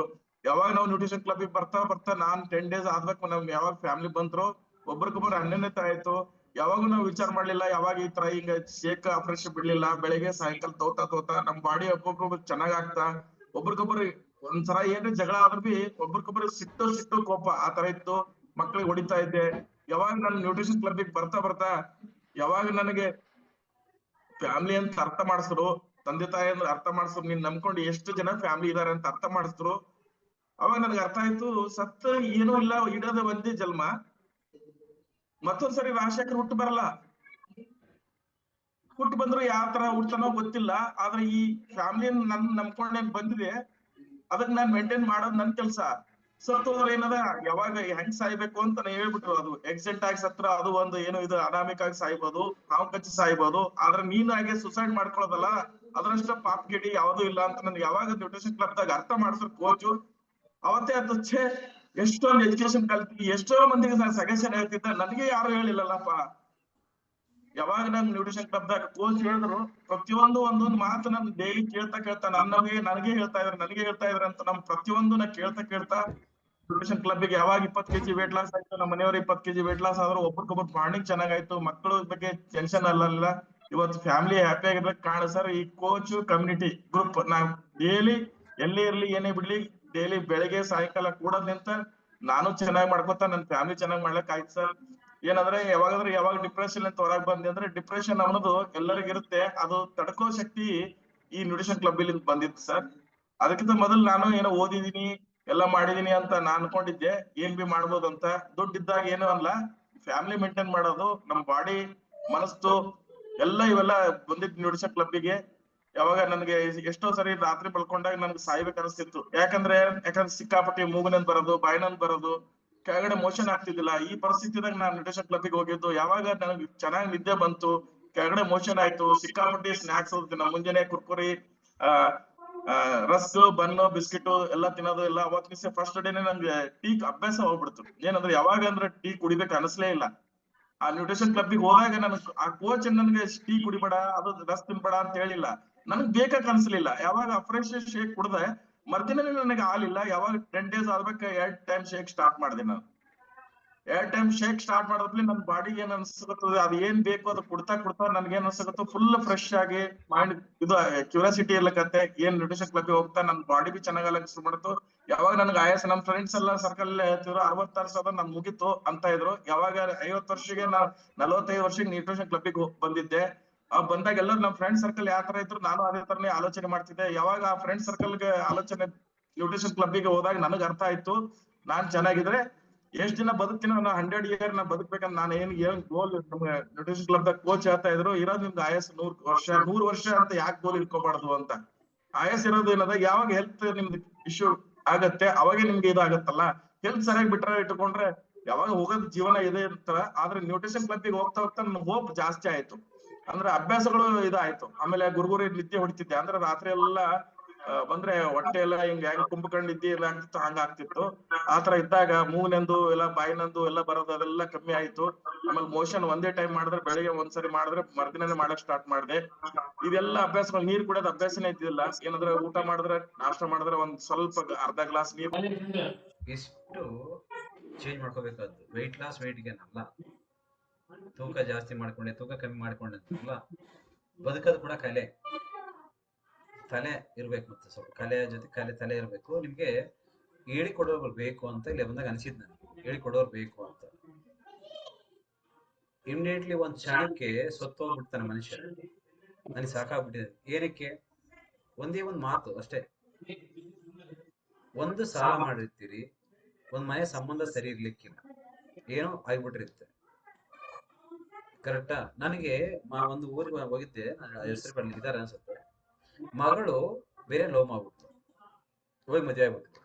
ಯಾವಾಗ ನಾವು ನ್ಯೂಟ್ರಿಷನ್ ಕ್ಲಬ್ ಬರ್ತಾ ನಾನ್ 10 days ಆದ್ಬೇಕು ನಮ್ ಯಾವಾಗ ಫ್ಯಾಮಿಲಿ ಬಂದ್ರು ಒಬ್ರಿಗೊಬ್ರು ಅನ್ಯೋನ್ಯತೆ ಆಯ್ತು. ಯಾವಾಗೂ ನಾವು ವಿಚಾರ ಮಾಡ್ಲಿಲ್ಲ ಯಾವಾಗ ಈ ತರ ಹಿಂಗ ಶೇಕ್ ಆಪರೇಷನ್ ಬಿಡ್ಲಿಲ್ಲ. ಬೆಳಿಗ್ಗೆ ಸಾಯಂಕಾಲ ತೋತಾ ನಮ್ ಬಾಡಿ ಒಬ್ಬೊಬ್ರು ಚೆನ್ನಾಗ್ ಆಗ್ತಾ ಒಬ್ರಿಗೊಬ್ರು ಒಂದ್ಸಲ ಏನ್ರಿ ಜಗಳ ಆದ್ರೂ ಬಿ ಒಬ್ರಿಗೊಬ್ರು ಸಿಟ್ಟು ಕೋಪ ಆತರ ಇತ್ತು. ಮಕ್ಳಿಗೆ ಹೊಡಿತಾ ಇದ್ದೆ. ಯಾವಾಗ ನಾನು ನ್ಯೂಟ್ರಿಷನ್ ಕ್ಲಬ್ ಬರ್ತಾ ಯಾವಾಗ ನನಗೆ ಫ್ಯಾಮಿಲಿ ಅಂತ ಅರ್ಥ ಮಾಡಿಸಿದ್ರು, ತಂದೆ ತಾಯಿ ಅಂದ್ರೆ ಅರ್ಥ ಮಾಡಿಸಿದ್ರು, ನೀನ್ ನಂಬ್ಕೊಂಡು ಎಷ್ಟು ಜನ ಫ್ಯಾಮಿಲಿ ಇದಾರೆ ಅಂತ ಅರ್ಥ ಮಾಡಿಸಿದ್ರು, ಅವಾಗ ನನಗೆ ಅರ್ಥ ಆಯ್ತು ಸತ್ತ ಏನೂ ಇಲ್ಲ, ಇಡೋದ ಒಂದೇ ಜನ್ಮ, ಮತ್ತೊಂದ್ಸರಿ ರಾಜಶೇಖರ್ ಹುಟ್ಟು ಬರಲ್ಲ. ಹುಟ್ಟು ಬಂದ್ರು ಯಾವ ತರ ಹುಡ್ತಾನೋ ಗೊತ್ತಿಲ್ಲ. ಆದ್ರೆ ಈ ಫ್ಯಾಮಿಲಿ ನಂಬ್ಕೊಂಡೇನ್ ಬಂದಿದೆ ಅದನ್ನ ನಾನ್ ಮೇಂಟೈನ್ ಮಾಡೋದ್ ನನ್ ಕೆಲ್ಸ. ಸತ್ತೋದ್ರ ಏನದ ಯಾವಾಗ ಹೆಂಗ್ ಸಾಯ್ಬೇಕು ಅಂತ ಹೇಳ್ಬಿಟ್ರು. ಅದು ಆಕ್ಸಿಡೆಂಟ್ ಆಗಿ ಸತ್ರ ಅದು ಒಂದು ಏನು ಇದು ಅನಾಮಿಕ್ ಆಗಿ ಸಾಯ್ಬೋದು, ನಾವು ಕಚ್ಚಿ ಸಾಯ್ಬೋದು. ಆದ್ರೆ ನೀನ್ ಹಾಗೆ ಸುಸೈಡ್ ಮಾಡ್ಕೊಳ್ಳೋದಲ್ಲ, ಅದ್ರಷ್ಟ ಪಾಪ್ ಗಿಡಿ ಯಾವ್ದು ಇಲ್ಲ ಅಂತ ನನ್ಗೆ ಯಾವಾಗ ನ್ಯೂಟ್ರಿಷನ್ ಕ್ಲಬ್ ದಾಗ ಅರ್ಥ ಮಾಡ್ಸರ್ ಕೋಚು ಅವತ್ತೇ ಅದು ಎಷ್ಟೊಂದು ಎಜುಕೇಶನ್ ಕಲ್ತಿ ಎಷ್ಟೋ ಮಂದಿಗೆ ನಾನು ಸಜೆಷನ್ ಹೇಳ್ತಿದ್ದೆ, ನನಗೆ ಯಾರು ಹೇಳಿಲ್ಲಲ್ಲಪ್ಪ. ಯಾವಾಗ ನನ್ ನ್ಯೂಟ್ರಿಷನ್ ಕ್ಲಬ್ ದಾಗ ಕೋಚ್ ಹೇಳಿದ್ರು ಪ್ರತಿಯೊಂದು ಒಂದೊಂದು ಮಾತು ನನ್ ಡೈಲಿ ಕೇಳ್ತಾ ನನಗೆ ಹೇಳ್ತಾ ಇದ್ರೆ ಅಂತ ನಮ್ ಪ್ರತಿಯೊಂದು ನಾ ಕೇಳ್ತಾ ನ್ಯೂಟ್ರಿಷನ್ ಕ್ಲಬ್ ಗೆ ಯಾವಾಗ 20 kg ವೇಟ್ ಲಾಸ್ ಆಯ್ತು, ನಮ್ಮ ಮನೆಯವ್ರ 20 kg ವೇಟ್ ಲಾಸ್ ಆದ್ರು, ಒಬ್ರಿಗೊಬ್ರು ಬಾಂಡಿಂಗ್ ಚೆನ್ನಾಗಾಯ್ತು, ಮಕ್ಕಳ ಬಗ್ಗೆ ಟೆನ್ಷನ್ ಅಲ್ಲ. ಇವತ್ತು ಫ್ಯಾಮಿಲಿ ಹ್ಯಾಪಿ ಆಗಿರ್ಬೇಕು ಕಾರಣ ಸರ್ ಈ ಕೋಚ್ ಕಮ್ಯುನಿಟಿ ಗ್ರೂಪ್. ನಾವ್ ಡೈಲಿ ಎಲ್ಲೇ ಇರ್ಲಿ ಏನೇ ಬಿಡ್ಲಿ ಡೈಲಿ ಬೆಳಿಗ್ಗೆ ಸಾಯಂಕಾಲ ಕೂಡೋದ್ನಿಂತ ನಾನು ಚೆನ್ನಾಗಿ ಮಾಡ್ಕೊತಾ ನನ್ ಫ್ಯಾಮಿಲಿ ಚೆನ್ನಾಗಿ ಮಾಡ್ಲಕ್ ಆಯ್ತು ಸರ್. ಏನಂದ್ರೆ ಯಾವಾಗ ಡಿಪ್ರೆಷನ್ ಅಂತ ಹೊರಗ್ ಬಂದೆ ಅಂದ್ರೆ ಡಿಪ್ರೆಷನ್ ಅನ್ನೋದು ಎಲ್ಲರಿಗಿರುತ್ತೆ, ಅದು ತಡ್ಕೋ ಶಕ್ತಿ ಈ ನ್ಯೂಟ್ರಿಷನ್ ಕ್ಲಬ್ ಇಲ್ಲಿ ಬಂದಿತ್ತು ಸರ್. ಅದಕ್ಕಿಂತ ಮೊದಲು ನಾನು ಏನೋ ಓದಿದೀನಿ ಎಲ್ಲ ಮಾಡಿದೀನಿ ಅಂತ ನಾನ್ ಅನ್ಕೊಂಡಿದ್ದೆ, ಏನ್ ಬಿ ಮಾಡ್ಬೋದು ಅಂತ. ದುಡ್ಡಿದ್ದಾಗ ಏನೋ ಅಲ್ಲ, ಫ್ಯಾಮಿಲಿ ಮೇಂಟೈನ್ ಮಾಡೋದು, ನಮ್ ಬಾಡಿ ಮನಸ್ಸು ಎಲ್ಲ ಇವೆಲ್ಲ ಬಂದಿದ್ ನ್ಯೂಟ್ರಿಷನ್ ಕ್ಲಬ್ಬಿಗೆ. ಯಾವಾಗ ನನ್ಗೆ ಎಷ್ಟೋ ಸರಿ ರಾತ್ರಿ ಮಲ್ಕೊಂಡಾಗ ನನ್ಗೆ ಸಾಯ್ಬೇಕು ಅನಿಸ್ತಿತ್ತು. ಯಾಕಂದ್ರೆ ಸಿಕ್ಕಾಪಟ್ಟಿ ಮೂಗನಂದ್ ಬರೋದು, ಬಾಯಿನಂದ್ ಬರೋದು, ಕೆಳಗಡೆ ಮೋಷನ್ ಆಗ್ತಿದ್ದಿಲ್ಲ. ಈ ಪರಿಸ್ಥಿತಿದಾಗ ನಾನ್ ನ್ಯೂಟ್ರಿಷನ್ ಕ್ಲಬ್ಗೆ ಹೋಗಿದ್ದು. ಯಾವಾಗ ನನಗೆ ಚೆನ್ನಾಗಿ ನಿದ್ದೆ ಬಂತು, ಕೆಳಗಡೆ ಮೋಷನ್ ಆಯ್ತು, ಸಿಕ್ಕಾಪಟ್ಟಿ ಸ್ನಾಕ್ಸ್ ಹೋಗ್ತೀನಿ ಮುಂಜಾನೆ ಕುರ್ಕುರಿ, ರಸ್ಕ್, ಬನ್ನು, ಬಿಸ್ಕಿಟ್ ಎಲ್ಲ ತಿನ್ನೋದು ಎಲ್ಲ. ಅವತ್ತಿನ ಫಸ್ಟ್ ಡೇನೆ ನಂಗೆ ಟೀ ಅಭ್ಯಾಸ ಹೋಗ್ಬಿಡ್ತು. ಏನಂದ್ರೆ ಯಾವಾಗ ಅಂದ್ರೆ ಟೀ ಕುಡಿಬೇಕು ಅನಿಸ್ಲೇ ಇಲ್ಲ. ಆ ನ್ಯೂಟ್ರಿಷನ್ ಕ್ಲಬ್ಗೆ ಹೋದಾಗ ನನ್ಗೆ ಆ ಕೋಚ್ ನನ್ಗೆ ಟೀ ಕುಡಿಬೇಡ, ಅದು ರಸ್ ತಿನ್ಬೇಡ ಅಂತ ಹೇಳಿಲ್ಲ, ನನಗ್ ಬೇಕಾಕ್ ಅನ್ಸ್ಲಿಲ್ಲ. ಯಾವಾಗ ಫ್ರೆಶ್ ಶೇಕ್ ಕುಡ್ದೆ ಮರ್ದಿನ ನನಗೆ ಹಾಲಿಲ್ಲ. ಯಾವಾಗ 10 days ಆದ್ಬೇಕು 2 time ಶೇಕ್ ಸ್ಟಾರ್ಟ್ ಮಾಡಿದೆ ನಾನು. ಎರಡ್ ಟೈಮ್ ಶೇಕ್ ಸ್ಟಾರ್ಟ್ ಮಾಡಿದ್ಮೇಲೆ ನನ್ ಬಾಡಿಗೆ ಏನ್ ಅನ್ಸಕತ್ತದ ಅದ್ ಏನ್ ಬೇಕು ಅದು ಕೊಡ್ತಾ ನನ್ಗೆ ಏನ್ ಅನ್ಸಕತ್ತ ಫುಲ್ ಫ್ರೆಶ್ ಆಗಿ ಮೈಂಡ್ ಇದು ಕ್ಯೂರಿಯಾಸಿಟಿ ಇರ್ಲಕತ್ತೆ ಏನ್ ನ್ಯೂಟ್ರಿಷನ್ ಕ್ಲಬ್ ಹೋಗ್ತಾ ನನ್ ಬಾಡಿ ಬಿ ಚೆನ್ನಾಗ್ ಶುರು ಮಾಡ್ತು. ಯಾವಾಗ ನನ್ಗೆ ಆಯಾಸ ನಮ್ ಫ್ರೆಂಡ್ಸ್ ಎಲ್ಲ ಸರ್ಕಲ್ ಹೇಳ್ತಿದ್ರು 66 ವರ್ಷ ನನ್ ಮುಗಿತು ಅಂತ ಇದ್ರು. ಯಾವಾಗ 50 ವರ್ಷಕ್ಕೆ 45 ವರ್ಷಕ್ಕೆ ನ್ಯೂಟ್ರಿಷನ್ ಕ್ಲಬ್ಗೆ ಬಂದಿದ್ದೆ. ಬಂದಾಗ ಎಲ್ಲರೂ ನಮ್ ಫ್ರೆಂಡ್ ಸರ್ಕಲ್ ಯಾವ ತರ ಇದ್ರು ನಾನು ಅದೇ ತರನೇ ಆಲೋಚನೆ ಮಾಡ್ತಿದ್ದೆ. ಯಾವಾಗ ಆ ಫ್ರೆಂಡ್ ಸರ್ಕಲ್ಗೆ ಆಲೋಚನೆ ನ್ಯೂಟ್ರಿಷನ್ ಕ್ಲಬ್ಗೆ ಹೋದಾಗ ನನಗ್ ಅರ್ಥ ಆಯ್ತು ನಾನ್ ಚೆನ್ನಾಗಿದ್ರೆ ಎಷ್ಟ್ ದಿನ ಬದುಕ್ತೀನಿ ನಾನು 100 ಇಯರ್ ನಾ ಬದುಕ್ಬೇಕಂತ ನಾನು ಏನ್ ಗೋಲ್ ನಮ್ಗೆ ನ್ಯೂಟ್ರಿಷನ್ ಕ್ಲಬ್ ದಾಗ ಕೋಚ್ ಹೇಳ್ತಾ ಇದ್ರು ಇರೋದ್ ನಿಮ್ಗೆ ಆಯಸ್ 100 ವರ್ಷ ಅಂತ ಯಾಕೆ ಗೋಲ್ ಇಟ್ಕೋಬಾರ್ದು ಅಂತ. ಆಯಸ್ ಇರೋದು ಏನದ ಯಾವಾಗ ಹೆಲ್ತ್ ನಿಮ್ದು ಇಶ್ಯೂ ಆಗತ್ತೆ ಅವಾಗೆ ನಿಮ್ಗೆ ಇದಾಗತ್ತಲ್ಲ. ಹೆಲ್ತ್ ಸರಿಯಾಗಿ ಬಿಟ್ರೆ ಇಟ್ಕೊಂಡ್ರೆ ಯಾವಾಗ ಹೋಗೋದ್ ಜೀವನ ಇದೆ ಅಂತ. ಆದ್ರೆ ನ್ಯೂಟ್ರಿಷನ್ ಕ್ಲಬ್ಗೆ ಹೋಗ್ತಾ ನನ್ ಹೋಪ್ ಜಾಸ್ತಿ ಆಯ್ತು. ಅಂದ್ರೆ ಅಭ್ಯಾಸಗಳು ಇದಾಯ್ತು. ಆಮೇಲೆ ಗುರುಗುರಿ ನಿದ್ದೆ ಹೊಡಿತಿದ್ದೆ ಅಂದ್ರೆ ರಾತ್ರಿ ಎಲ್ಲಾ ಬಂದ್ರೆ ಹೊಟ್ಟೆ ಎಲ್ಲ ಹೆಂಗ್ ಕುಂಭಕಂಡ್ ನಿದ್ದೆ ಎಲ್ಲ ಆಗ್ತಿತ್ತು ಹಂಗ ಆಗ್ತಿತ್ತು. ಆತರ ಇದ್ದಾಗ ಮೂಗ್ನೆಂದು ಎಲ್ಲ ಬಾಯಿನಂದು ಎಲ್ಲ ಬರೋದು ಅದೆಲ್ಲ ಕಮ್ಮಿ ಆಯ್ತು. ಆಮೇಲೆ ಮೋಷನ್ ಒಂದೇ ಟೈಮ್ ಮಾಡಿದ್ರೆ ಬೆಳಿಗ್ಗೆ ಒಂದ್ಸರಿ ಮಾಡಿದ್ರೆ ಮರ್ದಿನೇ ಮಾಡಕ್ ಸ್ಟಾರ್ಟ್ ಮಾಡಿದೆ. ಇದೆಲ್ಲ ಅಭ್ಯಾಸಗಳು ನೀರ್ ಕುಡಿಯೋದ್ ಅಭ್ಯಾಸನೇ ಇದ್ದಿಲ್ಲ. ಏನಂದ್ರೆ ಊಟ ಮಾಡಿದ್ರೆ ನಾಷ್ಟ ಮಾಡಿದ್ರೆ ಒಂದ್ ಸ್ವಲ್ಪ ಅರ್ಧ ಗ್ಲಾಸ್ ನೀರ್ ಇಷ್ಟು ಚೇಂಜ್ ಮಾಡ್ಕೋಬೇಕಾದ್ದು ವೆಯ್ಟ್ ಲಾಸ್ ವೆಯ್ಟ್ ಗೇನ್ ಅಲ್ಲ. ತೂಕ ಜಾಸ್ತಿ ಮಾಡ್ಕೊಂಡೆ ತೂಕ ಕಮ್ಮಿ ಮಾಡ್ಕೊಂಡಂತಲ್ಲ. ಬದುಕೋದು ಕೂಡ ಕಲೆ ತಲೆ ಇರ್ಬೇಕು. ಮತ್ತೆ ಸ್ವಲ್ಪ ಕಲೆಯ ಜೊತೆ ತಲೆ ಇರ್ಬೇಕು. ನಿಮ್ಗೆ ಹೇಳಿಕೊಡೋರು ಬೇಕು ಅಂತ ಇಲ್ಲಿ ಬಂದಾಗ ಅನ್ಸಿದ್ ನನಗೆ ಹೇಳಿಕೊಡೋರು ಬೇಕು ಅಂತ. ಇಮಿಡಿಯೇಟ್ಲಿ ಒಂದ್ ಕ್ಷಣಕ್ಕೆ ಸತ್ತೋಗ್ಬಿಡ್ತಾನೆ ಮನುಷ್ಯ. ನನಗೆ ಸಾಕಾಗ್ಬಿಟ್ಟಿದೆ. ಏನಕ್ಕೆ? ಒಂದೇ ಒಂದ್ ಮಾತು ಅಷ್ಟೇ. ಒಂದು ಸಾಲ ಮಾಡಿರ್ತೀರಿ, ಒಂದ್ ಮನೆ ಸಂಬಂಧ ಸರಿ ಇರ್ಲಿಕ್ಕಿಲ್ಲ, ಏನೋ ಆಗ್ಬಿಟ್ಟಿರುತ್ತೆ. ಕರೆಕ್ಟಾ? ನನಗೆ ಒಂದು ಊರಿಗೆ ಹೋಗಿದ್ದೆ, ಹೆಸರು ಬರ್ಲಿ ಇದಾರೆ ಅನ್ಸುತ್ತೆ. ಮಗಳು ಬೇರೆ ಲವ್ ಮಾಡ್ಬಿಟ್ಟು ಹೋಗಿ ಮದುವೆ ಆಗ್ಬಿಟ್ಟು.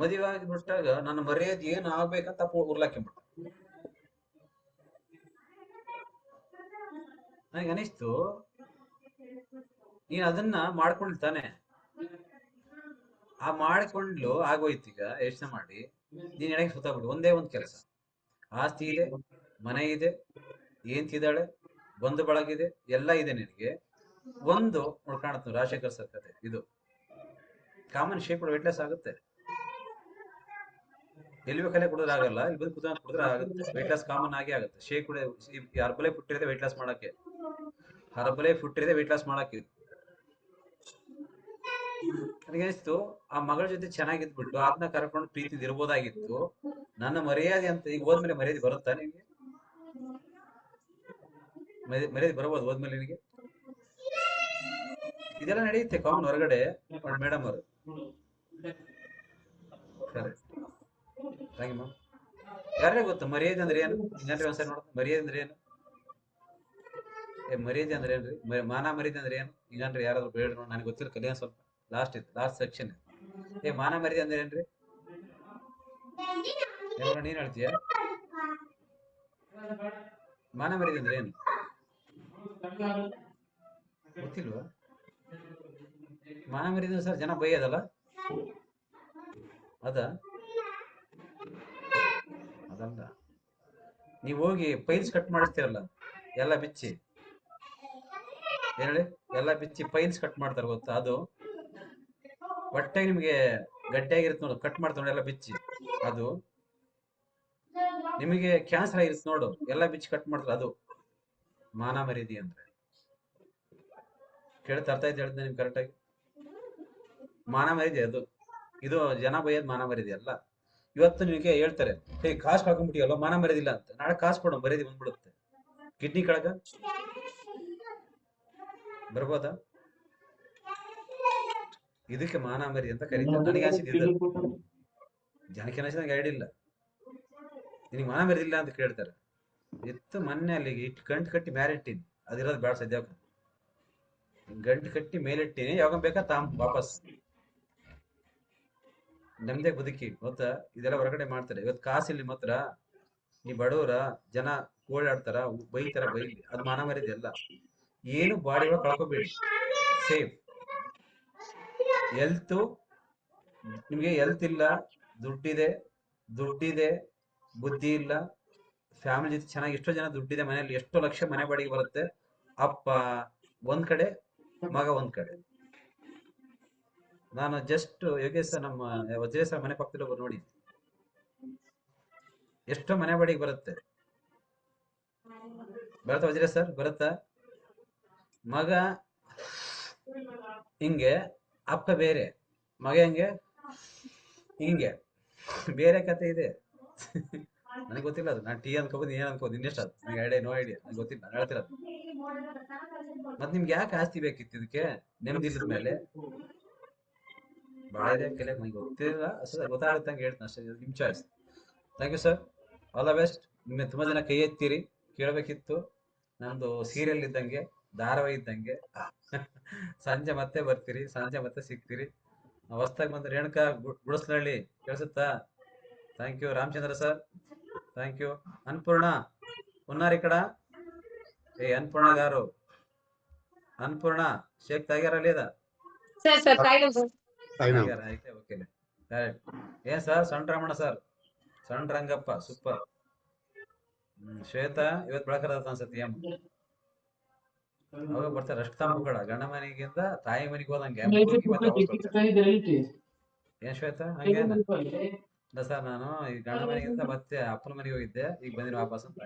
ಮದುವೆ ಆಗಿಬಿಟ್ಟಾಗ ನನ್ನ ಮರ್ಯಾದೆ ಏನ್ ಆಗ್ಬೇಕಂತ ಉರ್ಲಾಕಿಬಿಟ್ಟು. ನನಗೆ ಅನಿಸ್ತು ನೀನ್ ಅದನ್ನ ಮಾಡ್ಕೊಂಡಿರ್ತಾನೆ. ಆ ಮಾಡ್ಕೊಂಡ್ಲು ಆಗೋಯ್ತೀಗ ಯೋಚನೆ ಮಾಡಿ. ನೀನ್ ಎಡಕ್ಕೆ ಸುತ್ತಾಗ್ಬಿಟ್ಟು ಒಂದೇ ಒಂದ್ ಕೆಲಸ. ಆಸ್ತಿ ಇದೆ, ಮನೆ ಇದೆ, ಏನ್ತಿದ್ದಾಳೆ, ಬಂಧು ಬಳಗಿದೆ, ಎಲ್ಲ ಇದೆ ನಿನಗೆ. ಒಂದು ನೋಡ್ಕಾಣತ್ ರಾಜಶೇಖರ್ ಸರ್ ಕತೆ ಇದು. ಕಾಮನ್ ಶೇಪ್ ವೆಯ್ಟ್ಲೆಸ್ ಆಗುತ್ತೆ. ಎಲ್ಲಿ ಬೇಕಲ್ಲೇ ಕುಡಿದ್ರೆ ಆಗಲ್ಲ, ಇಲ್ಲಿ ಬಂದು ಕುತ್ಕೊಂಡು ಕುಡಿದ್ರೆ ಆಗುತ್ತೆ. ವೆಯ್ಟ್ ಲಾಸ್ ಕಾಮನ್ ಆಗೇ ಆಗುತ್ತೆ. ಶೇಕ್ ಕೂಡ ಹರ್ಬಲೇ ಫುಡ್ ಇದೆ ವೆಯ್ಟ್ ಲಾಸ್ ಮಾಡಕ್ಕೆ. ಹರ್ಬಲೇ ಫುಡ್ ಇದೆ ವೆಯ್ಟ್ ಲಾಸ್ ಮಾಡಕ್ಕೆ. ನನಗನಿಸ್ತು ಆ ಮಗಳ ಜೊತೆ ಚೆನ್ನಾಗಿದ್ಬಿಟ್ಟು ಅದನ್ನ ಕರ್ಕೊಂಡು ಪ್ರೀತಿ ಇರ್ಬೋದಾಗಿತ್ತು. ನನ್ನ ಮರ್ಯಾದೆ ಅಂತ ಈಗ ಹೋದ್ಮೇಲೆ ಮರ್ಯಾದೆ ಬರುತ್ತಾ ನಿನ್ಗೆ? ಮರ್ಯಾದೆ ಬರ್ಬೋದು ಹೋದ್ಮೇಲೆ ನಿನಗೆ? ಇದೆಲ್ಲ ನಡೆಯುತ್ತೆ ಕಾಮನ್ ಹೊರಗಡೆ. ಮೇಡಮ್ ಅವರು ಸರಿ ಥ್ಯಾಂಕ್ ಯಾರೇ ಗೊತ್ತು ಮರ್ಯಾದೆ ಅಂದ್ರೆ ಏನು? ಹಿಂಗಂದ್ರೆ ಒಂದ್ಸರಿ ನೋಡ ಮರ್ಯಾದೆ ಅಂದ್ರೆ ಏನು? ಮರ್ಯಾದೆ ಅಂದ್ರೆ ಏನ್ರಿ? ಮಾನ ಮರ್ಯಾದೆ ಅಂದ್ರೆ ಏನು? ಹಿಂಗಂದ್ರೆ ಯಾರಾದ್ರು ಬೇಡ ನೋಡಿ ನನಗೆ ಗೊತ್ತಿಲ್ಲ. ಕಲಿಯ ಸ್ವಲ್ಪ ಲಾಸ್ಟ್ ಇತ್ತು, ಲಾಸ್ಟ್ ಸೆಕ್ಷನ್. ಮಾನ ಮರ್ಯಾದೆ ಅಂದ್ರೆ ಏನ್ರಿ? ನೀನ್ ಹೇಳ್ತೀಯ? ಮಾನ ಮರ್ಯಾದೆ ಅಂದ್ರೆ ಏನು ಗೊತ್ತಿಲ್ವಾ? ಮಾನ ಮರ್ಯಾದೆ ಸರ್ ಜನ ಬೈಯೋದಲ್ಲ ಅದಲ್ಲ. ನೀವ್ ಹೋಗಿ ಪೈಲ್ಸ್ ಕಟ್ ಮಾಡಿಸ್ತೀರಲ್ಲ ಎಲ್ಲ ಬಿಚ್ಚಿ, ಹೇಳಿ ಎಲ್ಲ ಬಿಚ್ಚಿ ಪೈಲ್ಸ್ ಕಟ್ ಮಾಡ್ತಾರ ಗೊತ್ತಾ? ಅದು ಹೊಟ್ಟೆ ನಿಮ್ಗೆ ಗಡ್ಡೆ ಆಗಿರುತ್ತೆ ನೋಡು, ಕಟ್ ಮಾಡ್ತಾರೆ ನೋಡಿ ಎಲ್ಲ ಬಿಚ್ಚಿ. ಅದು ನಿಮಗೆ ಕ್ಯಾನ್ಸರ್ ಆಗಿರುತ್ತೆ ನೋಡು, ಎಲ್ಲ ಬಿಚ್ಚಿ ಕಟ್ ಮಾಡ್ತಾರೆ. ಅದು ಮಾನ ಮರ್ಯಾದೆ ಅಂದ್ರೆ. ಕೇಳ್ತಾ ಅರ್ಥ ಆಯ್ತು ಹೇಳಿದ್ನ ನಿಮ್ಗೆ ಕರೆಕ್ಟಾಗಿ? ಮಾನ ಮರ್ಯಾದೆ ಅದು. ಇದು ಜನ ಬೈಯೋದ್ ಮಾನ ಮರ್ಯಾದೆ ಅಲ್ಲ. ಇವತ್ತು ನಿಮಗೆ ಹೇಳ್ತಾರೆ ಕಾಸು ಕಳ್ಕೊಂಡ್ಬಿಟ್ಟಿಯಲ್ಲ, ಮಾನ ಮರ್ಯಾದಿಲ್ಲ ಅಂತ. ನಾಳೆ ಕಾಸು ಕೊಡು, ಮರ್ಯಾದೆ ಬಂದ್ಬಿಡುತ್ತೆ. ಕಿಡ್ನಿ ಕಳಗ ಬರ್ಬೋದಾ? ಇದಕ್ಕೆ ಮಾನ ಮರ್ಯಾದೆ ಅಂತ ಕರೀತಾರೆ. ನನಗೆ ಅನ್ಸಿದ್ದು ಜನಕ್ಕೆ ಅನಿಸಿದ ನಂಗೆ ಐಡಿಯಾ ಇಲ್ಲ. ನಿನಗೆ ಮಾನ ಮರ್ಯಾದೆ ಇಲ್ಲ ಅಂತ ಕೇಳ್ತಾರೆ. ಎತ್ತು ಮೊನ್ನೆ ಅಲ್ಲಿಗೆ ಇಟ್ಟು ಗಂಟು ಕಟ್ಟಿ ಮ್ಯಾಲಿಟ್ಟಿನಿ, ಅದಿರೋದು ಬೇಡ ಸದ್ಯ. ಗಂಟು ಕಟ್ಟಿ ಮೇಲಿಟ್ಟಿನಿ, ಯಾವಾಗ ಬೇಕಾ ವಾಪಸ್ ನಮ್ದೇ ಬದುಕಿ ಗೊತ್ತಾ? ಇದೆಲ್ಲ ಹೊರಗಡೆ ಮಾಡ್ತಾರೆ. ಇವತ್ತು ಕಾಸಿಲ್ಲಿ ಮಾತ್ರ ನೀ ಬಡವರ ಜನ ಓಡಾಡ್ತಾರ, ಬೈತಾರ, ಬೈಲಿ, ಅದು ಮಾನ ಮರ್ಯಾದೆ ಅಲ್ಲ. ಏನು ಬಾಡಿ ಒಳಗೆ ಕಳ್ಕೊಬೇಡಿ, ಸೇಫ್ ಹೆಲ್ತ್. ನಿಮ್ಗೆ ಹೆಲ್ತ್ ಇಲ್ಲ, ದುಡ್ಡಿದೆ, ಬುದ್ಧಿ ಇಲ್ಲ, ಫ್ಯಾಮಿಲಿ ಜೊತೆ ಚೆನ್ನಾಗಿ ಎಷ್ಟೋ ಜನ ದುಡ್ಡಿದೆ ಮನೆಯಲ್ಲಿ, ಎಷ್ಟೋ ಲಕ್ಷ ಮನೆ ಬಾಡಿಗೆ ಬರುತ್ತೆ. ಅಪ್ಪ ಒಂದ್ ಕಡೆ, ಮಗ ಒಂದ್ ಕಡೆ. ನಾನು ಜಸ್ಟ್ ಯೋಗೇಶ್ ನಮ್ಮ ವಜ್ರೇಶ್ವರ ಮನೆ ಪಕ್ಕದಲ್ಲಿ ಒಬ್ಬರು ನೋಡಿ, ಎಷ್ಟೋ ಮನೆ ಬಾಡಿಗೆ ಬರುತ್ತೆ. ಬರುತ್ತಾ ವಜ್ರ ಸರ್? ಬರುತ್ತಾ? ಮಗ ಹಿಂಗೆ, ಅಪ್ಪ ಬೇರೆ, ಮಗ ಹೆಂಗೆ ಹಿಂಗೆ, ಬೇರೆ ಕತೆ ಇದೆ. ನನಗೆ ಗೊತ್ತಿಲ್ಲ ಅದು. ನಾನು ಟಿ ಅನ್ಕೋಬೋದು, ಏನ್ ಅನ್ಕೋಬೋದು, ಇನ್ನೆಷ್ಟು ಅದು ನನಗೆ ಐಡಿಯಾ, ನೋ ಐಡಿಯಾ, ನನಗೆ ಗೊತ್ತಿಲ್ಲ, ನಾನು ಹೇಳ್ತಿರೋದು. ಮತ್ ನಿಮ್ಗೆ ಯಾಕೆ ಆಸ್ತಿ ಬೇಕಿತ್ತು ಇದಕ್ಕೆ? ನೆಮ್ಮದಿಲ್ಲದ ಮೇಲೆ ಭಾಳ ಇದೆ ಕೆಲ, ನನಗೆ ಗೊತ್ತಿಲ್ಲ, ಅಷ್ಟೇ ಗೊತ್ತಾಗುತ್ತಂಗೆ ಹೇಳ್ತೀನಿ ಅಷ್ಟೇ. ನಿಮ್ choice. Thank you sir, all the best. ನಿಮ್ಮೆ ತುಂಬಾ ಜನ ಕೈ ಎತ್ತೀರಿ, ಕೇಳಬೇಕಿತ್ತು. ನಮ್ದು ಸೀರಿಯಲ್ ಇದ್ದಂಗೆ, ಧಾರಾವಾಹಿ ಇದ್ದಂಗೆ. ಸಂಜೆ ಮತ್ತೆ ಬರ್ತೀರಿ, ಸಂಜೆ ಮತ್ತೆ ಸಿಗ್ತೀರಿ. ಹೊಸ್ದಾಗಿ ಬಂದ್ರೆ ರೇಣುಕಾ ಗುಡಸ್ಲಹಳ್ಳಿ ಕೇಳಿಸುತ್ತಾ? Thank you Ramachandra sir, thank you. Annapurna ಉನ್ನಾರಿ ಕಡ, ಅನ್ಪೂರ್ಣ గారు, ಅನ್ಪೂರ್ಣ ಶೇಕ್ తాగారా లేదా? తాగారా? అయితే ఓకేలే. కరెక్ట్. ಏನ್ ಸರ್? ಸಣ್ಣ ರಾಮಣ್ಣ ಸರ್, ಸಣ್ಣ ರಂಗಪ್ಪ, ಸೂಪರ್. ಶ್ವೇತಾ ಇವತ್ತು ಬೆಳಕರ ಅನ್ಸತ್ತೆ. ಅವಾಗ ಬರ್ತಾರೆ ಅಷ್ಟು ತಂಬುಗಳ, ಗಂಡ ಮನೆಗಿಂತ ತಾಯಿ ಮನೆಗೆ ಹೋದಂಗೆ ಏನ್ ಶ್ವೇತಾ? ಹಂಗೇನ ಇಲ್ಲ ಸರ್, ನಾನು ಈ ಗಂಡ ಮನೆಗಿಂತ ಮತ್ತೆ ಅಪ್ಪನ ಮನೆಗೆ ಹೋಗಿದ್ದೆ, ಈಗ ಬಂದಿನ ವಾಪಸ್ ಅಂತ.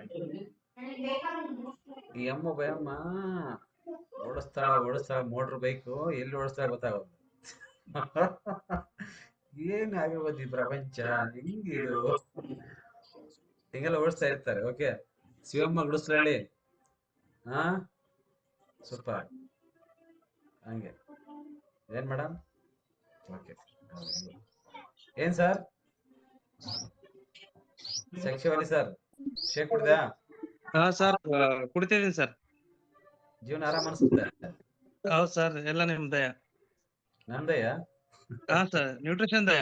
ಈ ಅಮ್ಮ ಭಯಮ್ಮ ಓಡಿಸ್ತಾಳ ಮೋಟ್ರ್ ಬೈಕು, ಎಲ್ಲಿ ಓಡಿಸ್ತಾಳ ಗೊತ್ತಾಗೋದು. ಏನ್ ಆಗಿರ್ಬೋದು ಈ ಪ್ರಪಂಚ, ಹಿಂಗಿದು ಹಿಂಗೆಲ್ಲ ಓಡಿಸ್ತಾ ಇರ್ತಾರೆ. ಓಕೆ, ಶಿವಮ್ಮ ಗುಡಿಸ್ಲಹಳ್ಳಿ, ಹಾ ಸೂಪರ್. ಹಂಗೆ ಏನ್ ಮೇಡಮ್? ಓಕೆ. ಏನ್ ಸರ್ ಸೆಕ್ಷುವಲಿ ಸರ್, ಶೇಕ್ ಕುಡ್ದಾ? ಹಾ ಸರ್, ಕುಡಿತಿದ್ದೀನಿ ಸರ್. ಜೀವನ ಆರಾಮ್ ಅನ್ಸುತ್ತೆ? ಹೌದು ಸರ್, ಎಲ್ಲ ನಿಮ್ ದಯ. ನಂದಯ್ಯ? ಹಾ ಸರ್, ನ್ಯೂಟ್ರಿಷನ್ ದಯ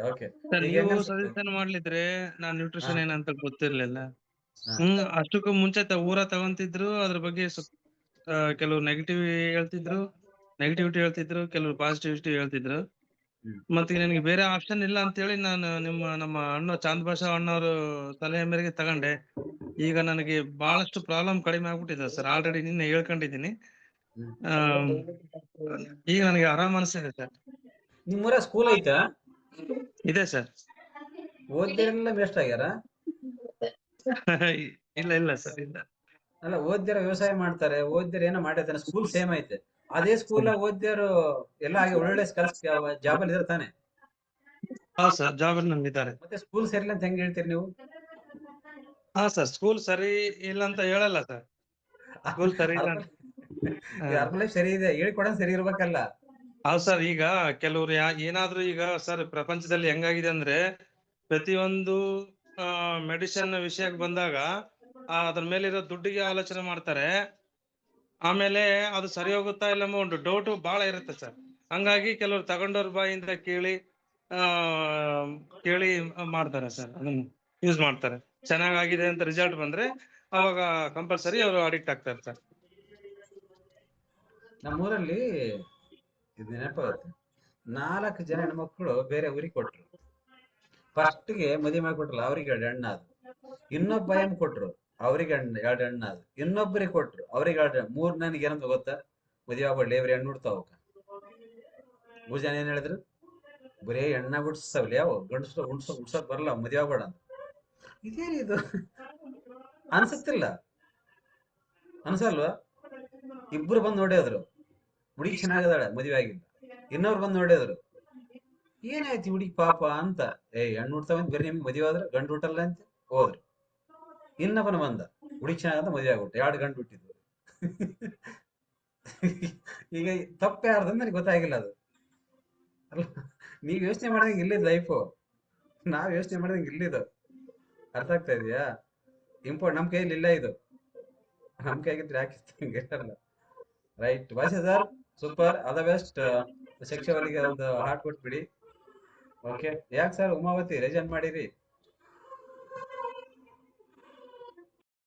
ಓಕೆ. ಸರ್. ನೀವು ಸಜೆಷನ್ ಮಾಡ್ಲಿದ್ರೆ ನಾನ್ ನ್ಯೂಟ್ರಿಷನ್ ಏನಂತ ಗೊತ್ತಿರ್ಲಿಲ್ಲ. ಅಷ್ಟಕ್ಕೂ ಮುಂಚೆ ಊರ ತಗೊಂತಿದ್ರು, ಅದ್ರ ಬಗ್ಗೆ ಕೆಲವು ನೆಗೆಟಿವಿಟಿ ಹೇಳ್ತಿದ್ರು, ಕೆಲವು ಪಾಸಿಟಿವಿಟಿ ಹೇಳ್ತಿದ್ರು. ಮತ್ತೆ ನನಗೆ ಬೇರೆ ಆಪ್ಷನ್ ಇಲ್ಲ ಅಂತ ಹೇಳಿ ನಾನು ನಮ್ಮ ಅಣ್ಣ ಚಾಂದ್ ಭಾಷಾ ಅಣ್ಣವ್ರು ಸಲಹೆ ಮೇರೆಗೆ ತಗೊಂಡೆ. ಈಗ ನನಗೆ ಬಹಳಷ್ಟು ಪ್ರಾಬ್ಲಮ್ ಕಡಿಮೆ ಆಗ್ಬಿಟ್ಟಿದೆ ಸರ್. ಆಲ್ರೆಡಿ ನಿನ್ನೆ ಹೇಳ್ಕೊಂಡಿದ್ದೀನಿ. ಈಗ ನನಗೆ ಆರಾಮ್ ಅನಿಸ್ತಿದೆ ಸರ್. ನಿಮ್ಮೂರ ಸ್ಕೂಲ್ ಐತಾ? ಇದೆ ಸರ್. ಓದ್ಯರೆಲ್ಲ ವೇಸ್ಟ್ ಆಗ್ಯಾರ? ಇಲ್ಲ ಸರ್, ಇಲ್ಲ. ಅಲ್ಲ, ಓದ್ಯರ ವ್ಯವಸಾಯ ಮಾಡ್ತಾರೆ, ಓದ್ಯರು ಏನೋ ಮಾಡಿರ್ತಾನೆ, ಸ್ಕೂಲ್ ಸೇಮ್ ಐತೆ. ಅದೇ ಸ್ಕೂಲ್ ಓದ್ಯರು ಎಲ್ಲ ಆಗಿ ಒಳ್ಳೊಳ್ಳೆ ಜಾಬ್ ಅಲ್ಲಿ ಇರ್ತಾನೆ. ಹಾ ಸರ್, ಜಾಬ್ ಅಲ್ಲಿ ನಂಬಿದ್ದಾರೆ. ಮತ್ತೆ ಸ್ಕೂಲ್ ಸೇರಿಲ್ಲ ಅಂತ ಹೆಂಗ್ ಹೇಳ್ತೀರಿ ನೀವು? ಹಾ ಸರ್, ಸ್ಕೂಲ್ ಸರಿ ಇಲ್ಲ ಅಂತ ಹೇಳಲ್ಲ ಸರ್. ಸ್ಕೂಲ್ ಸರಿ ಇಲ್ಲ. ಲೈಫ್ ಸರಿ ಇದೆ, ಹೇಳ್ಕೊಡೋದ್ ಸರಿ ಇರ್ಬೇಕಲ್ಲ. ಹೌದು ಸರ್. ಈಗ ಕೆಲವ್ರು ಏನಾದ್ರು ಈಗ ಸರ್ ಪ್ರಪಂಚದಲ್ಲಿ ಹೆಂಗಾಗಿದೆ ಅಂದ್ರೆ, ಪ್ರತಿಯೊಂದು ಮೆಡಿಸಿನ್ ವಿಷಯಕ್ಕೆ ಬಂದಾಗ ಅದ್ರ ಮೇಲಿರೋ ದುಡ್ಡಿಗೆ ಆಲೋಚನೆ ಮಾಡ್ತಾರೆ. ಆಮೇಲೆ ಅದು ಸರಿ ಹೋಗುತ್ತಾ ಇಲ್ಲ ಒಂದು ಡೌಟ್ ಬಹಳ ಇರುತ್ತೆ ಸರ್. ಹಂಗಾಗಿ ಕೆಲವ್ರು ತಗೊಂಡವ್ರ ಬಾಯಿಂದ ಕೇಳಿ ಮಾಡ್ತಾರೆ ಸರ್. ಅದನ್ನ ಯೂಸ್ ಮಾಡ್ತಾರೆ. ಚೆನ್ನಾಗಿದೆ ಅಂತ ರಿಸಲ್ಟ್ ಬಂದ್ರೆ ಅವಾಗ ಕಂಪಲ್ಸರಿ ಅವರು ಅಡಿಕ್ಟ್ ಆಗ್ತಾರೆ ಸರ್. ನಮ್ಮೂರಲ್ಲಿ ಇದು ನೆನಪಾಗುತ್ತೆ. 4 ಜನ ಹೆಣ್ಮಕ್ಳು ಬೇರೆ ಊರಿಗೆ ಕೊಟ್ರು. ಫಸ್ಟ್ಗೆ ಮದುವೆ ಮಾಡಿಕೊಟ್ರಲ್ಲ, ಅವ್ರಿಗೆ 2 ಹೆಣ್ಣು ಆದ್ರು. ಇನ್ನೊಬ್ಬ ಹೆಣ್ಣು ಕೊಟ್ರು, ಅವ್ರಿಗೆ 2 ಹೆಣ್ಣು ಆದ್ರು. ಇನ್ನೊಬ್ಬರಿಗೆ ಕೊಟ್ರು, ಅವ್ರಿಗೆ 2. 3 ನನಗೆ ಏನಂತ ಗೊತ್ತಾ? ಮದುವೆ ಆಗ್ಬೇಡ, ಇವ್ರು ಹೆಣ್ಣು ಹುಡ್ತಾವ. 3 ಜನ ಏನ್ ಹೇಳಿದ್ರು? ಬರೇ ಹೆಣ್ಣ ಬಿಡ್ಸ್ತಾವಲ್ಲ, ಯಾವ ಗಂಡಸ್ರು ಉಡ್ಸೋಕ್ ಬರಲ್ಲ, ಮದುವೆ ಆಗ್ಬೇಡ ಅಂತ. ಇದೇನಿದು ಅನ್ಸುತ್ತಿಲ್ಲ? ಅನ್ಸಲ್ವಾ? ಇಬ್ರು ಬಂದು ನೋಡಿದ್ರು, ಹುಡುಗಿ ಚೆನ್ನಾಗದಾಳೆ, ಮದುವೆ ಆಗಿಲ್ಲ. ಇನ್ನೊಬ್ರು ಬಂದು ನೋಡಿದ್ರು, ಏನಾಯ್ತು ಹುಡುಗಿ ಪಾಪ ಅಂತ. ಹೆಣ್ಣು ಹುಡ್ತಾವಂತ ಬರೀ ನಿಮ್ಗೆ ಮದುವೆ ಆದ್ರೆ ಗಂಡು ಹುಟ್ಟಲ್ಲ ಅಂತ ಹೋದ್ರು. ಇನ್ನೊಬ್ಬನ ಬಂದ, ಹುಡುಗಿ ಚೆನ್ನಾಗಂತ ಮದುವೆ ಆಗ್ಬಿಟ್ಟು 2 ಗಂಡು ಹುಟ್ಟಿದ್ವು. ಈಗ ತಪ್ಪು ಯಾರ್ದಂತ ನನಗೆ ಗೊತ್ತಾಗಿಲ್ಲ ಅದು. ಅಲ್ಲ, ನೀವ್ ಯೋಚನೆ ಮಾಡ್ದಂಗೆ ಇಲ್ಲಿದ್ ಲೈಫು, ನಾವ್ ಯೋಚನೆ ಮಾಡ್ದಂಗೆ ಇಲ್ಲಿದು. ಅರ್ಥ ಆಗ್ತಾ ಇದೆಯಾ? ನಮ್ ಕೈಯಲ್ಲಿ ಇಲ್ಲ ಇದು. ನಮ್ ಕೈಗಿದ್ರೆ ಯಾಕಿಲ್ಲ. ರೈಟ್ ಭಾಷೆ sir, super, all the best. ಶಿಕ್ಷಕರಿಗೆ ಒಂದು ಹಾರ್ಟ್ ಕೊಟ್ಬಿಡಿ. ಓಕೆ. ಯಾಕೆ ಸರ್ ಉಮಾವತಿ ರೆಜನ್ ಮಾಡಿರಿ?